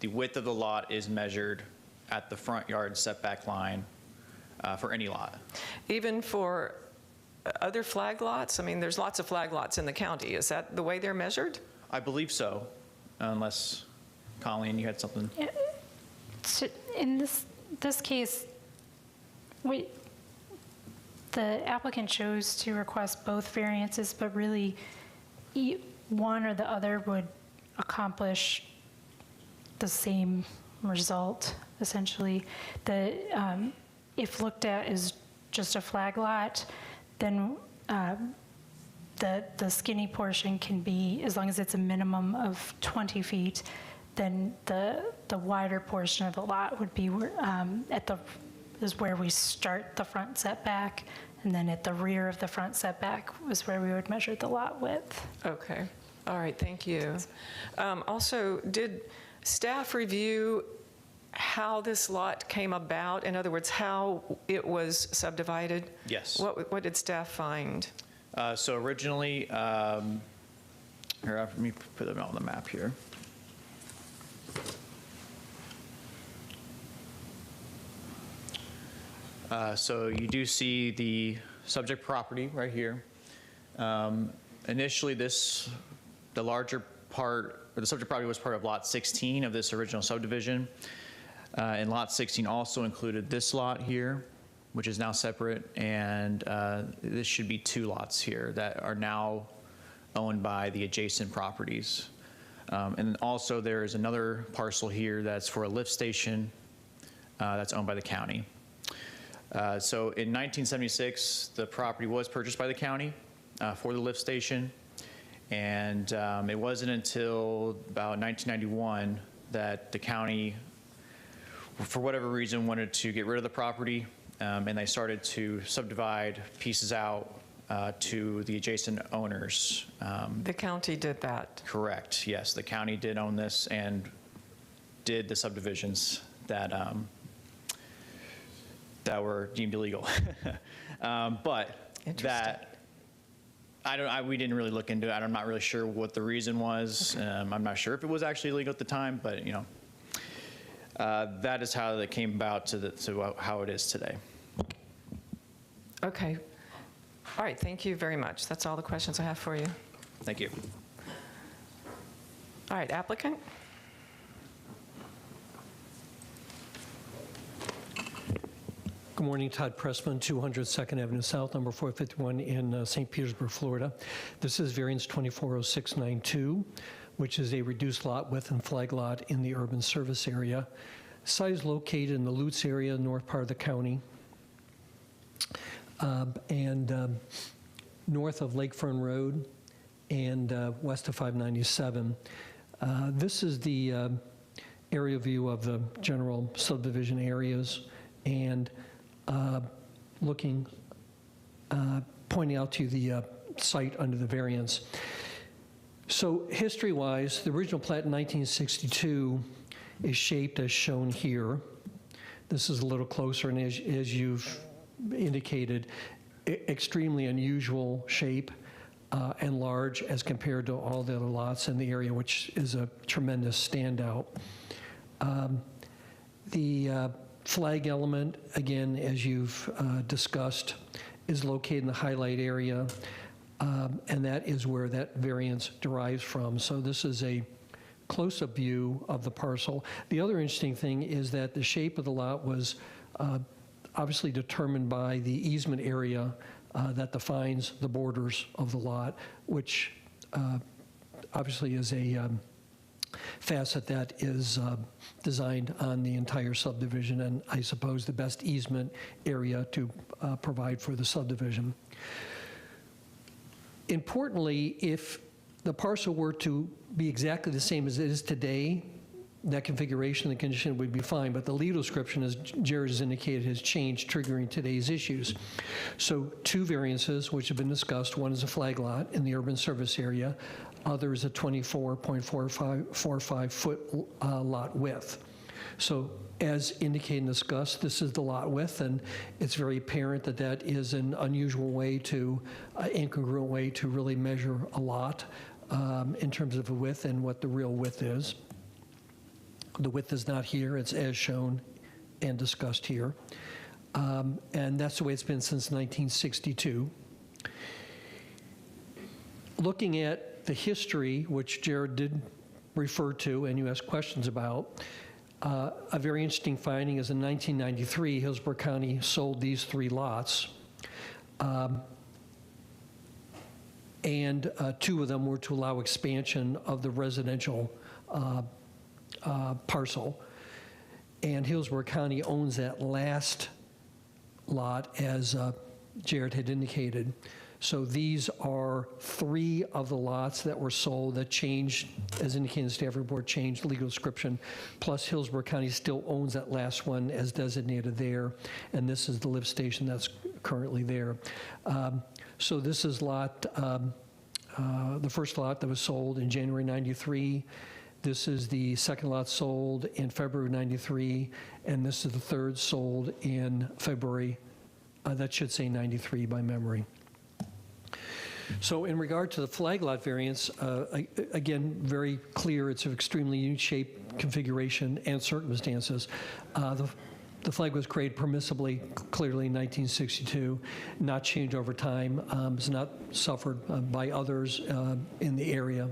width of the lot is measured at the front yard setback line for any lot. Even for other flag lots? I mean, there's lots of flag lots in the county. Is that the way they're measured? I believe so, unless, Colleen, you had something? Yeah. So in this case, the applicant chose to request both variances, but really one or the other would accomplish the same result, essentially. If looked at as just a flag lot, then the skinny portion can be, as long as it's a minimum of 20 feet, then the wider portion of the lot would be is where we start the front setback, and then at the rear of the front setback was where we would measure the lot width. Okay. All right, thank you. Also, did staff review how this lot came about? In other words, how it was subdivided? Yes. What did staff find? So originally, here, let me put them on the map here. So you do see the subject property right here. Initially, the larger part, or the subject property was part of Lot 16 of this original subdivision. And Lot 16 also included this lot here, which is now separate, and this should be 2 lots here that are now owned by the adjacent properties. And also there is another parcel here that's for a lift station that's owned by the county. So in 1976, the property was purchased by the county for the lift station, and it wasn't until about 1991 that the county, for whatever reason, wanted to get rid of the property, and they started to subdivide pieces out to the adjacent owners. The county did that? Correct, yes. The county did own this and did the subdivisions that that were deemed illegal. But that, we didn't really look into it. I'm not really sure what the reason was. Okay. I'm not sure if it was actually illegal at the time, but you know, that is how it came about to how it is today. Okay. All right, thank you very much. That's all the questions I have for you. Thank you. All right, applicant? Good morning, Todd Pressman, 200 2nd Avenue South, number 451 in St. Petersburg, Florida. This is variance 240692, which is a reduced lot width and flag lot in the urban service area. Site is located in the Lutz area, north part of the county, and north of Lake Fern Road and west of 597. This is the aerial view of the general subdivision areas and pointing out to you the site under the variance. So history-wise, the original plat in 1962 is shaped as shown here. This is a little closer, and as you've indicated, extremely unusual shape and large as compared to all the other lots in the area, which is a tremendous standout. The flag element, again, as you've discussed, is located in the highlight area, and that is where that variance derives from. So this is a close-up view of the parcel. The other interesting thing is that the shape of the lot was obviously determined by the easement area that defines the borders of the lot, which obviously is a facet that is designed on the entire subdivision, and I suppose the best easement area to provide for the subdivision. Importantly, if the parcel were to be exactly the same as it is today, that configuration, the condition would be fine, but the legal description, as Jared has indicated, has changed, triggering today's issues. So 2 variances, which have been discussed. One is a flag lot in the urban service area. Other is a 24.45 foot lot width. So as indicated and discussed, this is the lot width, and it's very apparent that that is an unusual way to, incongruent way to really measure a lot in terms of the width and what the real width is. The width is not here, it's as shown and discussed here. And that's the way it's been since 1962. Looking at the history, which Jared did refer to and you asked questions about, a very interesting finding is in 1993, Hillsborough County sold these 3 lots. And 2 of them were to allow expansion of the residential parcel. And Hillsborough County owns that last lot, as Jared had indicated. So these are 3 of the lots that were sold that changed, as indicated in the staff report, changed legal description, plus Hillsborough County still owns that last one as designated there, and this is the lift station that's currently there. So this is lot, the first lot that was sold in January 93. This is the second lot sold in February 93, and this is the third sold in February, that should say 93 by memory. So in regard to the flag lot variance, again, very clear, it's an extremely unique shape, configuration, and circumstances. The flag was created permissibly, clearly in 1962, not changed over time. It's not suffered by others in the area.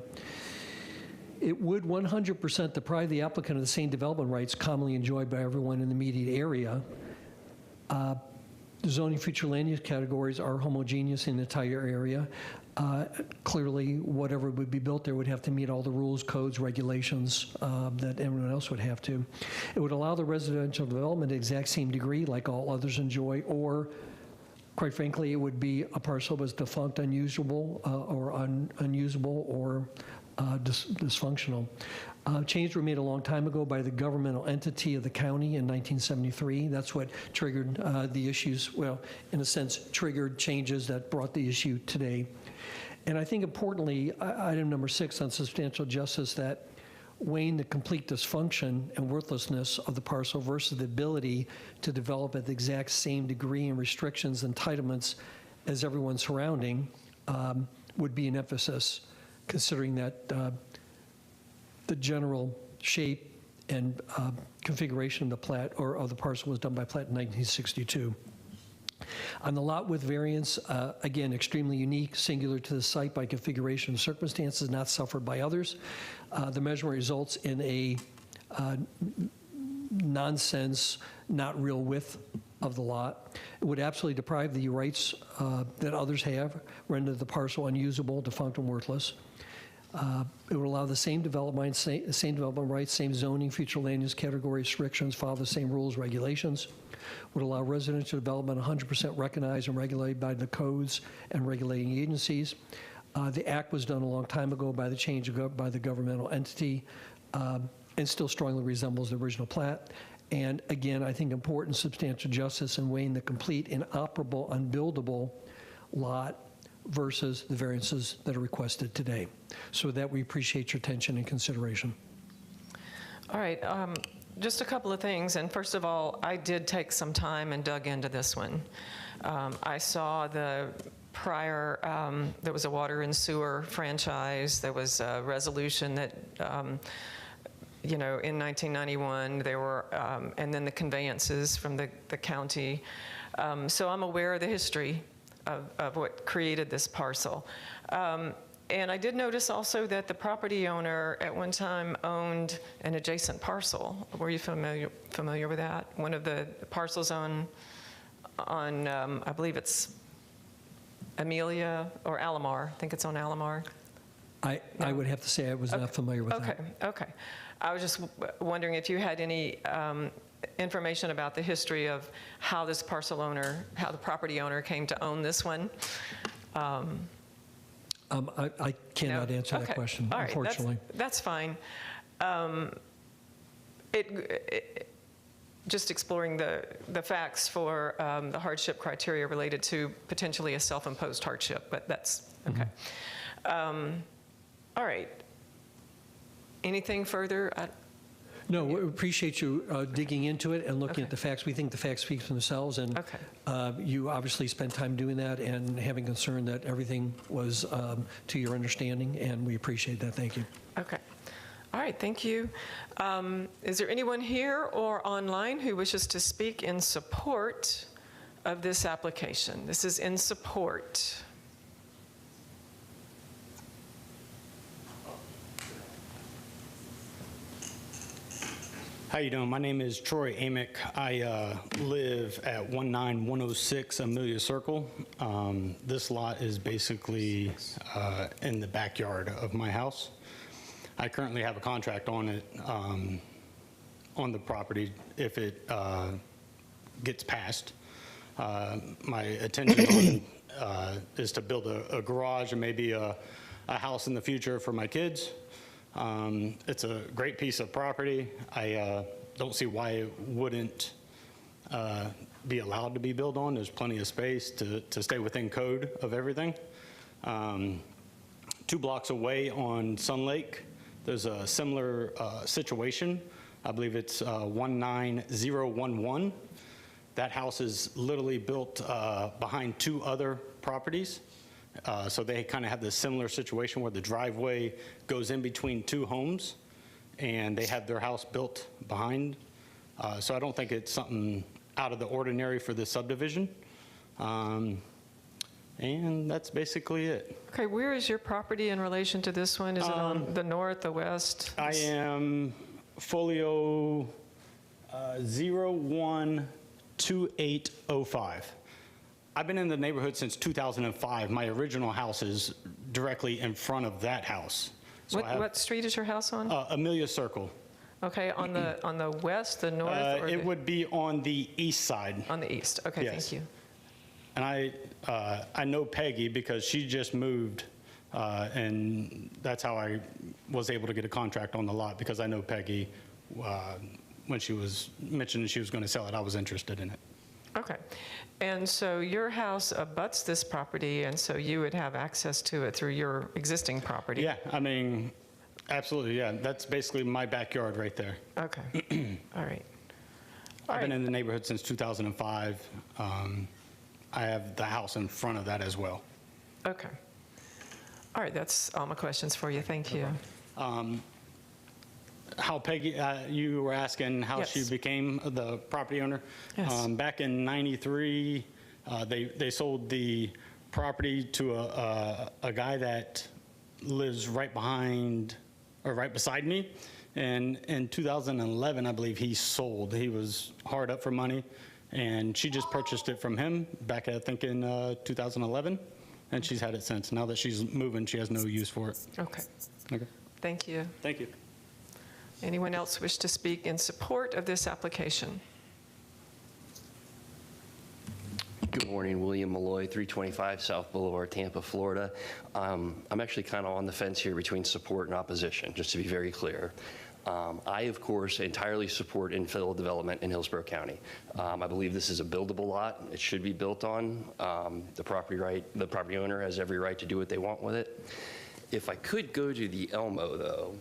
It would 100% deprive the applicant of the same development rights commonly enjoyed by everyone in the immediate area. The zoning future land use categories are homogeneous in the entire area. Clearly, whatever would be built there would have to meet all the rules, codes, regulations that everyone else would have to. It would allow the residential development to the exact same degree like all others enjoy, or quite frankly, it would be a parcel that was defunct, unusable, or unusable, or dysfunctional. Changes were made a long time ago by the governmental entity of the county in 1973. That's what triggered the issues, well, in a sense, triggered changes that brought the issue today. And I think importantly, item number 6 on substantial justice, that weighing the complete dysfunction and worthlessness of the parcel versus the ability to develop at the exact same degree and restrictions and entitlements as everyone surrounding would be an emphasis, considering that the general shape and configuration of the plat, or of the parcel, was done by plat in 1962. On the lot width variance, again, extremely unique, singular to the site by configuration and circumstances, not suffered by others. The measurement results in a nonsense, not real width of the lot. It would absolutely deprive the rights that others have, render the parcel unusable, defunct, and worthless. It would allow the same development rights, same zoning, future land use category restrictions, follow the same rules, regulations. Would allow residential development 100% recognized and regulated by the codes and regulating agencies. The act was done a long time ago by the change by the governmental entity. and still strongly resembles the original plat. And again, I think important substantial justice in weighing the complete, inoperable, unbuildable lot versus the variances that are requested today. So with that, we appreciate your attention and consideration. All right, just a couple of things. And first of all, I did take some time and dug into this one. I saw the prior, there was a water and sewer franchise. There was a resolution that, you know, in 1991, there were, and then the conveyances from the county. So I'm aware of the history of what created this parcel. And I did notice also that the property owner at one time owned an adjacent parcel. Were you familiar with that? One of the parcels on I believe it's Amelia or Alomar. I think it's on Alomar. I would have to say I was not familiar with that. Okay. I was just wondering if you had any information about the history of how this parcel owner, how the property owner came to own this one. I cannot answer that question, All right, unfortunately. that's fine. Just exploring the facts for the hardship criteria related to potentially a self-imposed hardship, but that's okay. All right. Anything further? No, we appreciate you digging into it and looking at the facts. We think the facts speak for themselves, and you obviously spent time doing that and having concern that everything was to your understanding, and we appreciate that. Thank you. Okay. All right, thank you. Is there anyone here or online who wishes to speak in support of this application? This is in support. How you doing? My name is Troy Amick. I live at 19106 Amelia Circle. This lot is basically in the backyard of my house. I currently have a contract on it, on the property, if it gets passed. My intention is to build a garage and maybe a house in the future for my kids. It's a great piece of property. I don't see why it wouldn't be allowed to be built on. There's plenty of space to stay within code of everything. 2 blocks away on Sun Lake, there's a similar situation. I believe it's 19011. That house is literally built behind 2 other properties. So they kind of have this similar situation where the driveway goes in between 2 homes, and they have their house built behind. So I don't think it's something out of the ordinary for this subdivision. And that's basically it. Okay, where is your property in relation to this one? Is it on the north, the west? I am folio 012805. I've been in the neighborhood since 2005. My original house is directly in front of that house. So what street is your house on? Amelia Circle. Okay, on the west, the north? Or it would be on the east side. On the east, okay, Yes. thank you. And I know Peggy because she just moved, and that's how I was able to get a contract on the lot, because I know Peggy. When she was mentioning she was going to sell it, I was interested in it. Okay. And so your house abuts this property, and so you would have access to it through your existing property? Yeah, I mean, absolutely, yeah. That's basically my backyard right there. Okay. All right. I've been in the neighborhood since 2005. I have the house in front of that as well. Okay. All right, that's all my questions for you. Thank you. How Peggy, you were asking how she became the property owner. Yes. Back in '93, they sold the property to a guy that lives right behind, or right beside me. And in 2011, I believe he sold. He was hard up for money, and she just purchased it from him back, I think, in 2011, and she's had it since. Now that she's moving, she has no use for it. Okay. Okay. Thank you. Thank you. Anyone else wish to speak in support of this application? Good morning, William Malloy, 325 South Boulevard, Tampa, Florida. I'm actually kind of on the fence here between support and opposition, just to be very clear. I, of course, entirely support infill development in Hillsborough County. I believe this is a buildable lot. It should be built on. The property owner has every right to do what they want with it. If I could go to the Elmo, though,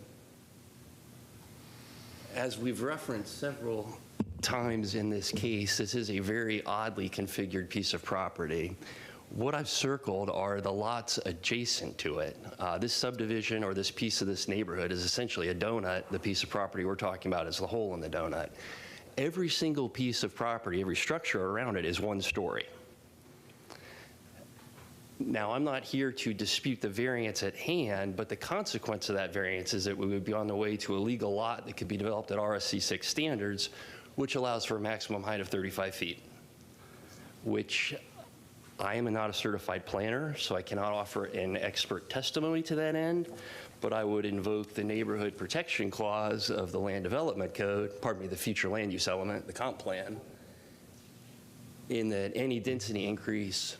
as we've referenced several times in this case, this is a very oddly configured piece of property. What I've circled are the lots adjacent to it. This subdivision or this piece of this neighborhood is essentially a donut. The piece of property we're talking about is the hole in the donut. Every single piece of property, every structure around it is one story. Now, I'm not here to dispute the variance at hand, but the consequence of that variance is that we would be on the way to a legal lot that could be developed at RSC 6 standards, which allows for a maximum height of 35 feet, which I am not a certified planner, so I cannot offer an expert testimony to that end, but I would invoke the neighborhood protection clause of the land development code, pardon me, the future land use element, the comp plan, in that any density increase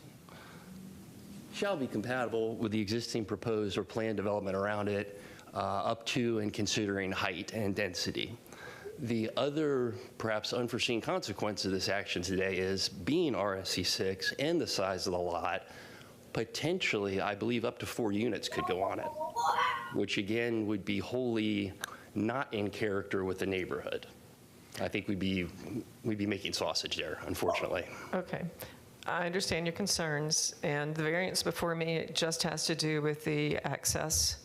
shall be compatible with the existing proposed or planned development around it, up to and considering height and density. The other perhaps unforeseen consequence of this action today is being RSC 6 and the size of the lot, potentially, I believe up to 4 units could go on it, which again would be wholly not in character with the neighborhood. I think we'd be making sausage there, unfortunately. Okay. I understand your concerns, and the variance before me just has to do with the access.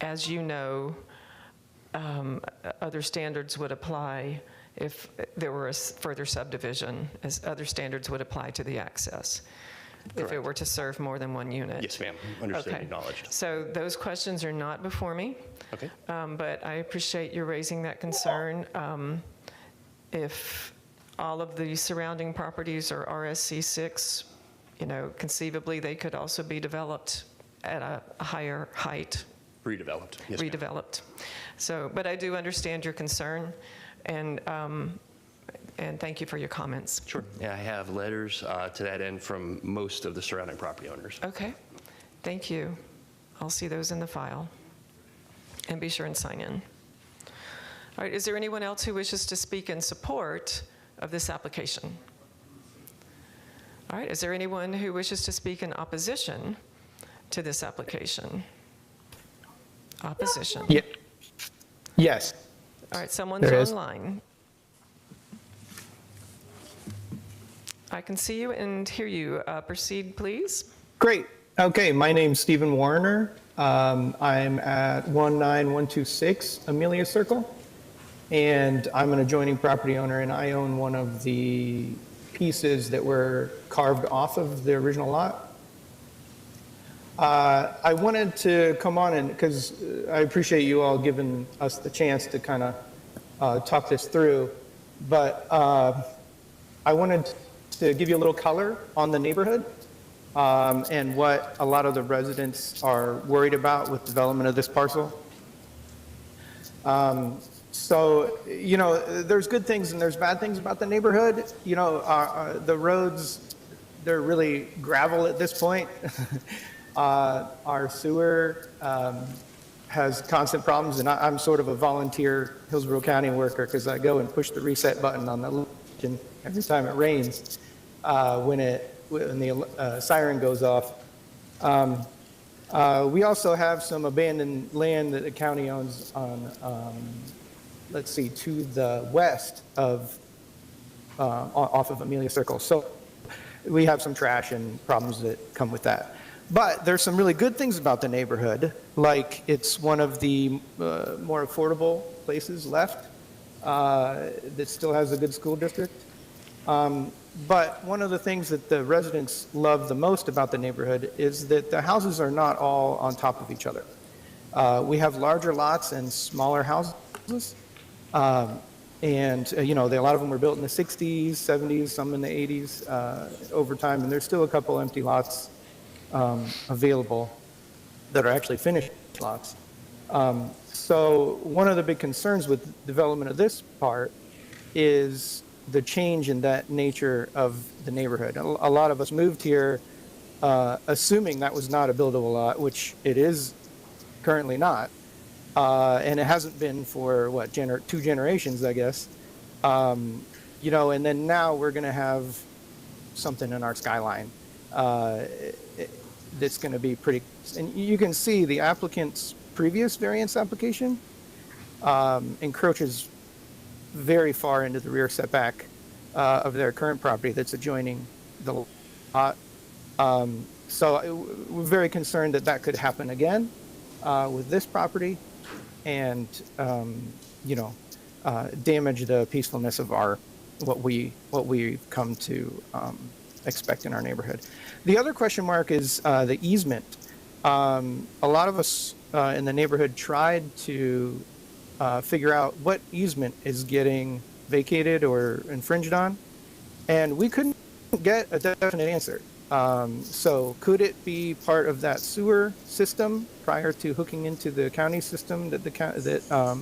As you know, other standards would apply if there were a further subdivision, as other standards would apply to the access. Correct. If it were to serve more than 1 unit. Yes, ma'am. Understood, okay. Acknowledged. So those questions are not before me. Okay. But I appreciate you raising that concern. If all of the surrounding properties are RSC 6, conceivably they could also be developed at a higher height. Redeveloped. Yes, redeveloped. So, but I do understand your concern, and thank you for your comments. Sure. Yeah, I have letters to that end from most of the surrounding property owners. Okay. Thank you. I'll see those in the file. And be sure and sign in. All right, is there anyone else who wishes to speak in support of this application? All right, is there anyone who wishes to speak in opposition to this application? Opposition? Yeah. Yes. All right, someone's online. I can see you and hear you. Proceed, please. Great. Okay, my name's Stephen Warner. I'm at 19126 Amelia Circle, and I'm an adjoining property owner, and I own one of the pieces that were carved off of the original lot. I wanted to come on and, because I appreciate you all giving us the chance to kind of talk this through, but I wanted to give you a little color on the neighborhood and what a lot of the residents are worried about with development of this parcel. So, there's good things and there's bad things about the neighborhood. The roads, they're really gravel at this point. Our sewer has constant problems, and I'm sort of a volunteer Hillsborough County worker because I go and push the reset button on the lift every time it rains when the siren goes off. We also have some abandoned land that the county owns on, to the west of, off of Amelia Circle. So we have some trash and problems that come with that. But there's some really good things about the neighborhood, like it's one of the more affordable places left that still has a good school district. But one of the things that the residents love the most about the neighborhood is that the houses are not all on top of each other. We have larger lots and smaller houses. And a lot of them were built in the 60s, 70s, some in the 80s over time, and there's still a couple empty lots available that are actually finished lots. So one of the big concerns with development of this part is the change in that nature of the neighborhood. A lot of us moved here assuming that was not a buildable lot, which it is currently not. And it hasn't been for, what, 2 generations, I guess. You know, and then now we're going to have something in our skyline that's going to be pretty, and you can see the applicant's previous variance application encroaches very far into the rear setback of their current property that's adjoining the lot. So we're very concerned that that could happen again with this property and, you know, damage the peacefulness of what we've come to expect in our neighborhood. The other question mark is the easement. A lot of us in the neighborhood tried to figure out what easement is getting vacated or infringed on, and we couldn't get a definite answer. So could it be part of that sewer system prior to hooking into the county system that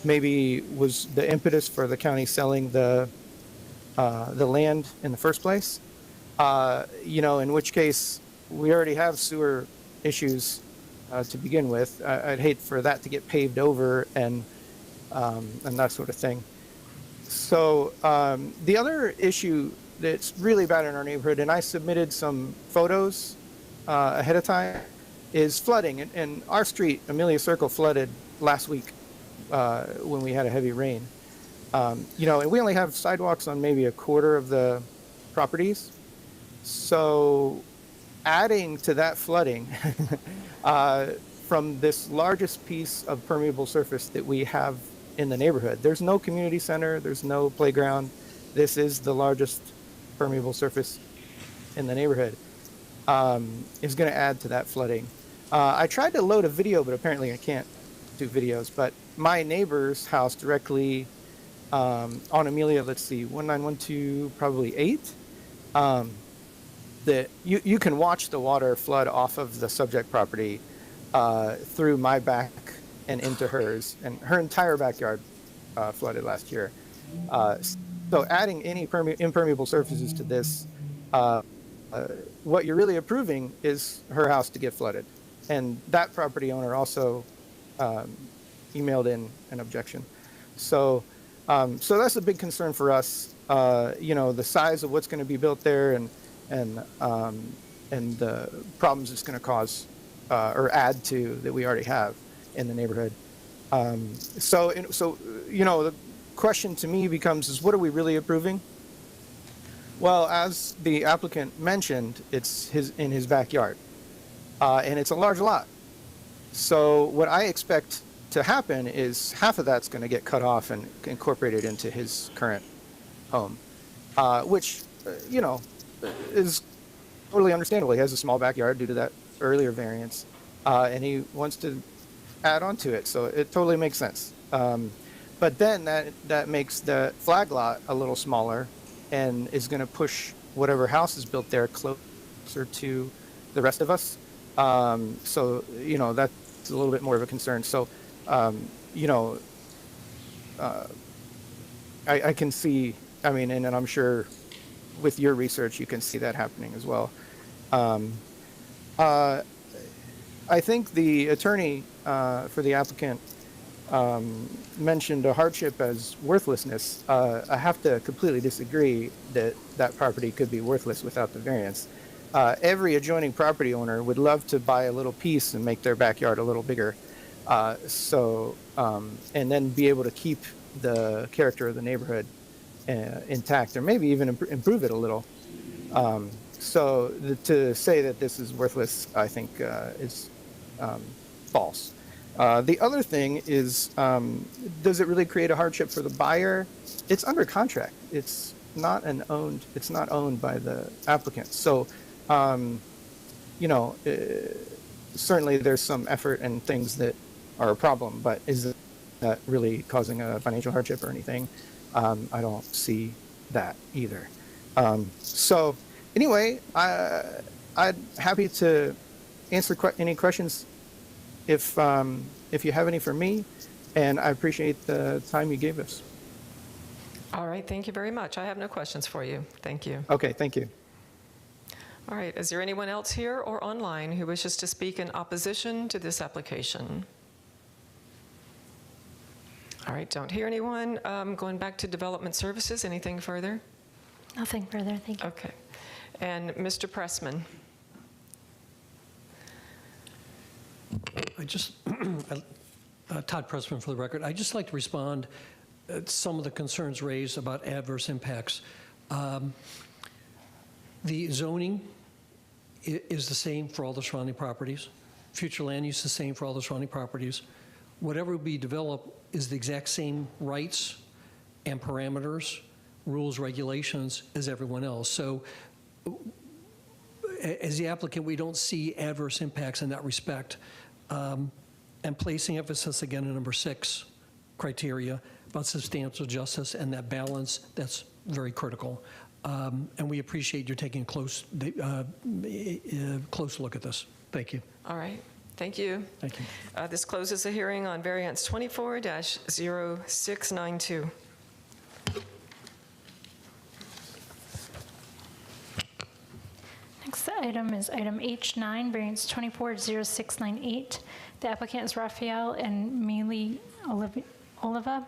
maybe was the impetus for the county selling the land in the first place? You know, in which case we already have sewer issues to begin with. I'd hate for that to get paved over and that sort of thing. So the other issue that's really bad in our neighborhood, and I submitted some photos ahead of time, is flooding. And our street, Amelia Circle, flooded last week when we had a heavy rain. You know, and we only have sidewalks on maybe a quarter of the properties. So adding to that flooding from this largest piece of permeable surface that we have in the neighborhood, there's no community center, there's no playground. This is the largest permeable surface in the neighborhood, is going to add to that flooding. I tried to load a video, but apparently I can't do videos. But my neighbor's house directly on Amelia, let's see, 1912, probably 8, that you can watch the water flood off of the subject property through my back and into hers, and her entire backyard flooded last year. So adding any impermeable surfaces to this, what you're really approving is her house to get flooded. And that property owner also emailed in an objection. So so that's a big concern for us. You know, the size of what's going to be built there and the problems it's going to cause or add to that we already have in the neighborhood. So you know, the question to me becomes is what are we really approving? Well, as the applicant mentioned, it's in his backyard, and it's a large lot. So what I expect to happen is half of that's going to get cut off and incorporated into his current home, which, you know, is totally understandable. He has a small backyard due to that earlier variance, and he wants to add on to it, so it totally makes sense. But then that makes the flag lot a little smaller and is going to push whatever house is built there closer to the rest of us. So, you know, that's a little bit more of a concern. So, you know, I can see, I mean, and I'm sure with your research you can see that happening as well. I think the attorney for the applicant mentioned a hardship as worthlessness. I have to completely disagree that that property could be worthless without the variance. Every adjoining property owner would love to buy a little piece and make their backyard a little bigger, and then be able to keep the character of the neighborhood intact, or maybe even improve it a little. So to say that this is worthless, I think, is false. The other thing is, does it really create a hardship for the buyer? It's under contract. It's not owned by the applicant. So, you know, certainly there's some effort and things that are a problem, but is that really causing a financial hardship or anything? I don't see that either. So anyway, I'm happy to answer any questions if you have any for me, and I appreciate the time you gave us. All right, thank you very much. I have no questions for you. Thank you. Okay, thank you. All right, is there anyone else here or online who wishes to speak in opposition to this application? All right, don't hear anyone. Going back to Development Services, anything further? Nothing further, thank you. Okay. And Mr. Pressman? I just, Todd Pressman for the record, I'd just like to respond to some of the concerns raised about adverse impacts. The zoning is the same for all the surrounding properties. Future land use is the same for all the surrounding properties. Whatever will be developed is the exact same rights and parameters, rules, regulations as everyone else. So as the applicant, we don't see adverse impacts in that respect. And placing emphasis again on number 6 criteria about substantial justice and that balance, that's very critical. And we appreciate you taking a close look at this. Thank you. All right, thank you. Thank you. This closes the hearing on variance 24-0692. Next item is item H9, variance 240698. The applicant is Raphael and Mealy Oliva.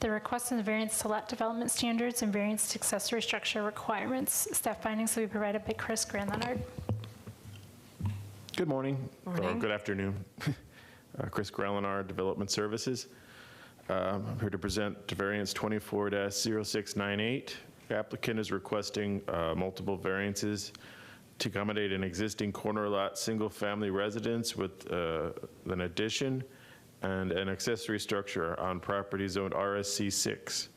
The request is a variance to lot development standards and variance to accessory structure requirements. Staff findings will be provided by Chris Granlenard. Good morning. Morning. Or good afternoon. Chris Granlenard, Development Services. I'm here to present variance 24-0698. The applicant is requesting multiple variances to accommodate an existing corner lot single-family residence with an addition and an accessory structure on property zoned RSC 6.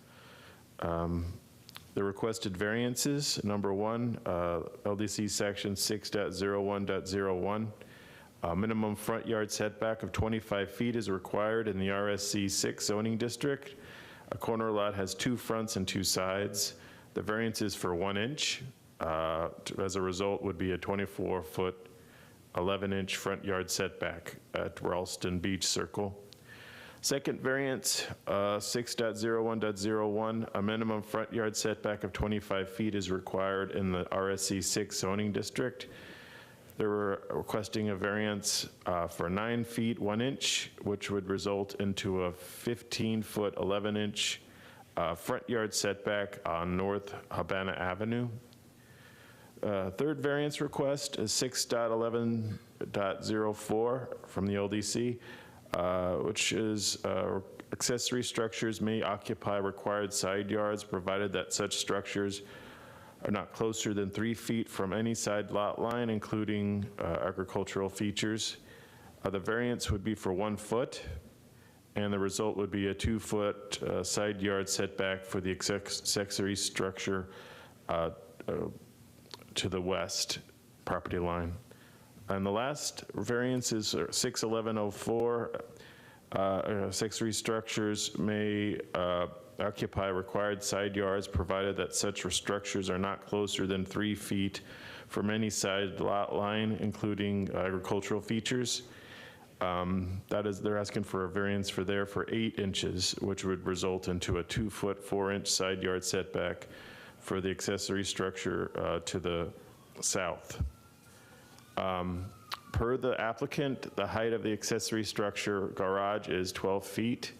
The requested variances, number 1, LDC section 6.01.01. Minimum front yard setback of 25 feet is required in the RSC 6 zoning district. A corner lot has 2 fronts and 2 sides. The variance is for 1 inch. As a result, would be a 24-foot, 11-inch front yard setback at Ralston Beach Circle. Second variance, 6.01.01, a minimum front yard setback of 25 feet is required in the RSC 6 zoning district. They were requesting a variance for 9 feet, 1 inch, which would result into a 15-foot, 11-inch front yard setback on North Habana Avenue. Third variance request is 6.11.04 from the LDC, which is accessory structures may occupy required side yards provided that such structures are not closer than 3 feet from any side lot line, including agricultural features. The variance would be for 1 foot, and the result would be a 2-foot side yard setback for the accessory structure to the west property line. And the last variance is 6.11.04. Accessory structures may occupy required side yards provided that such structures are not closer than 3 feet from any side lot line, including agricultural features. That is, they're asking for a variance for 8 inches, which would result into a 2-foot, 4-inch side yard setback for the accessory structure to the south. Per the applicant, the height of the accessory structure garage is 12 feet.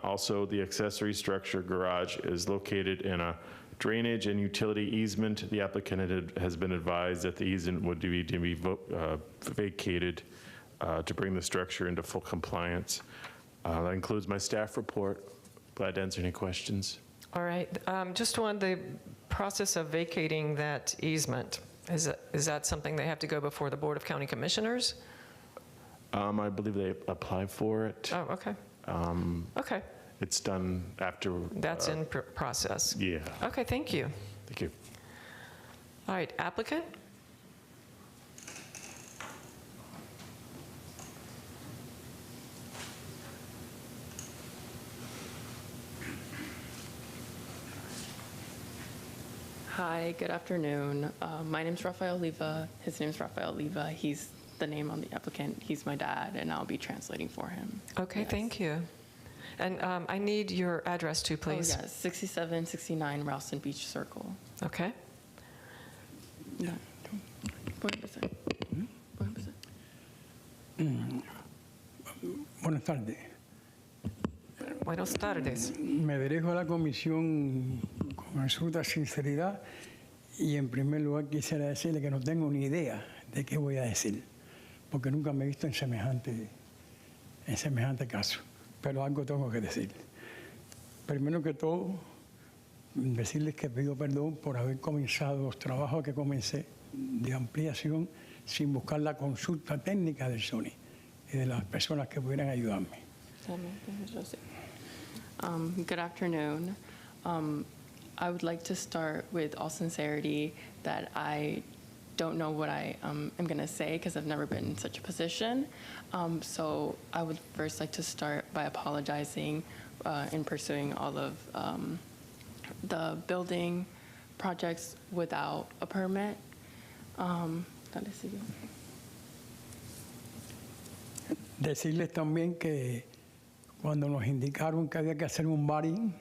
Also, the accessory structure garage is located in a drainage and utility easement. The applicant has been advised that the easement would be to be vacated to bring the structure into full compliance. That includes my staff report. Glad to answer any questions. All right, just on the process of vacating that easement, is that something they have to go before the Board of County Commissioners? I believe they apply for it. Oh, okay. Okay. It's done after. That's in process. Yeah. Okay, thank you. Thank you. All right, applicant? Hi, good afternoon. My name's Raphael Oliva. His name's Raphael Oliva. He's the name on the applicant. He's my dad, and I'll be translating for him. Okay, yes. Thank you. And I need your address too, please. Oh, yes, 6769 Ralston Beach Circle. Okay. Yeah, Buenas tardes. Buenas tardes. Me dirijo a la comisión con absoluta sinceridad y en primer lugar quisiera decirle que no tengo ni idea de qué voy a decir, porque nunca me he visto en semejante caso, pero algo tengo que decir. Primero que todo, decirles que pido perdón por haber comenzado los trabajos que comencé de ampliación sin buscar la consulta técnica del Sony y de las personas que pudieran ayudarme. Good afternoon. I would like to start with all sincerity that I don't know what I am going to say because I've never been in such a position. So I would first like to start by apologizing in pursuing all of the building projects without a permit. Decirles también que cuando nos indicaron que había que hacer un baring,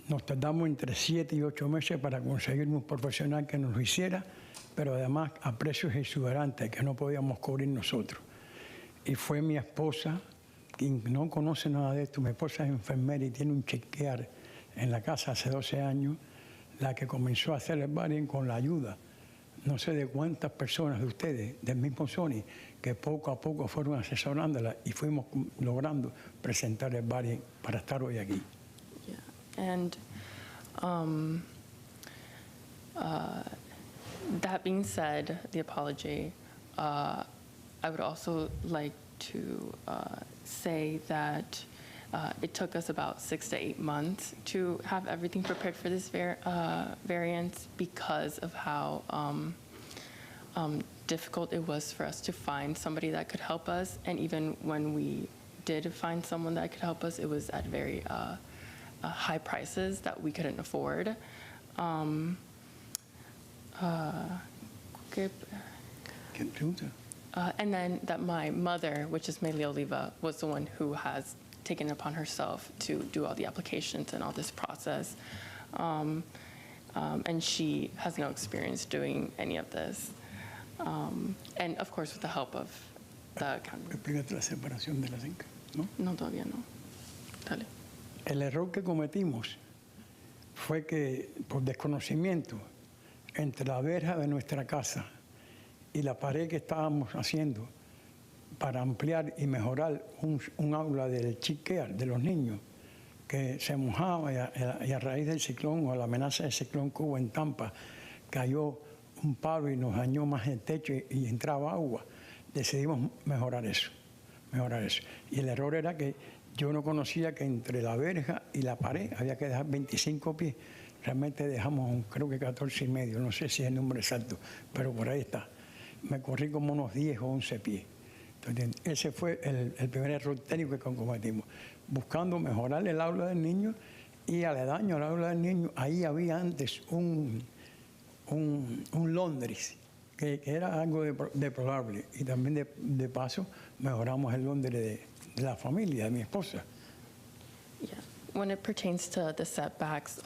nos tardamos entre 7 y 8 meses para conseguir un profesional que nos lo hiciera, pero además a precios exuberantes que no podíamos cubrir nosotros. Y fue mi esposa, quien no conoce nada de esto, mi esposa es enfermera y tiene un chequear en la casa hace 12 años, la que comenzó a hacer el baring con la ayuda, no sé de cuántas personas de ustedes, del mismo Sony, que poco a poco fueron asesorándola y fuimos logrando presentar el baring para estar hoy aquí. And that being said, the apology, I would also like to say that it took us about 6 to 8 months to have everything prepared for this variance because of how difficult it was for us to find somebody that could help us. And even when we did find someone that could help us, it was at very high prices that we couldn't afford. And then that my mother, which is Melia Oliva, was the one who has taken it upon herself to do all the applications and all this process. And she has no experience doing any of this. And of course, with the help of the county. Explícate la separación de las cinco, ¿no? No, todavía no. Dale. El error que cometimos fue que, por desconocimiento, entre la verja de nuestra casa y la pared que estábamos haciendo para ampliar y mejorar un aula del chiquear de los niños, que se mojaba y a raíz del ciclón o la amenaza del ciclón que hubo en Tampa, cayó un palo y nos dañó más el techo y entraba agua. Decidimos mejorar eso. Y el error era que yo no conocía que entre la verja y la pared había que dejar 25 pies. Realmente dejamos, creo que 14 y medio, no sé si es el número exacto, pero por ahí está. Me corrí como unos 10 o 11 pies. Entonces, ese fue el primer error técnico que cometimos, buscando mejorar el aula del niño y aledaño al aula del niño, ahí había antes un Londres, que era algo deplorable, y también de paso mejoramos el Londres de la familia, de mi esposa. Yeah. When it pertains to the setbacks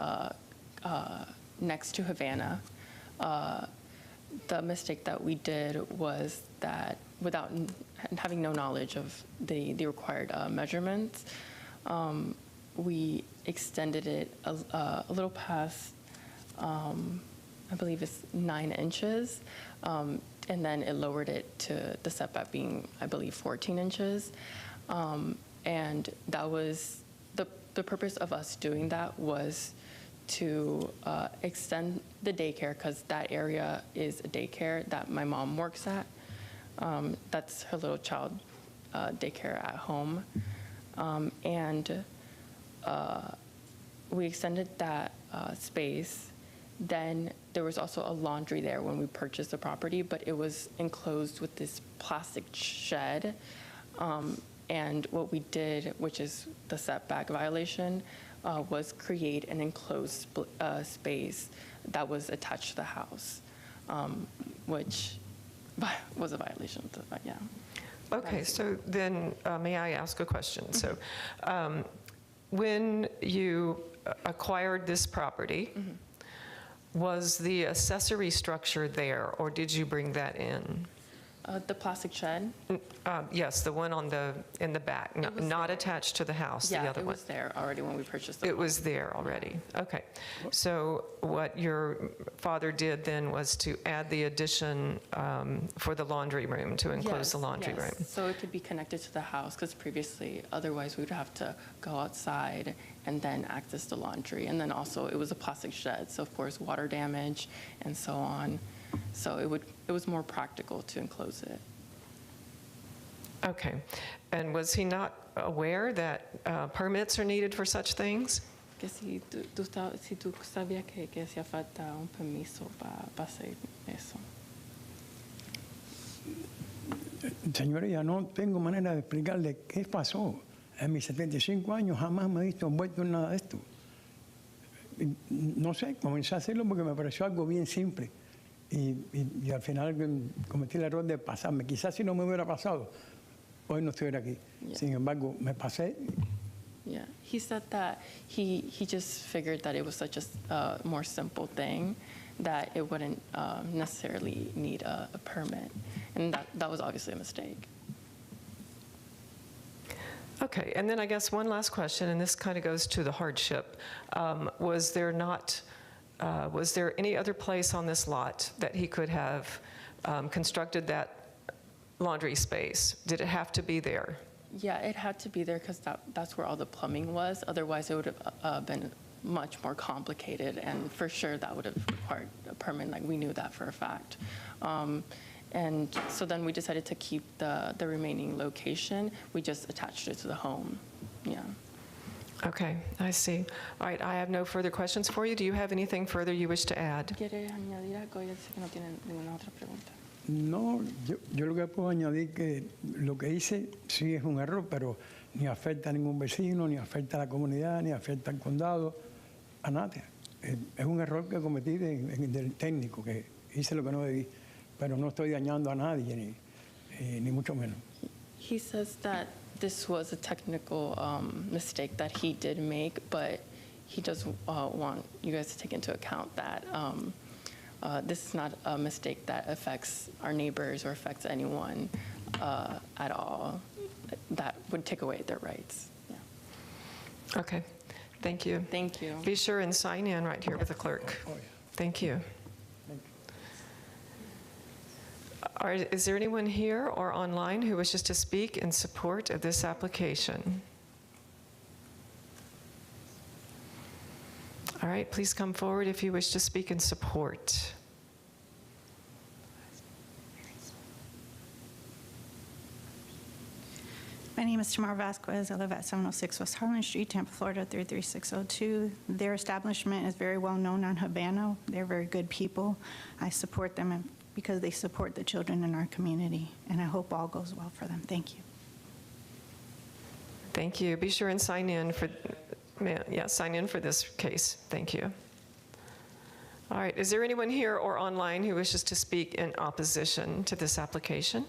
next to Havana, the mistake that we did was that without having no knowledge of the required measurements, we extended it a little past, I believe it's 9 inches, and then it lowered it to the setback being, I believe, 14 inches. And that was, the purpose of us doing that was to extend the daycare, because that area is a daycare that my mom works at. That's her little child daycare at home. And we extended that space. Then there was also a laundry there when we purchased the property, but it was enclosed with this plastic shed. And what we did, which is the setback violation, was create an enclosed space that was attached to the house, which was a violation of the, yeah. Okay, so then may I ask a question? So when you acquired this property, Was the accessory structure there, or did you bring that in? The plastic shed? Yes, the one in the back, not attached to the house, the Yeah, other it one. was there already when we purchased the It home. was there already, okay. So what your father did then was to add the addition for the laundry room, to enclose the laundry room. So it could be connected to the house, because previously, otherwise we would have to go outside and then access the laundry. And then also, it was a plastic shed, so of course, water damage and so on. So it was more practical to enclose it. Okay. And was he not aware that permits are needed for such things? Que si tú sabías que hacía falta un permiso para hacer eso. Señora, ya no tengo manera de explicarle qué pasó. En mis 75 años jamás me he visto envuelto en nada de esto. No sé, comencé a hacerlo porque me pareció algo bien simple. Y al final cometí el error de pasarme. Quizás si no me hubiera pasado, hoy no estuviera aquí. Yeah. Sin embargo, me pasé. Yeah, he said that he just figured that it was such a more simple thing that it wouldn't necessarily need a permit, and that was obviously a mistake. Okay, and then I guess one last question, and this kind of goes to the hardship. Was there any other place on this lot that he could have constructed that laundry space? Did it have to be there? Yeah, it had to be there because that's where all the plumbing was. Otherwise, it would have been much more complicated, and for sure that would have required a permit. Like, we knew that for a fact. And so then we decided to keep the remaining location. We just attached it to the home. Yeah. Okay, I see. All right, I have no further questions for you. Do you have anything further you wish to add? ¿Quiere añadir algo? Ya dice que no tiene ninguna otra pregunta. No, yo lo que puedo añadir que lo que hice sí es un error, pero ni afecta a ningún vecino, ni afecta a la comunidad, ni afecta al condado, a nadie. Es un error que cometí del técnico, que hice lo que no debí, pero no estoy dañando a nadie, ni mucho menos. He says that this was a technical mistake that he did make, but he does want you guys to take into account that this is not a mistake that affects our neighbors or affects anyone at all. That would take away their rights. Yeah. Okay, thank you. Thank you. Be sure and sign in right here with the clerk. Thank you. All right, is there anyone here or online who wishes to speak in support of this application? All right, please come forward if you wish to speak in support. My name is Tamar Vasquez. I live at 706 West Harlan Street, Tampa, Florida, 33602. Their establishment is very well known on Habano. They're very good people. I support them because they support the children in our community, and I hope all goes well for them. Thank you. Thank you. Be sure and sign in for, sign in for this case. Thank you. All right, is there anyone here or online who wishes to speak in opposition to this application?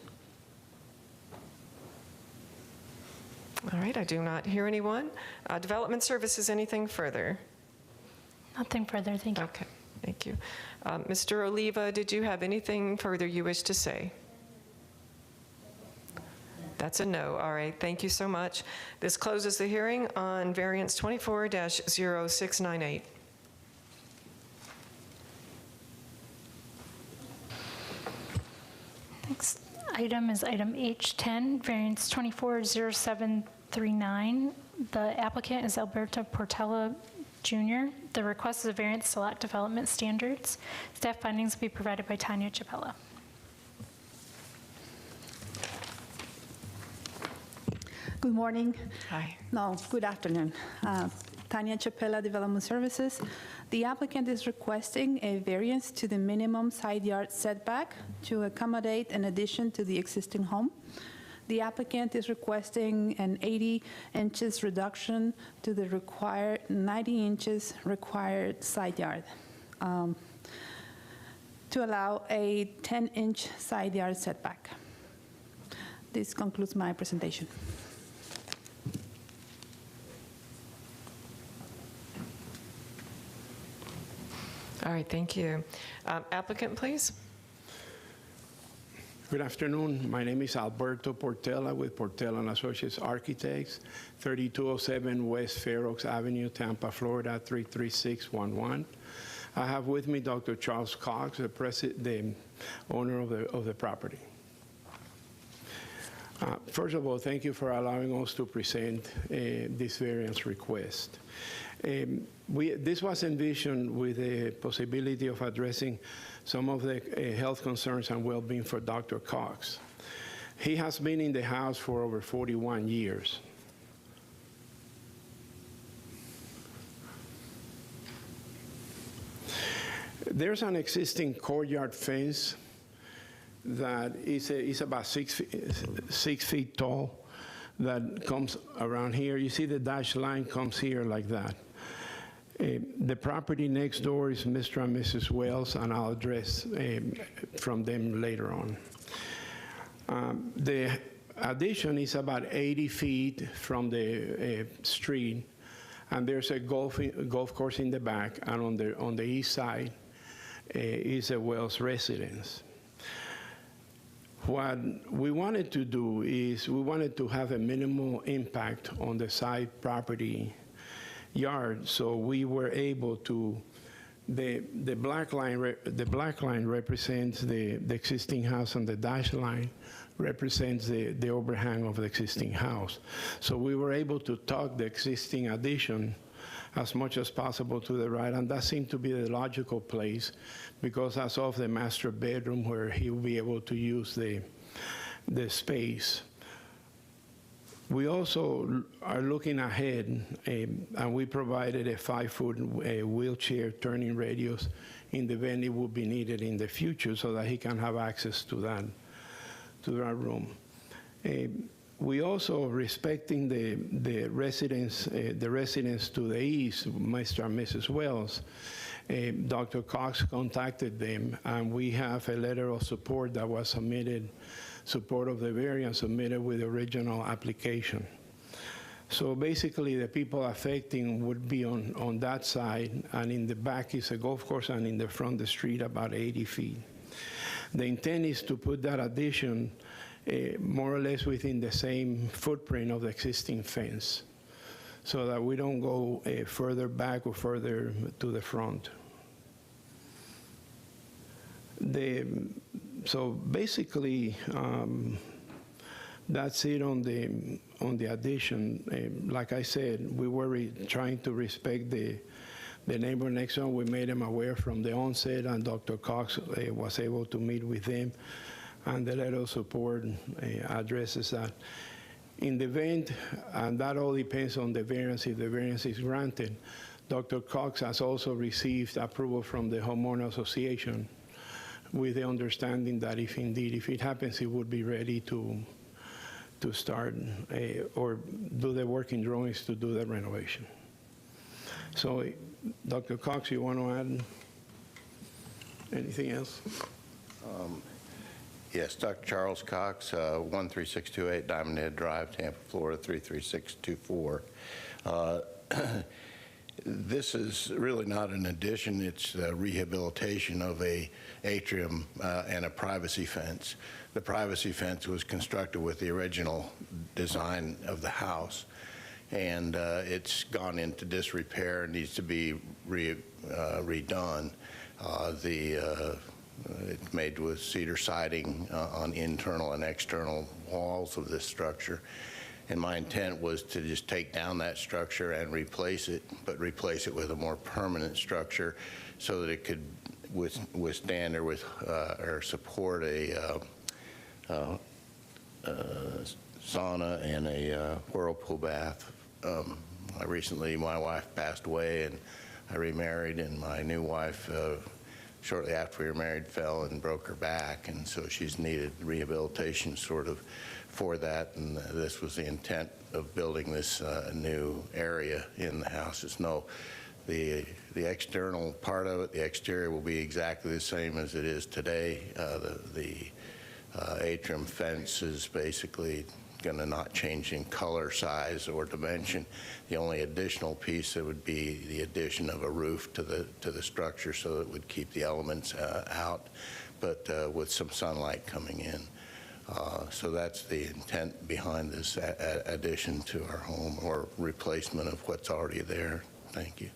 All right, I do not hear anyone. Development Services, anything further? Nothing further, thank you. Okay, thank you. Mr. Oliva, did you have anything further you wish to say? That's a no. All right, thank you so much. This closes the hearing on variance 24-0698. Next item is item H10, variance 240739. The applicant is Alberto Portela Jr. The request is a variance to lot development standards. Staff findings will be provided by Tanya Chapella. Good morning. Hi. No, good afternoon. Tanya Chapella, Development Services. The applicant is requesting a variance to the minimum side yard setback to accommodate an addition to the existing home. The applicant is requesting an 80 inches reduction to the required 90 inches required side yard to allow a 10-inch side yard setback. This concludes my presentation. All All right, thank you. Applicant, please. Good afternoon. My name is Alberto Portela with Portela & Associates Architects, 3207 West Fair Oaks Avenue, Tampa, Florida, 33611. I have with me Dr. Charles Cox, the owner of the property. First of all, thank you for allowing us to present this variance request. This was envisioned with the possibility of addressing some of the health concerns and well-being for Dr. Cox. He has been in the house for over 41 years. There's an existing courtyard fence that is about 6 feet tall that comes around here. You see the dashed line comes here like that. The property next door is Mr. and Mrs. Wells, and I'll address from them later on. The addition is about 80 feet from the street, and there's a golf course in the back, and on the east side is a Wells residence. What we wanted to do is we wanted to have a minimal impact on the side property yard, so we were able to, the black line represents the existing house, and the dashed line represents the overhang of the existing house. So we were able to tuck the existing addition as much as possible to the right, and that seemed to be the logical place because that's off the master bedroom where he will be able to use the space. We also are looking ahead, and we provided a 5-foot wheelchair turning radius in the event it would be needed in the future so that he can have access to that room. We also, respecting the residents to the east, Mr. and Mrs. Wells, Dr. Cox contacted them, and we have a letter of support that was submitted, support of the variance submitted with the original application. So basically, the people affecting would be on that side, and in the back is a golf course, and in the front, the street about 80 feet. The intent is to put that addition more or less within the same footprint of the existing fence, so that we don't go further back or further to the front. So basically, that's it on the addition. Like I said, we were trying to respect the neighbor next door. We made them aware from the onset, and Dr. Cox was able to meet with them, and the letter of support addresses that. In the event, and that all depends on the variance, if the variance is granted, Dr. Cox has also received approval from the homeowner association with the understanding that if it happens, he would be ready to start or do the working drawings to do the renovation. So, Dr. Cox, you want to add anything else? Yes, Dr. Charles Cox, 13628 Diamond Head Drive, Tampa, Florida, 33624. This is really not an addition, it's a rehabilitation of a atrium and a privacy fence. The privacy fence was constructed with the original design of the house, and it's gone into disrepair and needs to be redone. It's made with cedar siding on internal and external walls of this structure. And my intent was to just take down that structure and replace it, but replace it with a more permanent structure so that it could withstand or support a sauna and a whirlpool bath. Recently, my wife passed away, and I remarried, and my new wife, shortly after we were married, fell and broke her back, and so she's needed rehabilitation sort of for that, and this was the intent of building this new area in the house. The external part of it, the exterior, will be exactly the same as it is today. The atrium fence is basically going to not change in color, size, or dimension. The only additional piece that would be the addition of a roof to the structure, so it would keep the elements out, but with some sunlight coming in. So that's the intent behind this addition to our home, or replacement of what's already there. Thank you.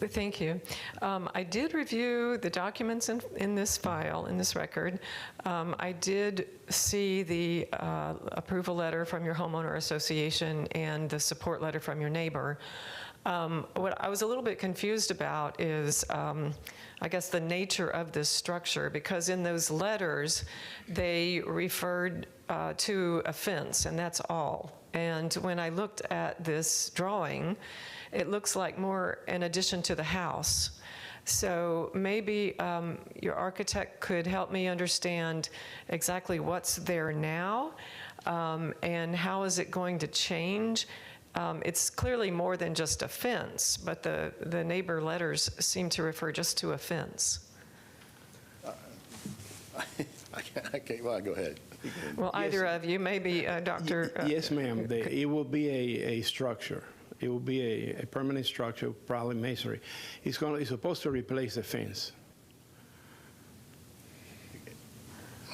Thank you. I did review the documents in this file, in this record. I did see the approval letter from your homeowner association and the support letter from your neighbor. What I was a little bit confused about is, I guess, the nature of this structure, because in those letters, they referred to a fence, and that's all. And when I looked at this drawing, it looks like more an addition to the house. So maybe your architect could help me understand exactly what's there now, and how is it going to change. It's clearly more than just a fence, but the neighbor letters seem to refer just to a fence. Well, go ahead. Well, either of you, maybe Dr. Yes, ma'am. It will be a structure. It will be a permanent structure, probably masonry. It's supposed to replace the fence.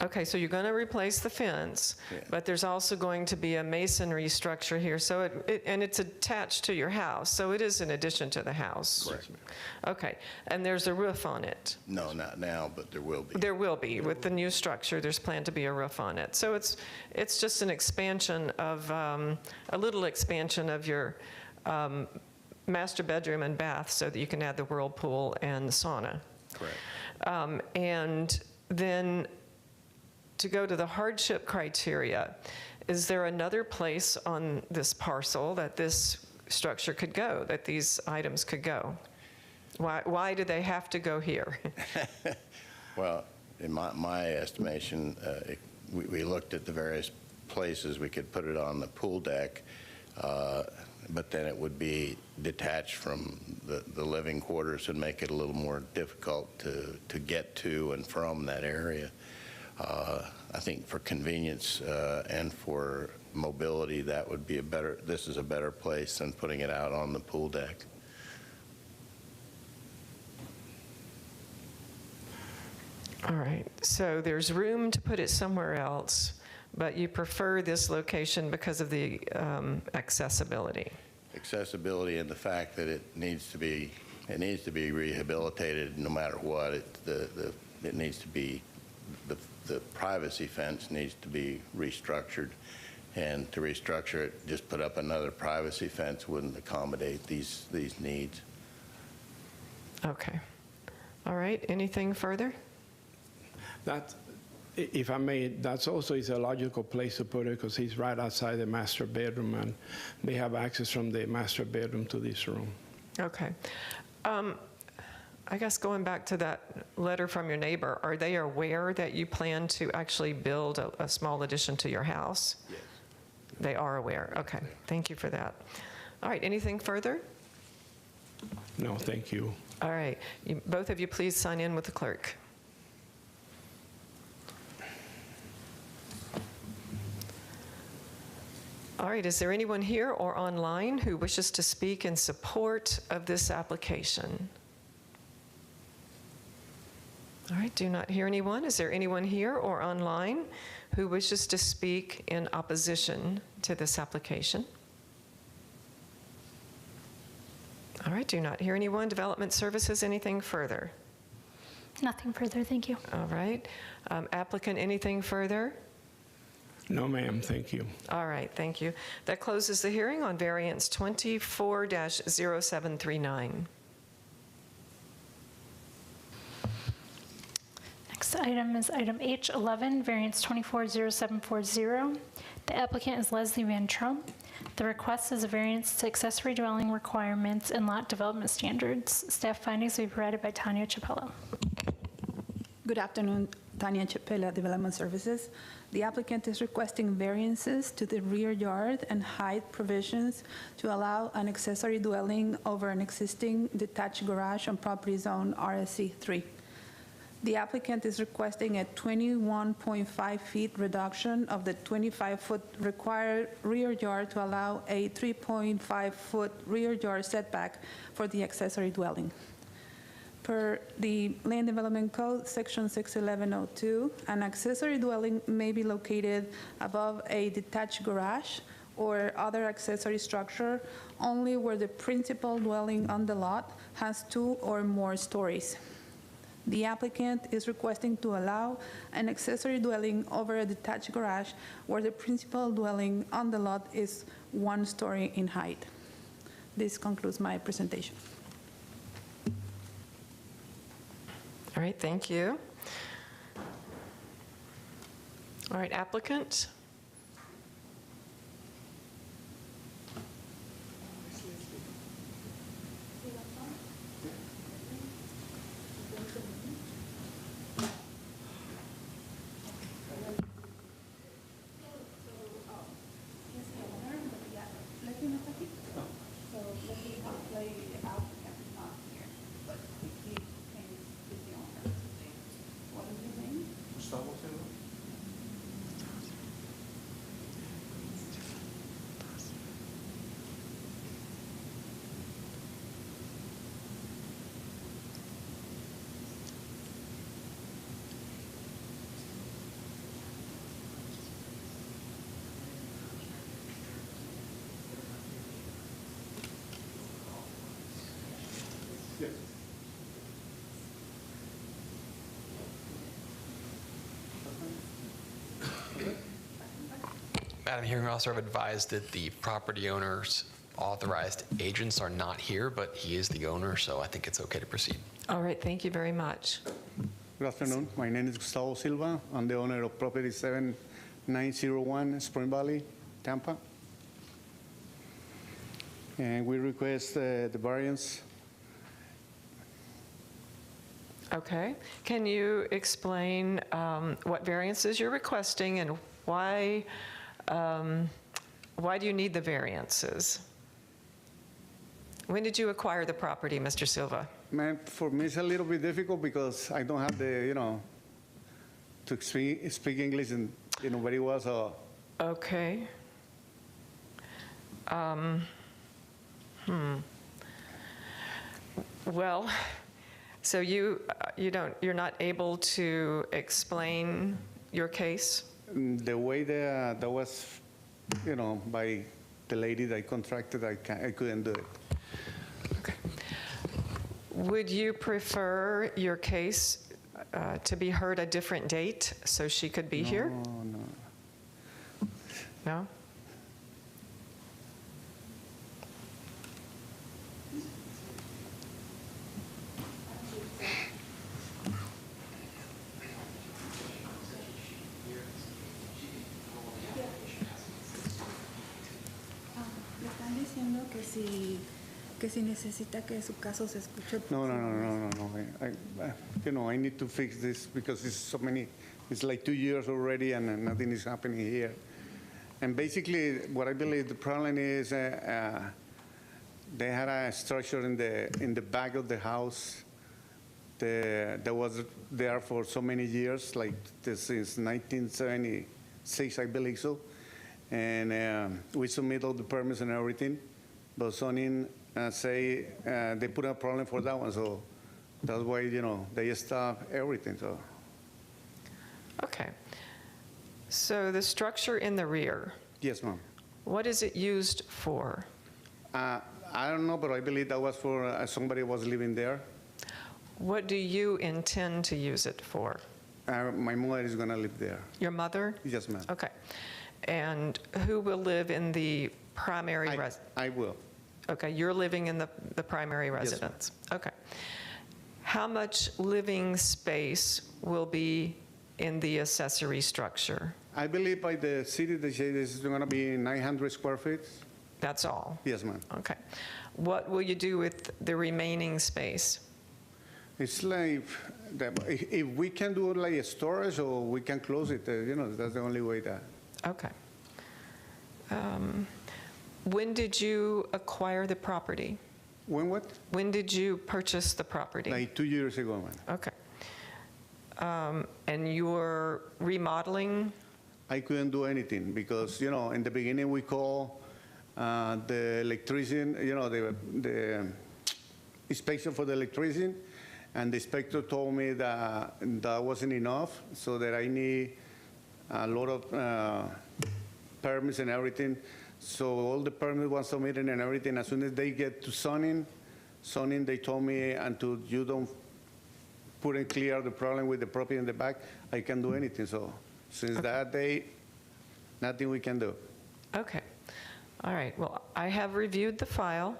Okay, so you're going to replace the fence, but there's also going to be a masonry structure here. So and it's attached to your house, so it is an addition to the house. Correct, ma'am. Okay, and there's a roof on it. No, not now, but there will be. There will be. With the new structure, there's planned to be a roof on it. So it's just an expansion of, a little expansion of your master bedroom and bath, so that you can add the whirlpool and the sauna. Correct. And then, to go to the hardship criteria, is there another place on this parcel that this structure could go, that these items could go? Why do they have to go here? Well, in my estimation, we looked at the various places we could put it on the pool deck, but then it would be detached from the living quarters and make it a little more difficult to get to and from that area. I think for convenience and for mobility, that would be this is a better place than putting it out on the pool deck. All right, so there's room to put it somewhere else, but you prefer this location because of the accessibility. Accessibility and the fact that it needs to be rehabilitated no matter what. It needs to be, the privacy fence needs to be restructured, and to restructure it, just put up another privacy fence wouldn't accommodate these needs. Okay. All right, anything further? That, if I may, that's also is a logical place to put it, because he's right outside the master bedroom, and they have access from the master bedroom to this room. Okay. I guess going back to that letter from your neighbor, are they aware that you plan to actually build a small addition to your house? Yes. They are aware. Okay, thank you for that. All right, anything further? No, thank you. All right, both of you please sign in with the clerk. All right, is there anyone here or online who wishes to speak in support of this application? All right, do not hear anyone. Is there anyone here or online who wishes to speak in opposition to this application? All right, do not hear anyone. Development Services, anything further? Nothing further, thank you. All right. Applicant, anything further? No, ma'am, thank you. All right, thank you. That closes the hearing on variance 24-0739. Next item is item H11, variance 240740. The applicant is Leslie Van Trump. The request is a variance to accessory dwelling requirements and lot development standards. Staff findings will be provided by Tanya Chapello. Good afternoon, Tanya Chapela, Development Services. The applicant is requesting variances to the rear yard and height provisions to allow an accessory dwelling over an existing detached garage on property zone RSC 3. The applicant is requesting a 21.5 feet reduction of the 25-foot required rear yard to allow a 3.5-foot rear yard setback for the accessory dwelling. Per the Land Development Code, Section 61102, an accessory dwelling may be located above a detached garage or other accessory structure only where the principal dwelling on the lot has 2 or more stories. The applicant is requesting to allow an accessory dwelling over a detached garage where the principal dwelling on the lot is 1 story in height. This concludes my presentation. All right, thank you. All right, applicant? Madam Hearing Officer, I've advised that the property owner's authorized agents are not here, but he is the owner, so I think it's okay to proceed. All right, thank you very much. Good afternoon. My name is Gustavo Silva. I'm the owner of property 7901 Spring Valley, Tampa. And we request the variance. Okay. Can you explain what variances you're requesting and why do you need the variances? When did you acquire the property, Mr. Silva? Man, for me it's a little bit difficult because I don't have the, to speak English and, very well, so. Okay. Well, so you're not able to explain your case? The way that was, by the lady that I contracted, I couldn't do it. Okay. Would you prefer your case to be heard a different date so she could be here? No. No? Que si necesita que su caso se escuche. No. I need to fix this because it's like 2 years already and nothing is happening here. And basically, what I believe the problem is they had a structure in the back of the house that was there for so many years, like since 1976, I believe so. And we submit all the permits and everything, but zoning say they put a problem for that one, so that's why they stop everything. So. Okay. So the structure in the rear. Yes, ma'am. What is it used for? I don't know, but I believe that was for somebody was living there. What do you intend to use it for? My mother is going to live there. Your mother? Yes, ma'am. Okay. And who will live in the primary residence? I will. Okay, you're living in the primary residence. Yes, okay. How much living space will be in the accessory structure? I believe by the city they say this is going to be 900 square feet. That's all? Yes, ma'am. Okay. What will you do with the remaining space? It's like, if we can do it like a storage or we can close it, that's the only way that. Okay. When did you acquire the property? When what? When did you purchase the property? Like 2 years ago, man. Okay. And you're remodeling? I couldn't do anything because, you know, in the beginning we call the electrician, you know, the inspection for the electrician, and the inspector told me that that wasn't enough, so that I need a lot of permits and everything. So all the permits were submitted and everything. As soon as they get to zoning, they told me until you don't put and clear the problem with the property in the back, I can't do anything. So since that day, nothing we can do. Okay. All right. Well, I have reviewed the file,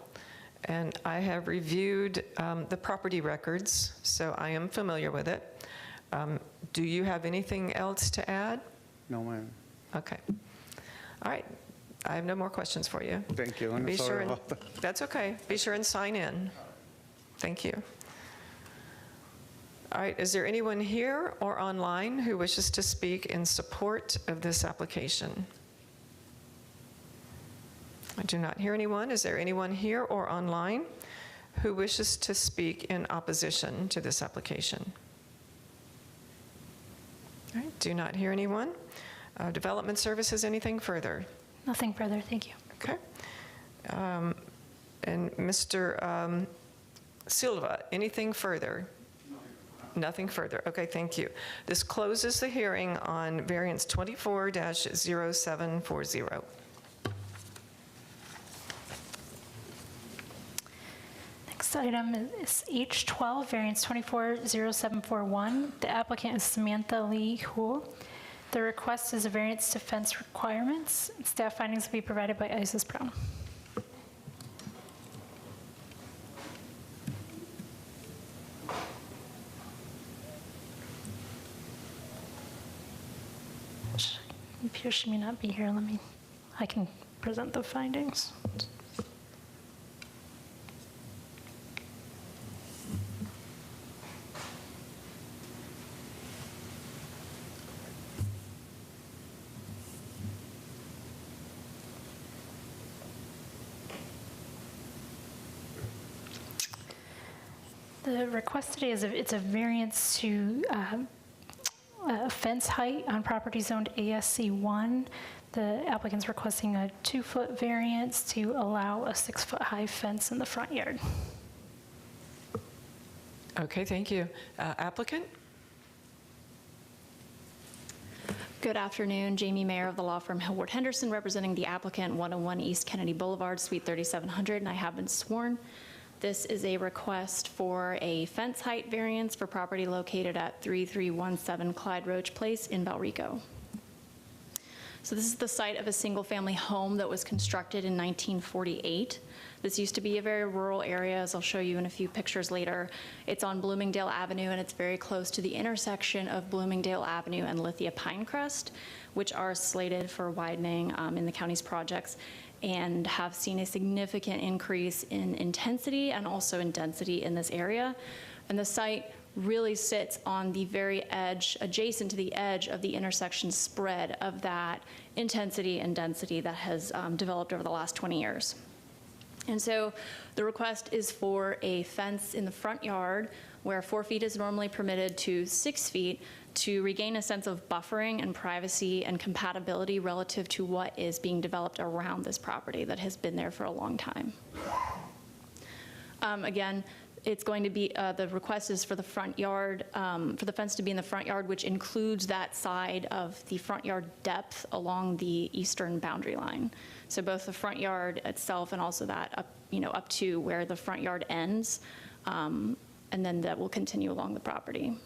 and I have reviewed the property records, so I am familiar with it. Do you have anything else to add? No, ma'am. Okay. All right. I have no more questions for you. Thank you. I'm Be sorry sure and, about that. that's okay. Be sure and sign in. Thank you. All right. Is there anyone here or online who wishes to speak in support of this application? I do not hear anyone. Is there anyone here or online who wishes to speak in opposition to this application? All right. Do not hear anyone. Development Services, anything further? Nothing further, thank you. Okay. And Mr. Silva, anything further? Nothing further. Okay, thank you. This closes the hearing on variance 24-0740. Next item is H12, variance 24-0741. The applicant is Samantha Lee Hull. The request is a variance to fence requirements. Staff findings will be provided by Isis Brown. It appears she may not be here. I can present the findings. The request today is it's a variance to fence height on property zoned ASC1. The applicant's requesting a 2-foot variance to allow a 6-foot high fence in the front yard. Okay, thank you. Applicant? Good afternoon, Jamie Mayer of the law firm Hillward Henderson, representing the applicant, 101 East Kennedy Boulevard, Suite 3700, and I have been sworn. This is a request for a fence height variance for property located at 3317 Clyde Roach Place in Valrico. So this is the site of a single-family home that was constructed in 1948. This used to be a very rural area, as I'll show you in a few pictures later. It's on Bloomingdale Avenue, and it's very close to the intersection of Bloomingdale Avenue and Lithia Pinecrest, which are slated for widening in the county's projects, and have seen a significant increase in intensity and also in density in this area. And the site really sits on the very edge, adjacent to the edge of the intersection spread of that intensity and density that has developed over the last 20 years. And so the request is for a fence in the front yard where 4 feet is normally permitted to 6 feet to regain a sense of buffering and privacy and compatibility relative to what is being developed around this property that has been there for a long time. Again, it's going to be, the request is for the front yard, for the fence to be in the front yard, which includes that side of the front yard depth along the eastern boundary line. So both the front yard itself and also that up, up to where the front yard ends, and then that will continue along the property.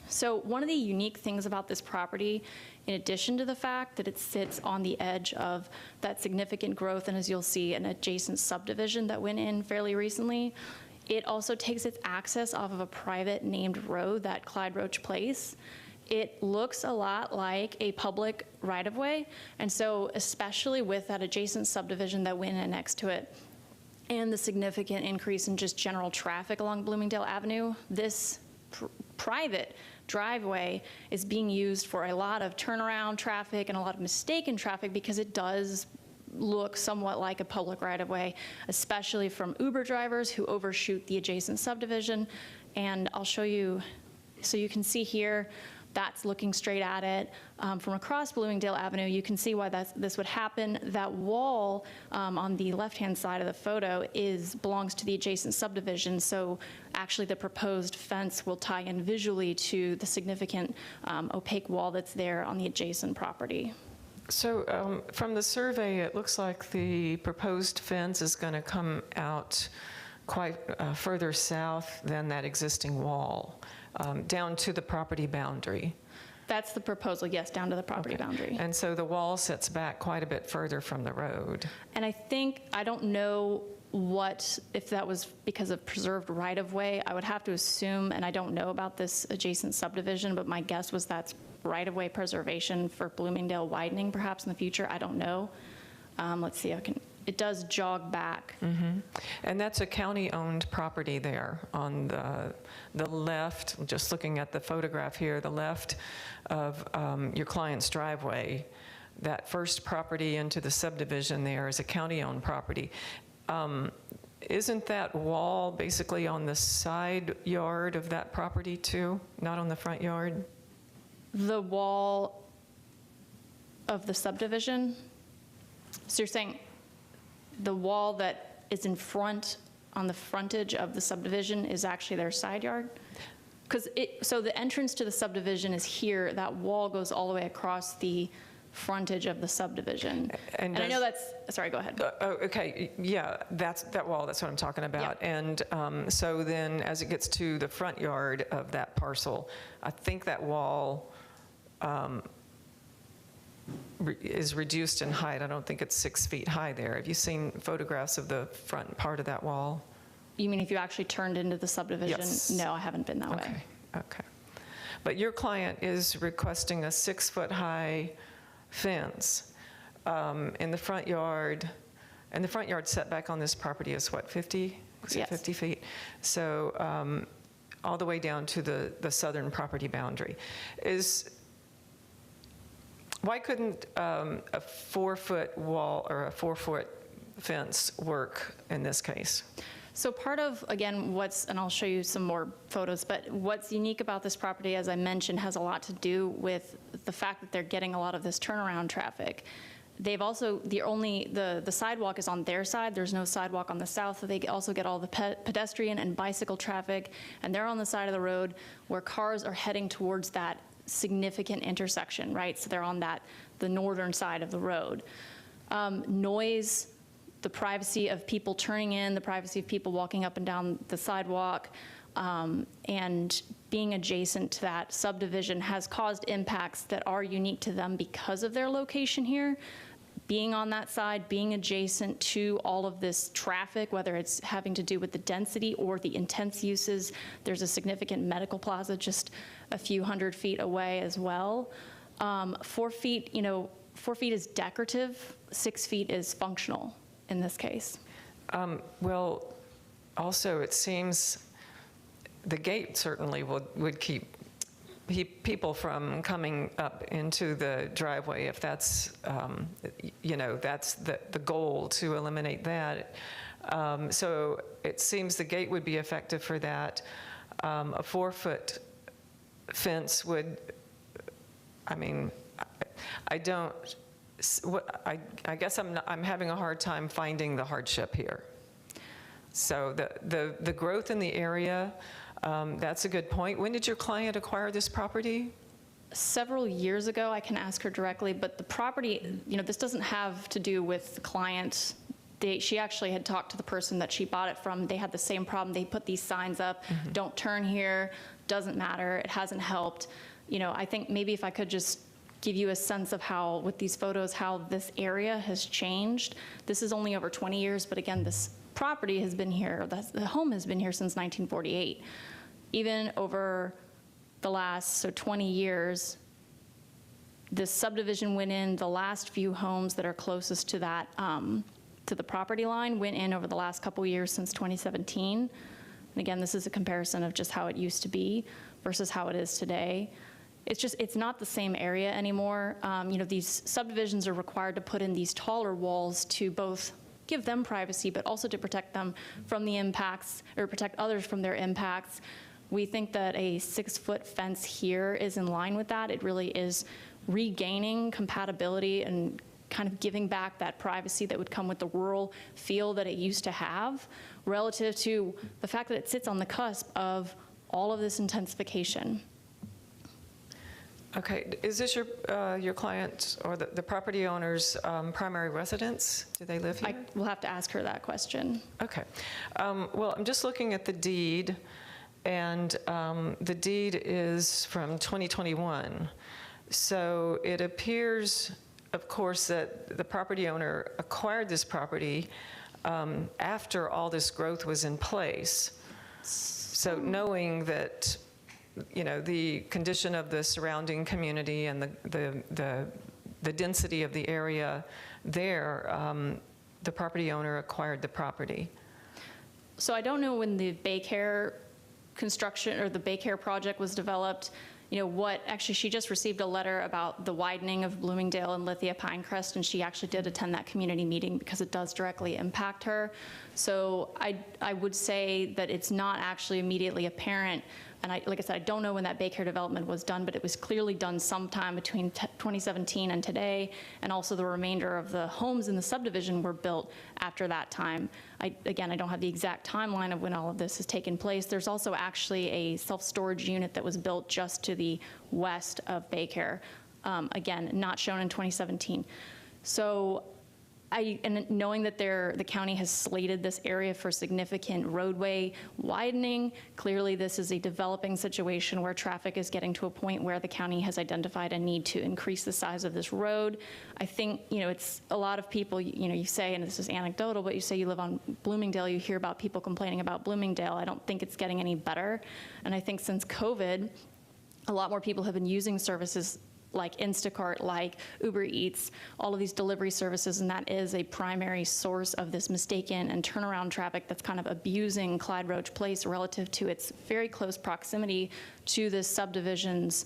So one of the unique things about this property, in addition to the fact that it sits on the edge of that significant growth, and as you'll see, an adjacent subdivision that went in fairly recently, it also takes its access off of a private named road, that Clyde Roach Place. It looks a lot like a public right-of-way, and so especially with that adjacent subdivision that went in next to it, and the significant increase in just general traffic along Bloomingdale Avenue, this private driveway is being used for a lot of turnaround traffic and a lot of mistaken traffic because it does look somewhat like a public right-of-way, especially from Uber drivers who overshoot the adjacent subdivision. And I'll show you So you can see here, that's looking straight at it. From across Bloomingdale Avenue, you can see why this would happen. That wall on the left-hand side of the photo belongs to the adjacent subdivision, so actually the proposed fence will tie in visually to the significant opaque wall that's there on the adjacent property. So from the survey, it looks like the proposed fence is going to come out quite further south than that existing wall, down to the property boundary. That's the proposal, yes, down to the property boundary. And so the wall sits back quite a bit further from the road. And I don't know if that was because of preserved right-of-way. I would have to assume, and I don't know about this adjacent subdivision, but my guess was that's right-of-way preservation for Bloomingdale widening perhaps in the future. I don't know. Let's see, it does jog back. Mm-hmm. And that's a county-owned property there on the left, just looking at the photograph here, the left of your client's driveway. That first property into the subdivision there is a county-owned property. Isn't that wall basically on the side yard of that property too, not on the front yard? The wall of the subdivision? So you're saying the wall that is in front, on the frontage of the subdivision is actually their side yard? So the entrance to the subdivision is here, that wall goes all the way across the frontage of the subdivision. And I know that's, sorry, go ahead. Okay, yeah, that wall, that's what I'm talking about. Yeah. And so then as it gets to the front yard of that parcel, I think that wall is reduced in height. I don't think it's 6 feet high there. Have you seen photographs of the front part of that wall? You mean if you actually turned into the subdivision? Yes. No, I haven't been that way. Okay. But your client is requesting a 6-foot-high fence in the front yard, and the front yard setback on this property is what, 50? Yes. 50 feet? So all the way down to the southern property boundary. Why couldn't a 4-foot wall or a 4-foot fence work in this case? So part of, again, and I'll show you some more photos, but what's unique about this property, as I mentioned, has a lot to do with the fact that they're getting a lot of this turnaround traffic. They've also, the sidewalk is on their side. There's no sidewalk on the south, so they also get all the pedestrian and bicycle traffic, and they're on the side of the road where cars are heading towards that significant intersection, right? So they're on the northern side of the road. Noise, the privacy of people turning in, the privacy of people walking up and down the sidewalk, and being adjacent to that subdivision has caused impacts that are unique to them because of their location here. Being on that side, being adjacent to all of this traffic, whether it's having to do with the density or the intense uses. There's a significant medical plaza just a few hundred feet away as well. 4 feet, 4 feet is decorative, 6 feet is functional in this case. Well, also it seems the gate certainly would keep people from coming up into the driveway if that's, that's the goal, to eliminate that. So it seems the gate would be effective for that. A 4-foot fence would, I guess I'm having a hard time finding the hardship here. So the growth in the area, that's a good point. When did your client acquire this property? Several years ago. I can ask her directly, but the property, this doesn't have to do with the client. She actually had talked to the person that she bought it from. They had the same problem. They put these signs up, don't turn here, doesn't matter, it hasn't helped. I think maybe if I could just give you a sense of how, with these photos, how this area has changed. This is only over 20 years, but again, this property has been here, the home has been here since 1948. Even over the last 20 years, this subdivision went in, the last few homes that are closest to that, to the property line went in over the last couple years since 2017. And again, this is a comparison of just how it used to be versus how it is today. It's not the same area anymore. These subdivisions are required to put in these taller walls to both give them privacy, but also to protect them from the impacts, or protect others from their impacts. We think that a 6-foot fence here is in line with that. It really is regaining compatibility and kind of giving back that privacy that would come with the rural feel that it used to have, relative to the fact that it sits on the cusp of all of this intensification. Okay, is this your client or the property owner's primary residence? Do they live here? I will have to ask her that question. Okay. Well, I'm just looking at the deed, and the deed is from 2021. So it appears, of course, that the property owner acquired this property after all this growth was in place. So knowing that, you know, the condition of the surrounding community and the density of the area there, the property owner acquired the property. So I don't know when the Baycare construction or the Baycare project was developed, you know, actually she just received a letter about the widening of Bloomingdale and Lithia Pinecrest, and she actually did attend that community meeting because it does directly impact her. So I would say that it's not actually immediately apparent. And like I said, I don't know when that Baycare development was done, but it was clearly done sometime between 2017 and today. And also the remainder of the homes in the subdivision were built after that time. Again, I don't have the exact timeline of when all of this has taken place. There's also actually a self-storage unit that was built just to the west of Baycare. Again, not shown in 2017. So and knowing that the county has slated this area for significant roadway widening, clearly this is a developing situation where traffic is getting to a point where the county has identified a need to increase the size of this road. I think, you know, it's a lot of people, you know, you say, and this is anecdotal, but you say you live on Bloomingdale, you hear about people complaining about Bloomingdale. I don't think it's getting any better. And I think since COVID, a lot more people have been using services like Instacart, like Uber Eats, all of these delivery services, and that is a primary source of this mistaken and turnaround traffic that's kind of abusing Clyde Roach Place relative to its very close proximity to this subdivision's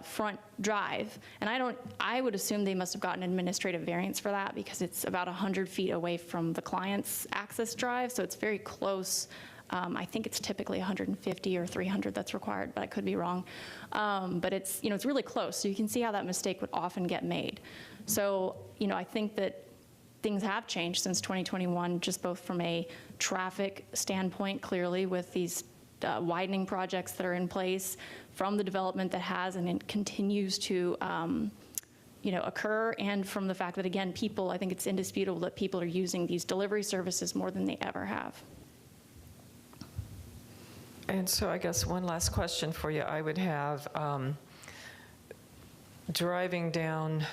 front drive. And I would assume they must have gotten administrative variance for that because it's about 100 feet away from the client's access drive, so it's very close. I think it's typically 150 or 300 that's required, but I could be wrong. But it's, you know, it's really close, so you can see how that mistake would often get made. So, you know, I think that things have changed since 2021, just both from a traffic standpoint, clearly with these widening projects that are in place, from the development that has and it continues to you know, occur, and from the fact that, again, people, I think it's indisputable that people are using these delivery services more than they ever have. And so I guess one last question for you I would have, driving down,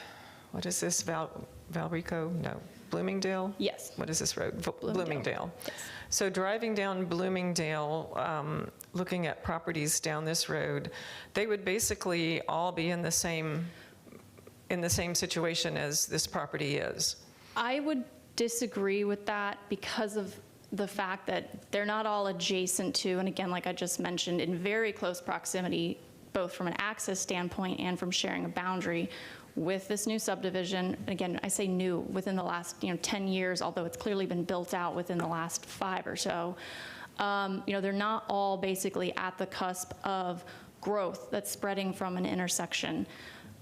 what is this, Valrico? No, Bloomingdale? Yes. What is this road? Bloomingdale. Yes. So driving down Bloomingdale, looking at properties down this road, they would basically all be in the same situation as this property is. I would disagree with that because of the fact that they're not all adjacent to, and again, like I just mentioned, in very close proximity, both from an access standpoint and from sharing a boundary with this new subdivision. Again, I say new, within the last 10 years, although it's clearly been built out within the last 5 or so. You know, they're not all basically at the cusp of growth that's spreading from an intersection.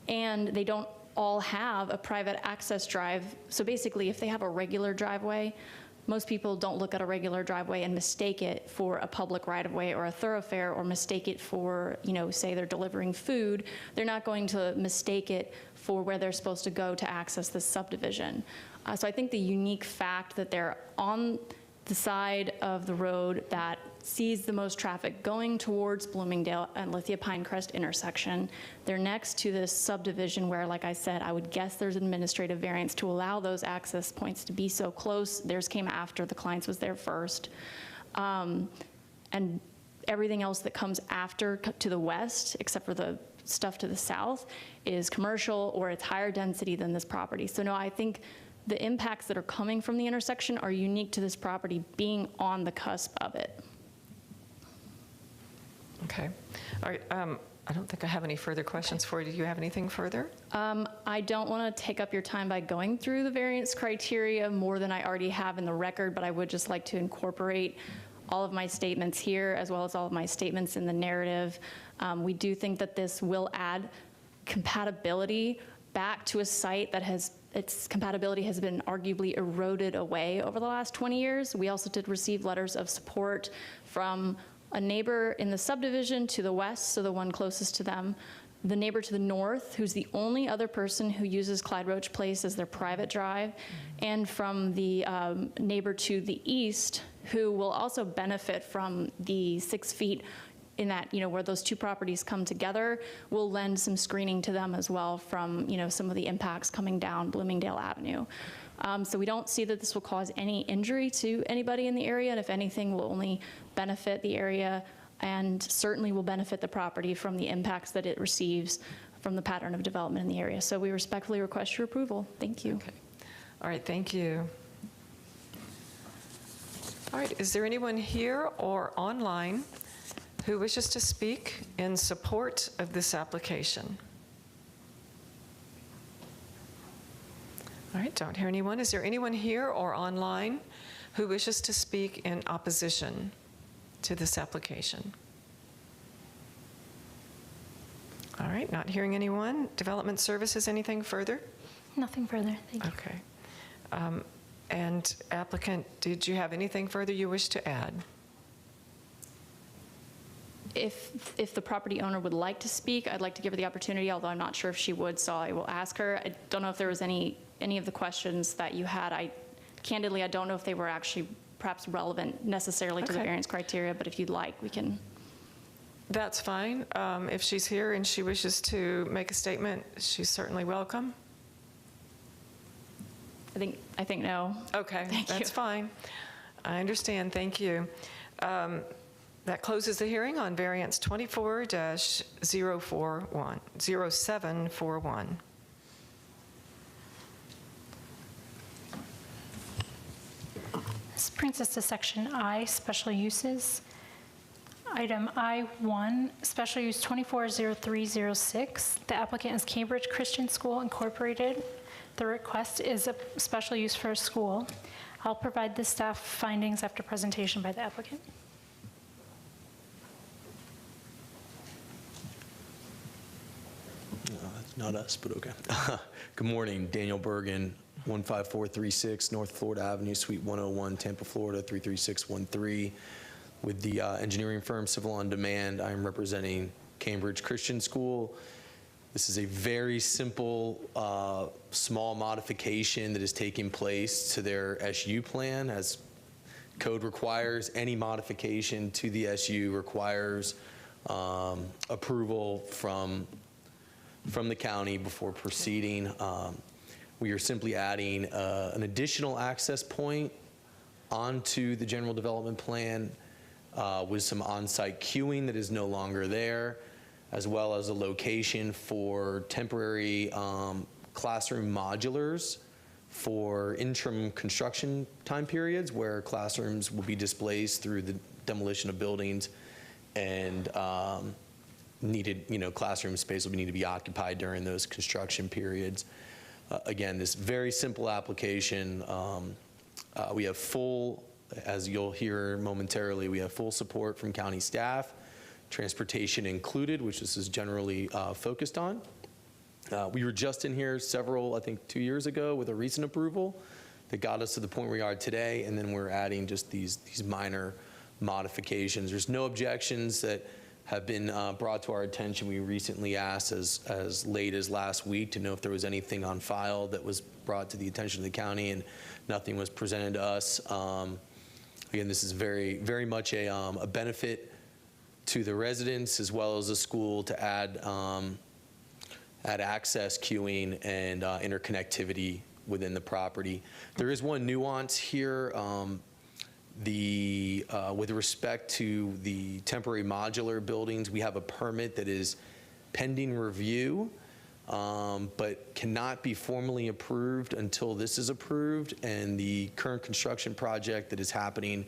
And they don't all have a private access drive. So basically, if they have a regular driveway, most people don't look at a regular driveway and mistake it for a public right-of-way or a thoroughfare, or mistake it for, you know, say they're delivering food. They're not going to mistake it for where they're supposed to go to access this subdivision. So I think the unique fact that they're on the side of the road that sees the most traffic going towards Bloomingdale and Lithia Pinecrest intersection, they're next to this subdivision where, like I said, I would guess there's administrative variance to allow those access points to be so close. Theirs came after, the client's was there first. And everything else that comes after to the west, except for the stuff to the south, is commercial or it's higher density than this property. So no, I think the impacts that are coming from the intersection are unique to this property being on the cusp of it. Okay. All right. I don't think I have any further questions for you. Do you have anything further? I don't want to take up your time by going through the variance criteria more than I already have in the record, but I would just like to incorporate all of my statements here, as well as all of my statements in the narrative. We do think that this will add compatibility back to a site that its compatibility has been arguably eroded away over the last 20 years. We also did receive letters of support from a neighbor in the subdivision to the west, so the one closest to them, the neighbor to the north, who's the only other person who uses Clyde Roach Place as their private drive, and from the neighbor to the east, who will also benefit from the 6 feet in that, where those two properties come together, will lend some screening to them as well from, some of the impacts coming down Bloomingdale Avenue. So we don't see that this will cause any injury to anybody in the area, and if anything, will only benefit the area and certainly will benefit the property from the impacts that it receives from the pattern of development in the area. So we respectfully request your approval. Thank you. Okay. All right, thank you. All right, is there anyone here or online who wishes to speak in support of this application? All right, don't hear anyone. Is there anyone here or online who wishes to speak in opposition to this application? All right, not hearing anyone. Development Services, anything further? Nothing further, thank you. Okay. And applicant, did you have anything further you wish to add? If the property owner would like to speak, I'd like to give her the opportunity, although I'm not sure if she would, so I will ask her. I don't know if there was any of the questions that you had. Candidly, I don't know if they were actually perhaps relevant necessarily to the variance criteria, but if you'd like, we can. That's fine. If she's here and she wishes to make a statement, she's certainly welcome. I think no. Okay, Thank you. that's fine. I understand, thank you. That closes the hearing on variance 24-0741. This brings us to section I, special uses. Item I-1, special use 240306. The applicant is Cambridge Christian School Incorporated. The request is a special use for a school. I'll provide the staff findings after presentation by the applicant. It's not us, but okay. Good morning, Daniel Bergen, 15436 North Florida Avenue, Suite 101, Tampa, Florida, 33613. With the engineering firm Civil on Demand, I'm representing Cambridge Christian School. This is a very simple, small modification that is taking place to their SU plan. As code requires, any modification to the SU requires approval from the county before proceeding. We are simply adding an additional access point onto the general development plan with some on-site queuing that is no longer there, as well as a location for temporary classroom modulars for interim construction time periods where classrooms will be displaced through the demolition of buildings and classroom space will need to be occupied during those construction periods. Again, this very simple application. We have full, as you'll hear momentarily, we have full support from county staff, transportation included, which this is generally focused on. We were just in here I think 2 years ago with a recent approval that got us to the point where we are today, and then we're adding just these minor modifications. There's no objections that have been brought to our attention. We recently asked as late as last week to know if there was anything on file that was brought to the attention of the county, and nothing was presented to us. Again, this is very, very much a benefit to the residents as well as the school to add access queuing and interconnectivity within the property. There is one nuance here. With respect to the temporary modular buildings, we have a permit that is pending review, but cannot be formally approved until this is approved, and the current construction project that is happening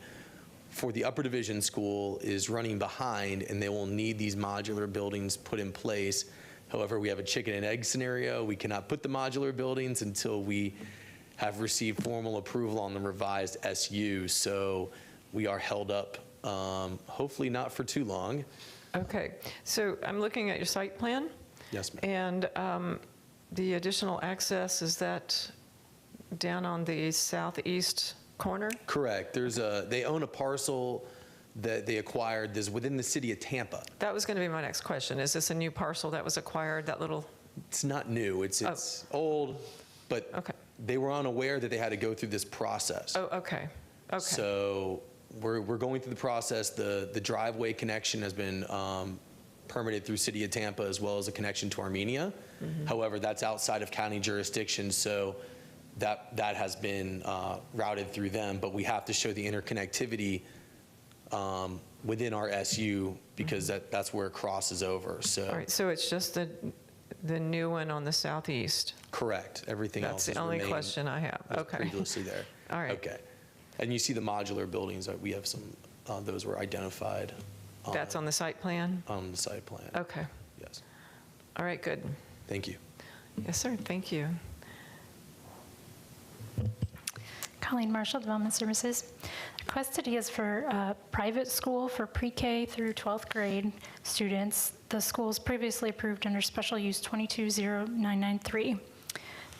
for the Upper Division School is running behind, and they will need these modular buildings put in place. However, we have a chicken and egg scenario. We cannot put the modular buildings until we have received formal approval on the revised SU, so we are held up hopefully not for too long. Okay, so I'm looking at your site plan, Yes, ma'am. and the additional access, is that down on the southeast corner? Correct. They own a parcel that they acquired that's within the city of Tampa. That was going to be my next question. Is this a new parcel that was acquired, that little? It's not new. It's old, but they were unaware that they had to go through this process. Oh, okay. Okay. So we're going through the process. The driveway connection has been permitted through City of Tampa, as well as a connection to Armenia. However, that's outside of county jurisdiction, so that has been routed through them. But we have to show the interconnectivity within our SU, because that's where it crosses over. So. All right, so it's just the new one on the southeast? Correct. Everything else That's the only question I have. Okay. Previously there. All right. Okay. And you see the modular buildings, we have some, those were identified. That's on the site plan? On the site plan. Okay. Yes. All right, good. Thank you. Yes, sir, thank you. Colleen Marshall, Development Services. The request today is for a private school for pre-K through 12th grade students. The school is previously approved under Special Use 220993.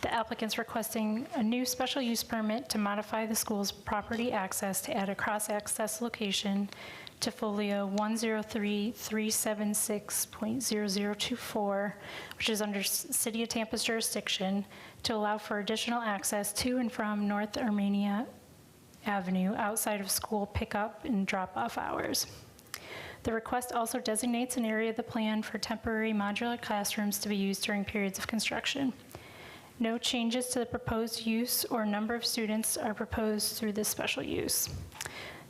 The applicant's requesting a new special use permit to modify the school's property access to add a cross-access location to folio 103-376.0024, which is under City of Tampa's jurisdiction, to allow for additional access to and from North Armenia Avenue outside of school pickup and drop-off hours. The request also designates an area of the plan for temporary modular classrooms to be used during periods of construction. No changes to the proposed use or number of students are proposed through this special use.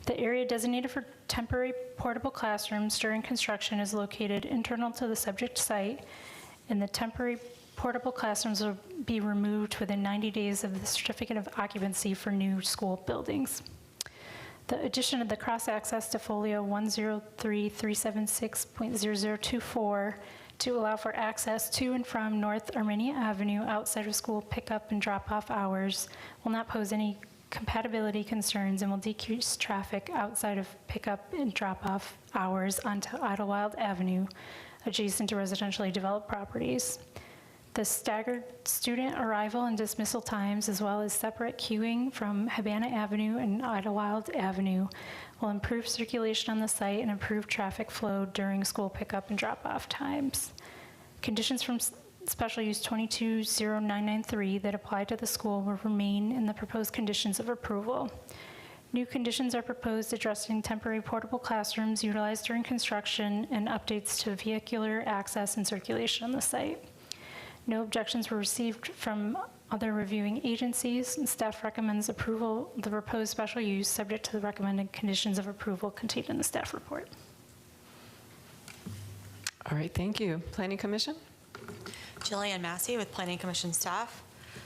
The area designated for temporary portable classrooms during construction is located internal to the subject site, and the temporary portable classrooms will be removed within 90 days of the certificate of occupancy for new school buildings. The addition of the cross-access to folio 103-376.0024 to allow for access to and from North Armenia Avenue outside of school pickup and drop-off hours will not pose any compatibility concerns and will decrease traffic outside of pickup and drop-off hours onto Idlewild Avenue, adjacent to residentially developed properties. The staggered student arrival and dismissal times, as well as separate queuing from Habana Avenue and Idlewild Avenue, will improve circulation on the site and improve traffic flow during school pickup and drop-off times. Conditions from Special Use 220993 that apply to the school will remain in the proposed conditions of approval. New conditions are proposed addressing temporary portable classrooms utilized during construction and updates to vehicular access and circulation on the site. No objections were received from other reviewing agencies, and staff recommends approval of the proposed special use subject to the recommended conditions of approval contained in the staff report. All right, thank you. Planning Commission? Jillian Massey with Planning Commission staff.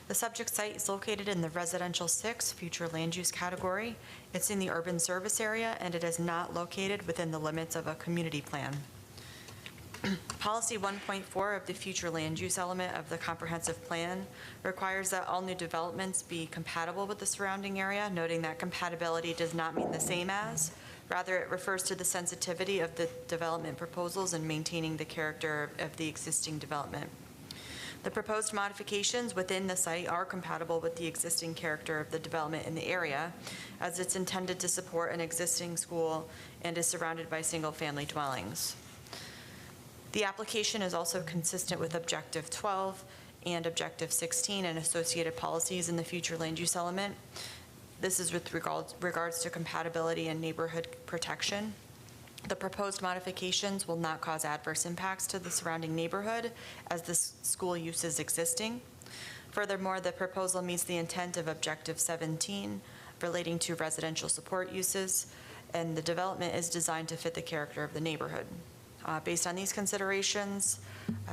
The subject site is located in the Residential 6 Future Land Use category. It's in the urban service area, and it is not located within the limits of a community plan. Policy 1.4 of the future land use element of the comprehensive plan requires that all new developments be compatible with the surrounding area, noting that compatibility does not mean the same as. Rather, it refers to the sensitivity of the development proposals and maintaining the character of the existing development. The proposed modifications within the site are compatible with the existing character of the development in the area, as it's intended to support an existing school and is surrounded by single-family dwellings. The application is also consistent with Objective 12 and Objective 16 and associated policies in the future land use element. This is with regards to compatibility and neighborhood protection. The proposed modifications will not cause adverse impacts to the surrounding neighborhood as the school use is existing. Furthermore, the proposal meets the intent of Objective 17 relating to residential support uses, and the development is designed to fit the character of the neighborhood. Based on these considerations,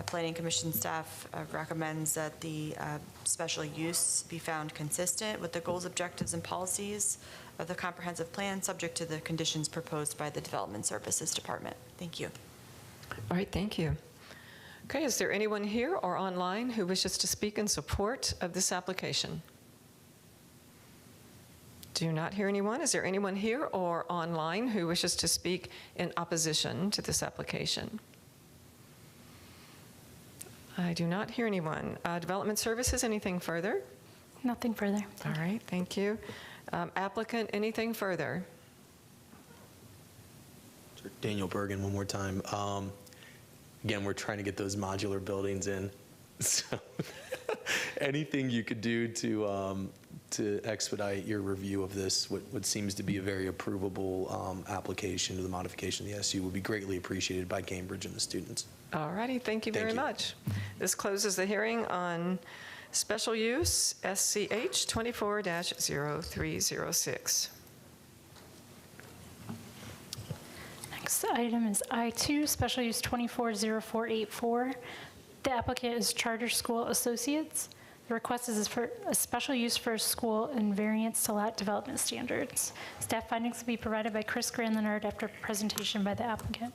Planning Commission staff recommends that the special use be found consistent with the goals, objectives, and policies of the comprehensive plan, subject to the conditions proposed by the Development Services Department. Thank you. All right, thank you. Okay, is there anyone here or online who wishes to speak in support of this application? Do not hear anyone. Is there anyone here or online who wishes to speak in opposition to this application? I do not hear anyone. Development Services, anything further? Nothing further. All right, thank you. Applicant, anything further? Daniel Bergen, one more time. Again, we're trying to get those modular buildings in. So anything you could do to expedite your review of this, what seems to be a very approvable application to the modification of the SU would be greatly appreciated by Cambridge and the students. All righty, thank you very much. This closes the hearing on special use SCH 24-0306. Next item is I2, special use 240484. The applicant is Charter School Associates. The request is for a special use for a school and variance to lot development standards. Staff findings will be provided by Chris Granlenard after presentation by the applicant.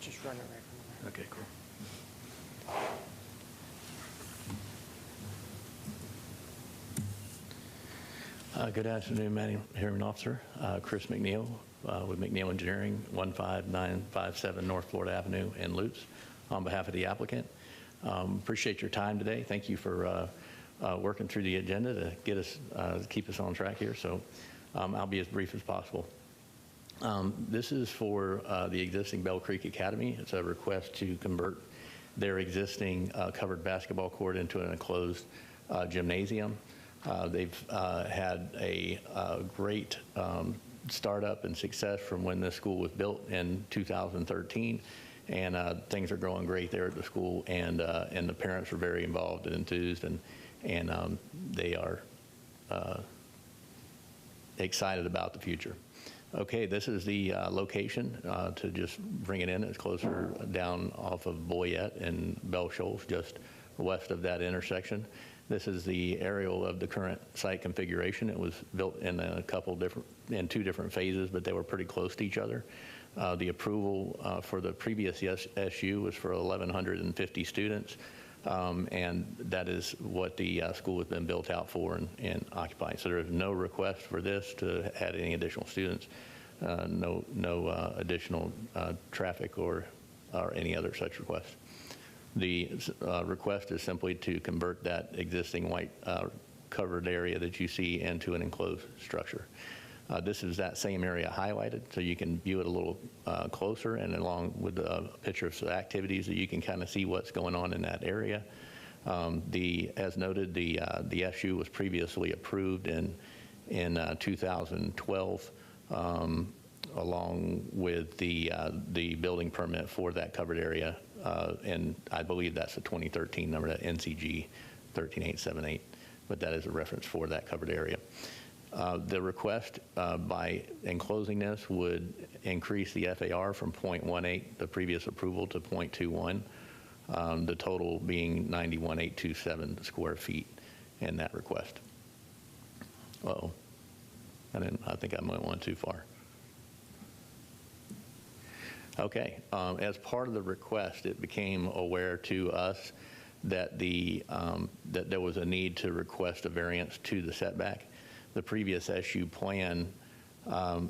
Just run it right from there. Okay, cool. Good afternoon, Madam Hearing Officer. Chris McNeil with McNeil Engineering, 15957 North Florida Avenue in Lutz, on behalf of the applicant. Appreciate your time today. Thank you for working through the agenda to get us, keep us on track here. So I'll be as brief as possible. This is for the existing Bell Creek Academy. It's a request to convert their existing covered basketball court into an enclosed gymnasium. They've had a great startup and success from when this school was built in 2013, and things are growing great there at the school, and the parents are very involved and enthused, and they are excited about the future. Okay, this is the location to just bring it in. It's closer down off of Boyette and Bell Shoals, just west of that intersection. This is the aerial of the current site configuration. It was built in in two different phases, but they were pretty close to each other. The approval for the previous SU was for 1,150 students, and that is what the school has been built out for and occupied. So there is no request for this to add any additional students, no additional traffic or any other such request. The request is simply to convert that existing white covered area that you see into an enclosed structure. This is that same area highlighted, so you can view it a little closer, and along with the picture of the activities that you can kind of see what's going on in that area. As noted, the SU was previously approved in 2012, along with the building permit for that covered area. And I believe that's a 2013 number, that NCG 13878, but that is a reference for that covered area. The request by enclosing this would increase the FAR from 0.18, the previous approval, to 0.21, the total being 91,827 square feet in that request. Uh-oh, I think I might went too far. Okay, as part of the request, it became aware to us that that there was a need to request a variance to the setback. The previous SU plan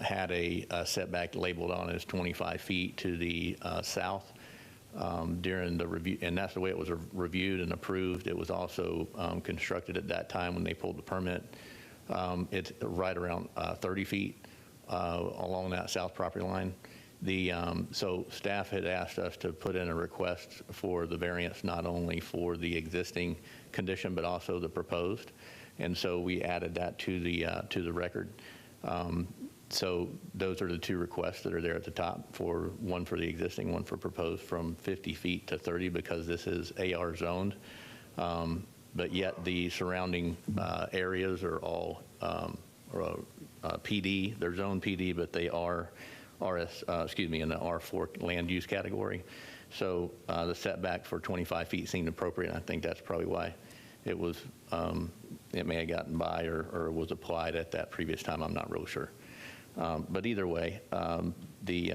had a setback labeled on as 25 feet to the south during the review, and that's the way it was reviewed and approved. It was also constructed at that time when they pulled the permit. It's right around 30 feet along that south property line. So staff had asked us to put in a request for the variance not only for the existing condition but also the proposed, and so we added that to the record. So those are the two requests that are there at the top, for one for the existing, one for proposed, from 50 feet to 30, because this is AR zoned, but yet the surrounding areas are all PD. They're zone PD, but they are in the R4 land use category. So the setback for 25 feet seemed appropriate, and I think that's probably why it was, it may have gotten by or was applied at that previous time. I'm not really sure. But either way, the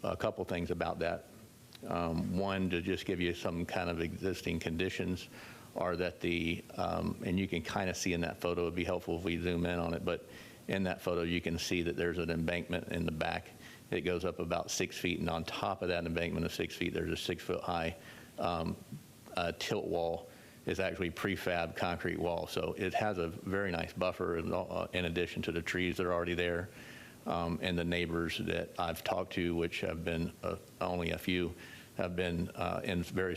a couple things about that. One, to just give you some kind of existing conditions, are that and you can kind of see in that photo, it'd be helpful if we zoom in on it, but in that photo you can see that there's an embankment in the back. It goes up about 6 feet, and on top of that embankment of 6 feet, there's a 6-foot-high tilt wall. It's actually prefab concrete wall, so it has a very nice buffer in addition to the trees that are already there. And the neighbors that I've talked to, which have been only a few, have been very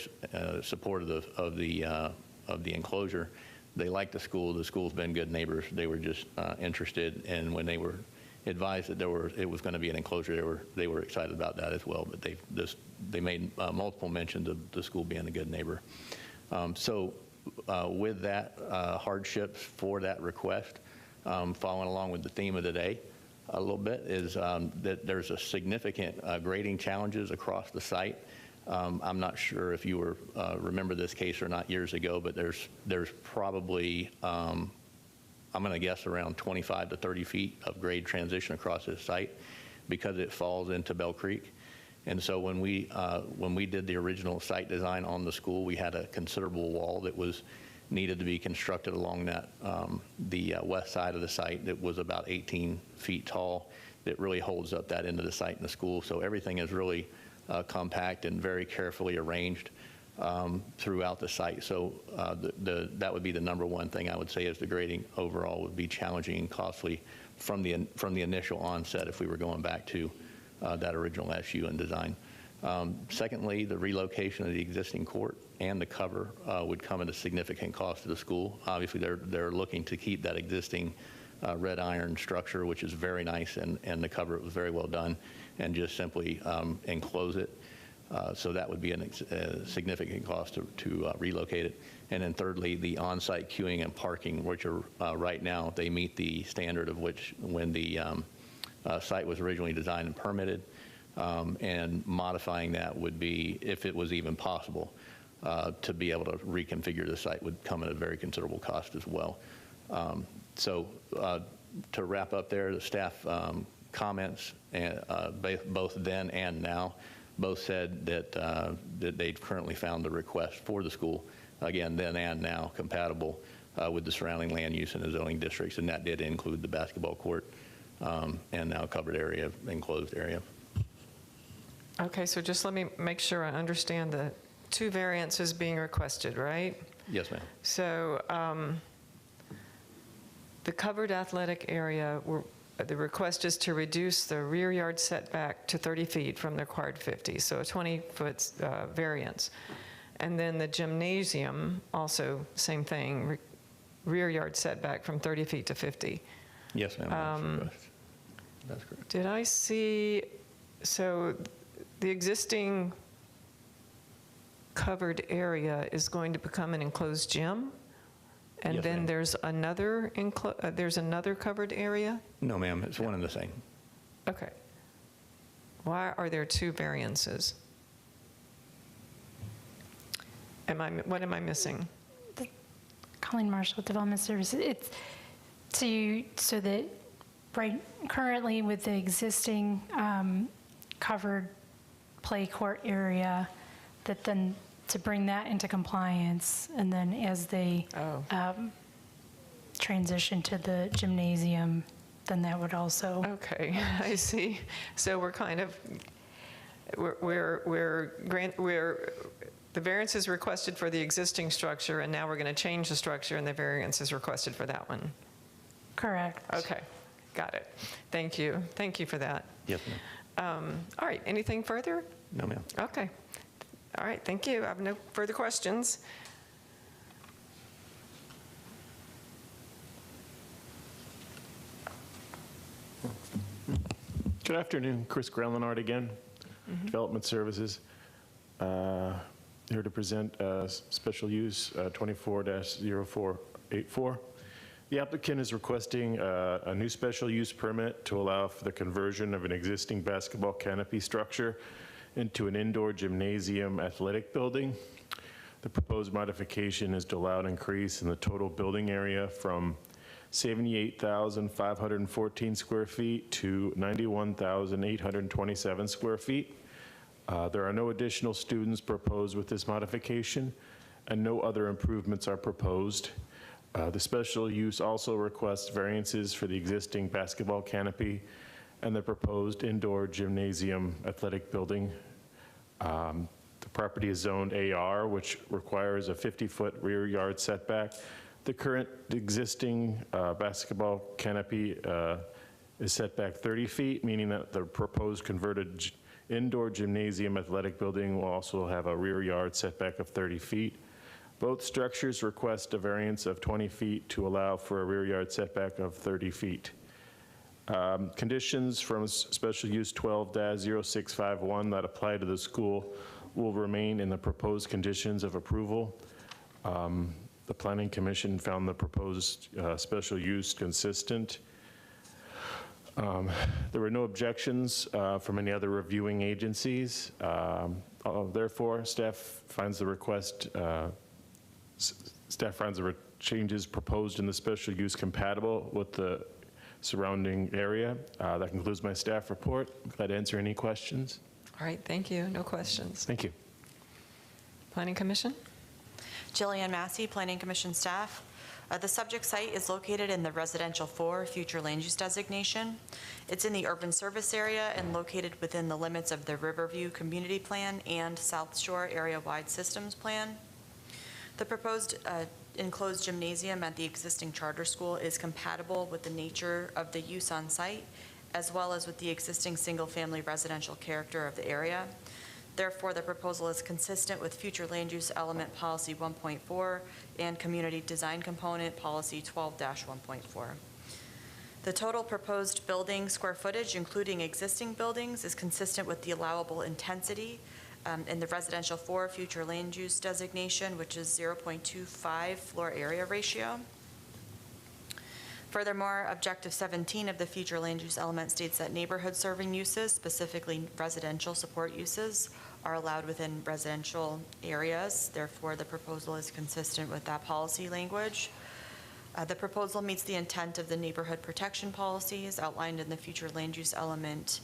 supportive of the enclosure. They like the school. The school's been good neighbors. They were just interested, and when they were advised that it was going to be an enclosure, they were excited about that as well. But they made multiple mentions of the school being a good neighbor. So with that hardships for that request, following along with the theme of the day a little bit, is that there's a significant grading challenges across the site. I'm not sure if you remember this case or not years ago, but there's probably, I'm going to guess, around 25 to 30 feet of grade transition across this site because it falls into Bell Creek. And so when we did the original site design on the school, we had a considerable wall that was needed to be constructed along that the west side of the site that was about 18 feet tall that really holds up that end of the site in the school. So everything is really compact and very carefully arranged throughout the site. So that would be the number one thing I would say is the grading overall would be challenging and costly from the initial onset if we were going back to that original SU and design. Secondly, the relocation of the existing court and the cover would come at a significant cost to the school. Obviously, they're looking to keep that existing red iron structure, which is very nice, and the cover was very well done, and just simply enclose it. So that would be a significant cost to relocate it. And then thirdly, the on-site queuing and parking, which are right now, they meet the standard of which when the site was originally designed and permitted, and modifying that would be, if it was even possible, to be able to reconfigure the site would come at a very considerable cost as well. So to wrap up there, the staff comments, both then and now, both said that they've currently found the request for the school, again, then and now, compatible with the surrounding land use and the zoning districts, and that did include the basketball court and now covered area, enclosed area. Okay, so just let me make sure I understand the 2 variances being requested, right? Yes, ma'am. So the covered athletic area, the request is to reduce the rear yard setback to 30 feet from the required 50, so a 20-foot variance. And then the gymnasium, also same thing, rear yard setback from 30 feet to 50. Yes, ma'am. That's correct. Did I see, so the existing covered area is going to become an enclosed gym? And Yes, then ma'am. there's another covered area? No, ma'am, it's one and the same. Okay. Why are there 2 variances? What am I missing? Colleen Marshall, Development Services. It's so that currently with the existing covered play court area, that then to bring that into compliance, and then as they transition to the gymnasium, then that would also. Okay, I see. So we're kind of, the variance is requested for the existing structure, and now we're going to change the structure, and the variance is requested for that one. Correct. Okay, got it. Thank you. Thank you for that. Yes, ma'am. All right, anything further? No, ma'am. Okay. All right, thank you. I have no further questions. Good afternoon, Chris Grellenard again, Development Services. Here to present special use 24-0484. The applicant is requesting a new special use permit to allow for the conversion of an existing basketball canopy structure into an indoor gymnasium athletic building. The proposed modification is to allow an increase in the total building area from 78,514 square feet to 91,827 square feet. There are no additional students proposed with this modification, and no other improvements are proposed. The special use also requests variances for the existing basketball canopy and the proposed indoor gymnasium athletic building. The property is zoned AR, which requires a 50-foot rear yard setback. The current existing basketball canopy is set back 30 feet, meaning that the proposed converted indoor gymnasium athletic building will also have a rear yard setback of 30 feet. Both structures request a variance of 20 feet to allow for a rear yard setback of 30 feet. Conditions from special use 12-0651 that apply to the school will remain in the proposed conditions of approval. The Planning Commission found the proposed special use consistent. There were no objections from any other reviewing agencies. Therefore, staff finds the changes proposed in the special use compatible with the surrounding area. That concludes my staff report. I'm glad to answer any questions. All right, thank you. No questions. Thank you. Planning Commission? Jillian Massey, Planning Commission staff. The subject site is located in the Residential 4 future land use designation. It's in the urban service area and located within the limits of the Riverview Community Plan and South Shore Area-Wide Systems Plan. The proposed enclosed gymnasium at the existing charter school is compatible with the nature of the use on site, as well as with the existing single-family residential character of the area. Therefore, the proposal is consistent with future land use element policy 1.4 and community design component policy 12-1.4. The total proposed building square footage, including existing buildings, is consistent with the allowable intensity in the residential 4 future land use designation, which is 0.25 floor area ratio. Furthermore, Objective 17 of the future land use element states that neighborhood serving uses, specifically residential support uses, are allowed within residential areas. Therefore, the proposal is consistent with that policy language. The proposal meets the intent of the neighborhood protection policies outlined in the future land use element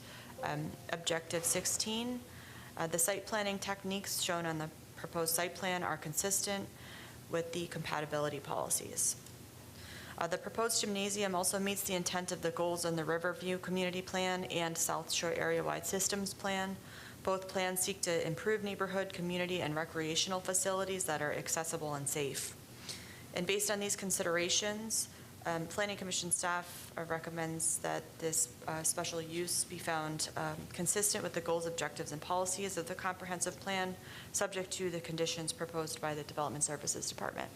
Objective 16. The site planning techniques shown on the proposed site plan are consistent with the compatibility policies. The proposed gymnasium also meets the intent of the goals in the Riverview Community Plan and South Shore Area-Wide Systems Plan. Both plans seek to improve neighborhood, community, and recreational facilities that are accessible and safe. And based on these considerations, Planning Commission staff recommends that this special use be found consistent with the goals, objectives, and policies of the comprehensive plan, subject to the conditions proposed by the Development Services Department.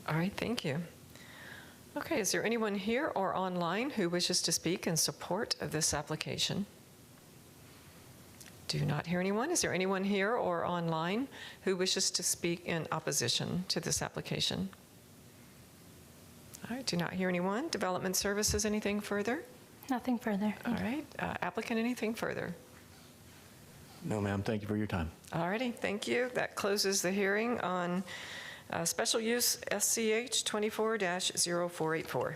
All right, thank you. Okay, is there anyone here or online who wishes to speak in support of this application? Do not hear anyone. Is there anyone here or online who wishes to speak in opposition to this application? All right, do not hear anyone. Development Services, anything further? Nothing further. All right, applicant, anything further? No, ma'am. Thank you for your time. All righty, thank you. That closes the hearing on special use SCH 24-0484.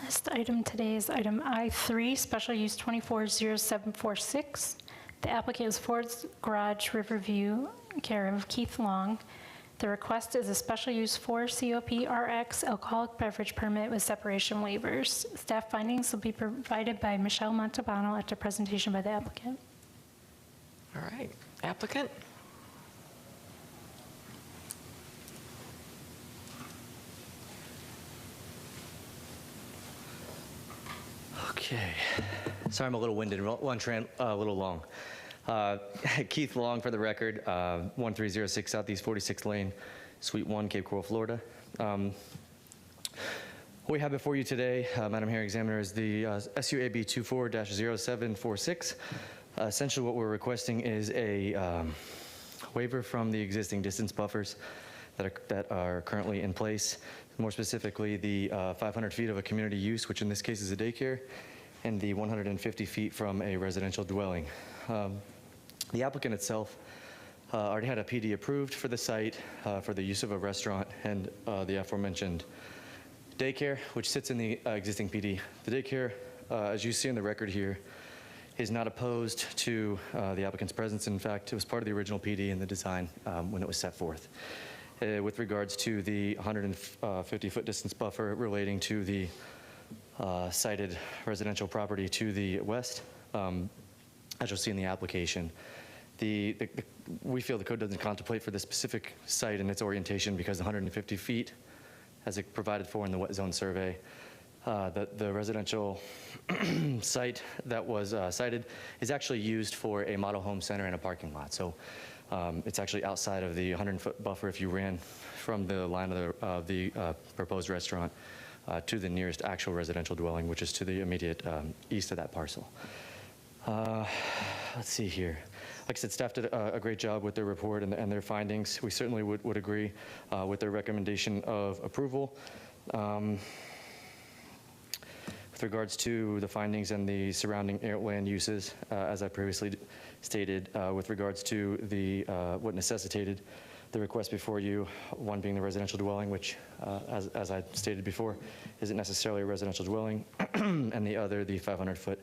Last item today is item I3, special use 240746. The applicant is Ford's Garage Riverview, care of Keith Long. The request is a special use 4 COP RX alcoholic beverage permit with separation waivers. Staff findings will be provided by Michelle Montalbano after presentation by the applicant. All right, applicant. Okay. Sorry, I'm a little winded, a little long. Keith Long, for the record, 1306 Southeast 46th Lane, Suite 1, Cape Coral, Florida. What we have before you today, Madam Hearing Examiner, is the SUAB 24-0746. Essentially, what we're requesting is a waiver from the existing distance buffers that are currently in place. More specifically, the 500 feet of a community use, which in this case is a daycare, and the 150 feet from a residential dwelling. The applicant itself already had a PD approved for the site for the use of a restaurant and the aforementioned daycare, which sits in the existing PD. The daycare, as you see in the record here, is not opposed to the applicant's presence. In fact, it was part of the original PD in the design when it was set forth. With regards to the 150-foot distance buffer relating to the cited residential property to the west, as you'll see in the application, we feel the code doesn't contemplate for the specific site and its orientation because the 150 feet, as it provided for in the wet zone survey, the residential site that was cited is actually used for a model home center and a parking lot. So it's actually outside of the 100-foot buffer if you ran from the line of the proposed restaurant to the nearest actual residential dwelling, which is to the immediate east of that parcel. Let's see here. Like I said, staff did a great job with their report and their findings. We certainly would agree with their recommendation of approval. With regards to the findings and the surrounding land uses, as I previously stated, with regards to the what necessitated the request before you, one being the residential dwelling, which, as I stated before, isn't necessarily a residential dwelling, and the other, the 500-foot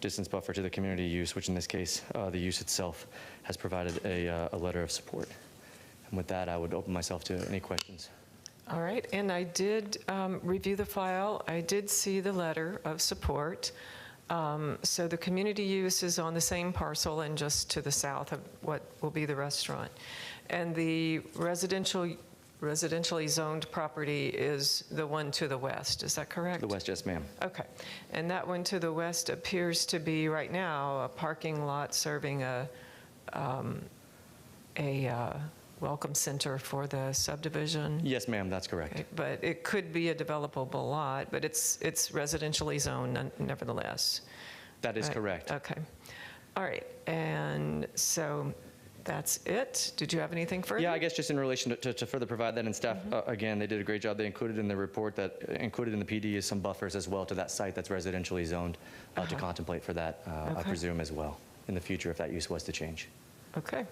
distance buffer to the community use, which in this case, the use itself has provided a letter of support. And with that, I would open myself to any questions. All right, and I did review the file. I did see the letter of support. So the community use is on the same parcel and just to the south of what will be the restaurant. And the residentially zoned property is the one to the west, is that correct? The west, yes, ma'am. Okay, and that one to the west appears to be right now a parking lot serving a welcome center for the subdivision. Yes, ma'am, that's correct. Okay, but it could be a developable lot, but it's residentially zoned nevertheless. That is Right. correct. Okay. All right, and so that's it. Did you have anything further? Yeah, I guess just in relation to further provide that, and staff, again, they did a great job. They included in the report that included in the PD is some buffers as well to that site that's residentially zoned to contemplate for that, I Okay. presume, as well in the future if that use was to change. Okay.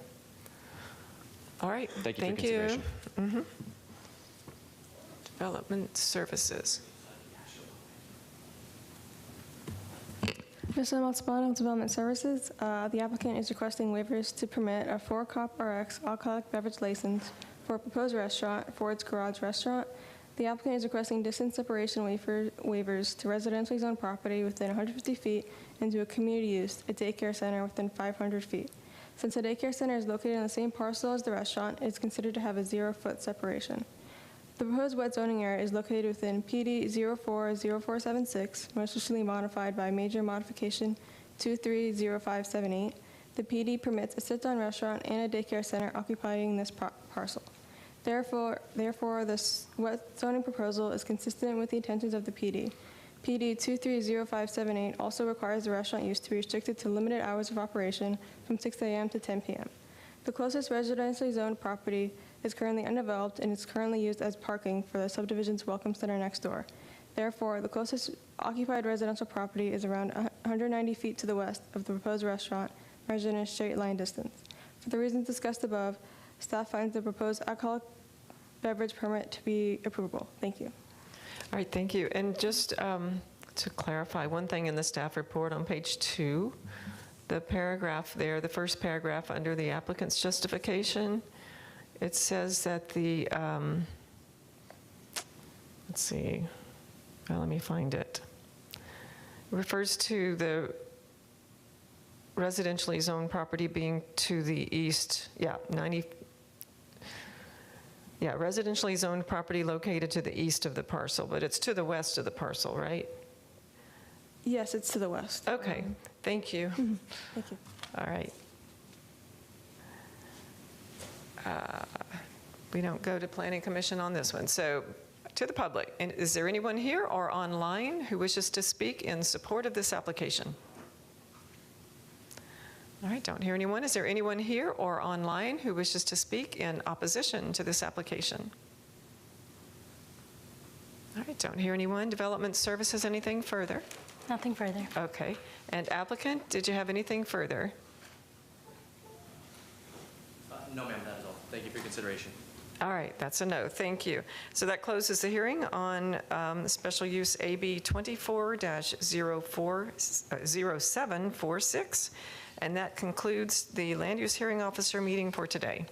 All right. Thank you for Thank consideration. you. Mhm. Development Services. Mr. Malzbano, Development Services. The applicant is requesting waivers to permit a 4-Cop RX alcoholic beverage license for a proposed restaurant for its garage restaurant. The applicant is requesting distance separation waivers to residentially zoned property within 150 feet and to a community use, a daycare center within 500 feet. Since the daycare center is located on the same parcel as the restaurant, it is considered to have a 0-foot separation. The proposed wet zoning area is located within PD 040476, most recently modified by major modification 230578. The PD permits a sit-down restaurant and a daycare center occupying this parcel. Therefore, this wet zoning proposal is consistent with the intentions of the PD. PD 230578 also requires the restaurant use to be restricted to limited hours of operation from 6 a.m. to 10 p.m. The closest residentially zoned property is currently undeveloped and is currently used as parking for the subdivision's welcome center next door. Therefore, the closest occupied residential property is around 190 feet to the west of the proposed restaurant, measured in a straight line distance. For the reasons discussed above, staff finds the proposed alcoholic beverage permit to be approvable. Thank you. All right, thank you. And just to clarify one thing in the staff report on page 2, the paragraph there, the first paragraph under the applicant's justification, it says that the, let's see, well, let me find it. It refers to the residentially zoned property being to the east, residentially zoned property located to the east of the parcel, but it's to the west of the parcel, right? Yes, it's to the west. Okay, thank you. Thank you. All right. We don't go to Planning Commission on this one. So to the public, and is there anyone here or online who wishes to speak in support of this application? All right, don't hear anyone. Is there anyone here or online who wishes to speak in opposition to this application? All right, don't hear anyone. Development Services, anything further? Nothing further. Okay. And applicant, did you have anything further? No, ma'am, that is all. Thank you for your consideration. All right, that's a no. Thank you. So that closes the hearing on special use AB 24-0746, and that concludes the Land Use Hearing Officer meeting for today.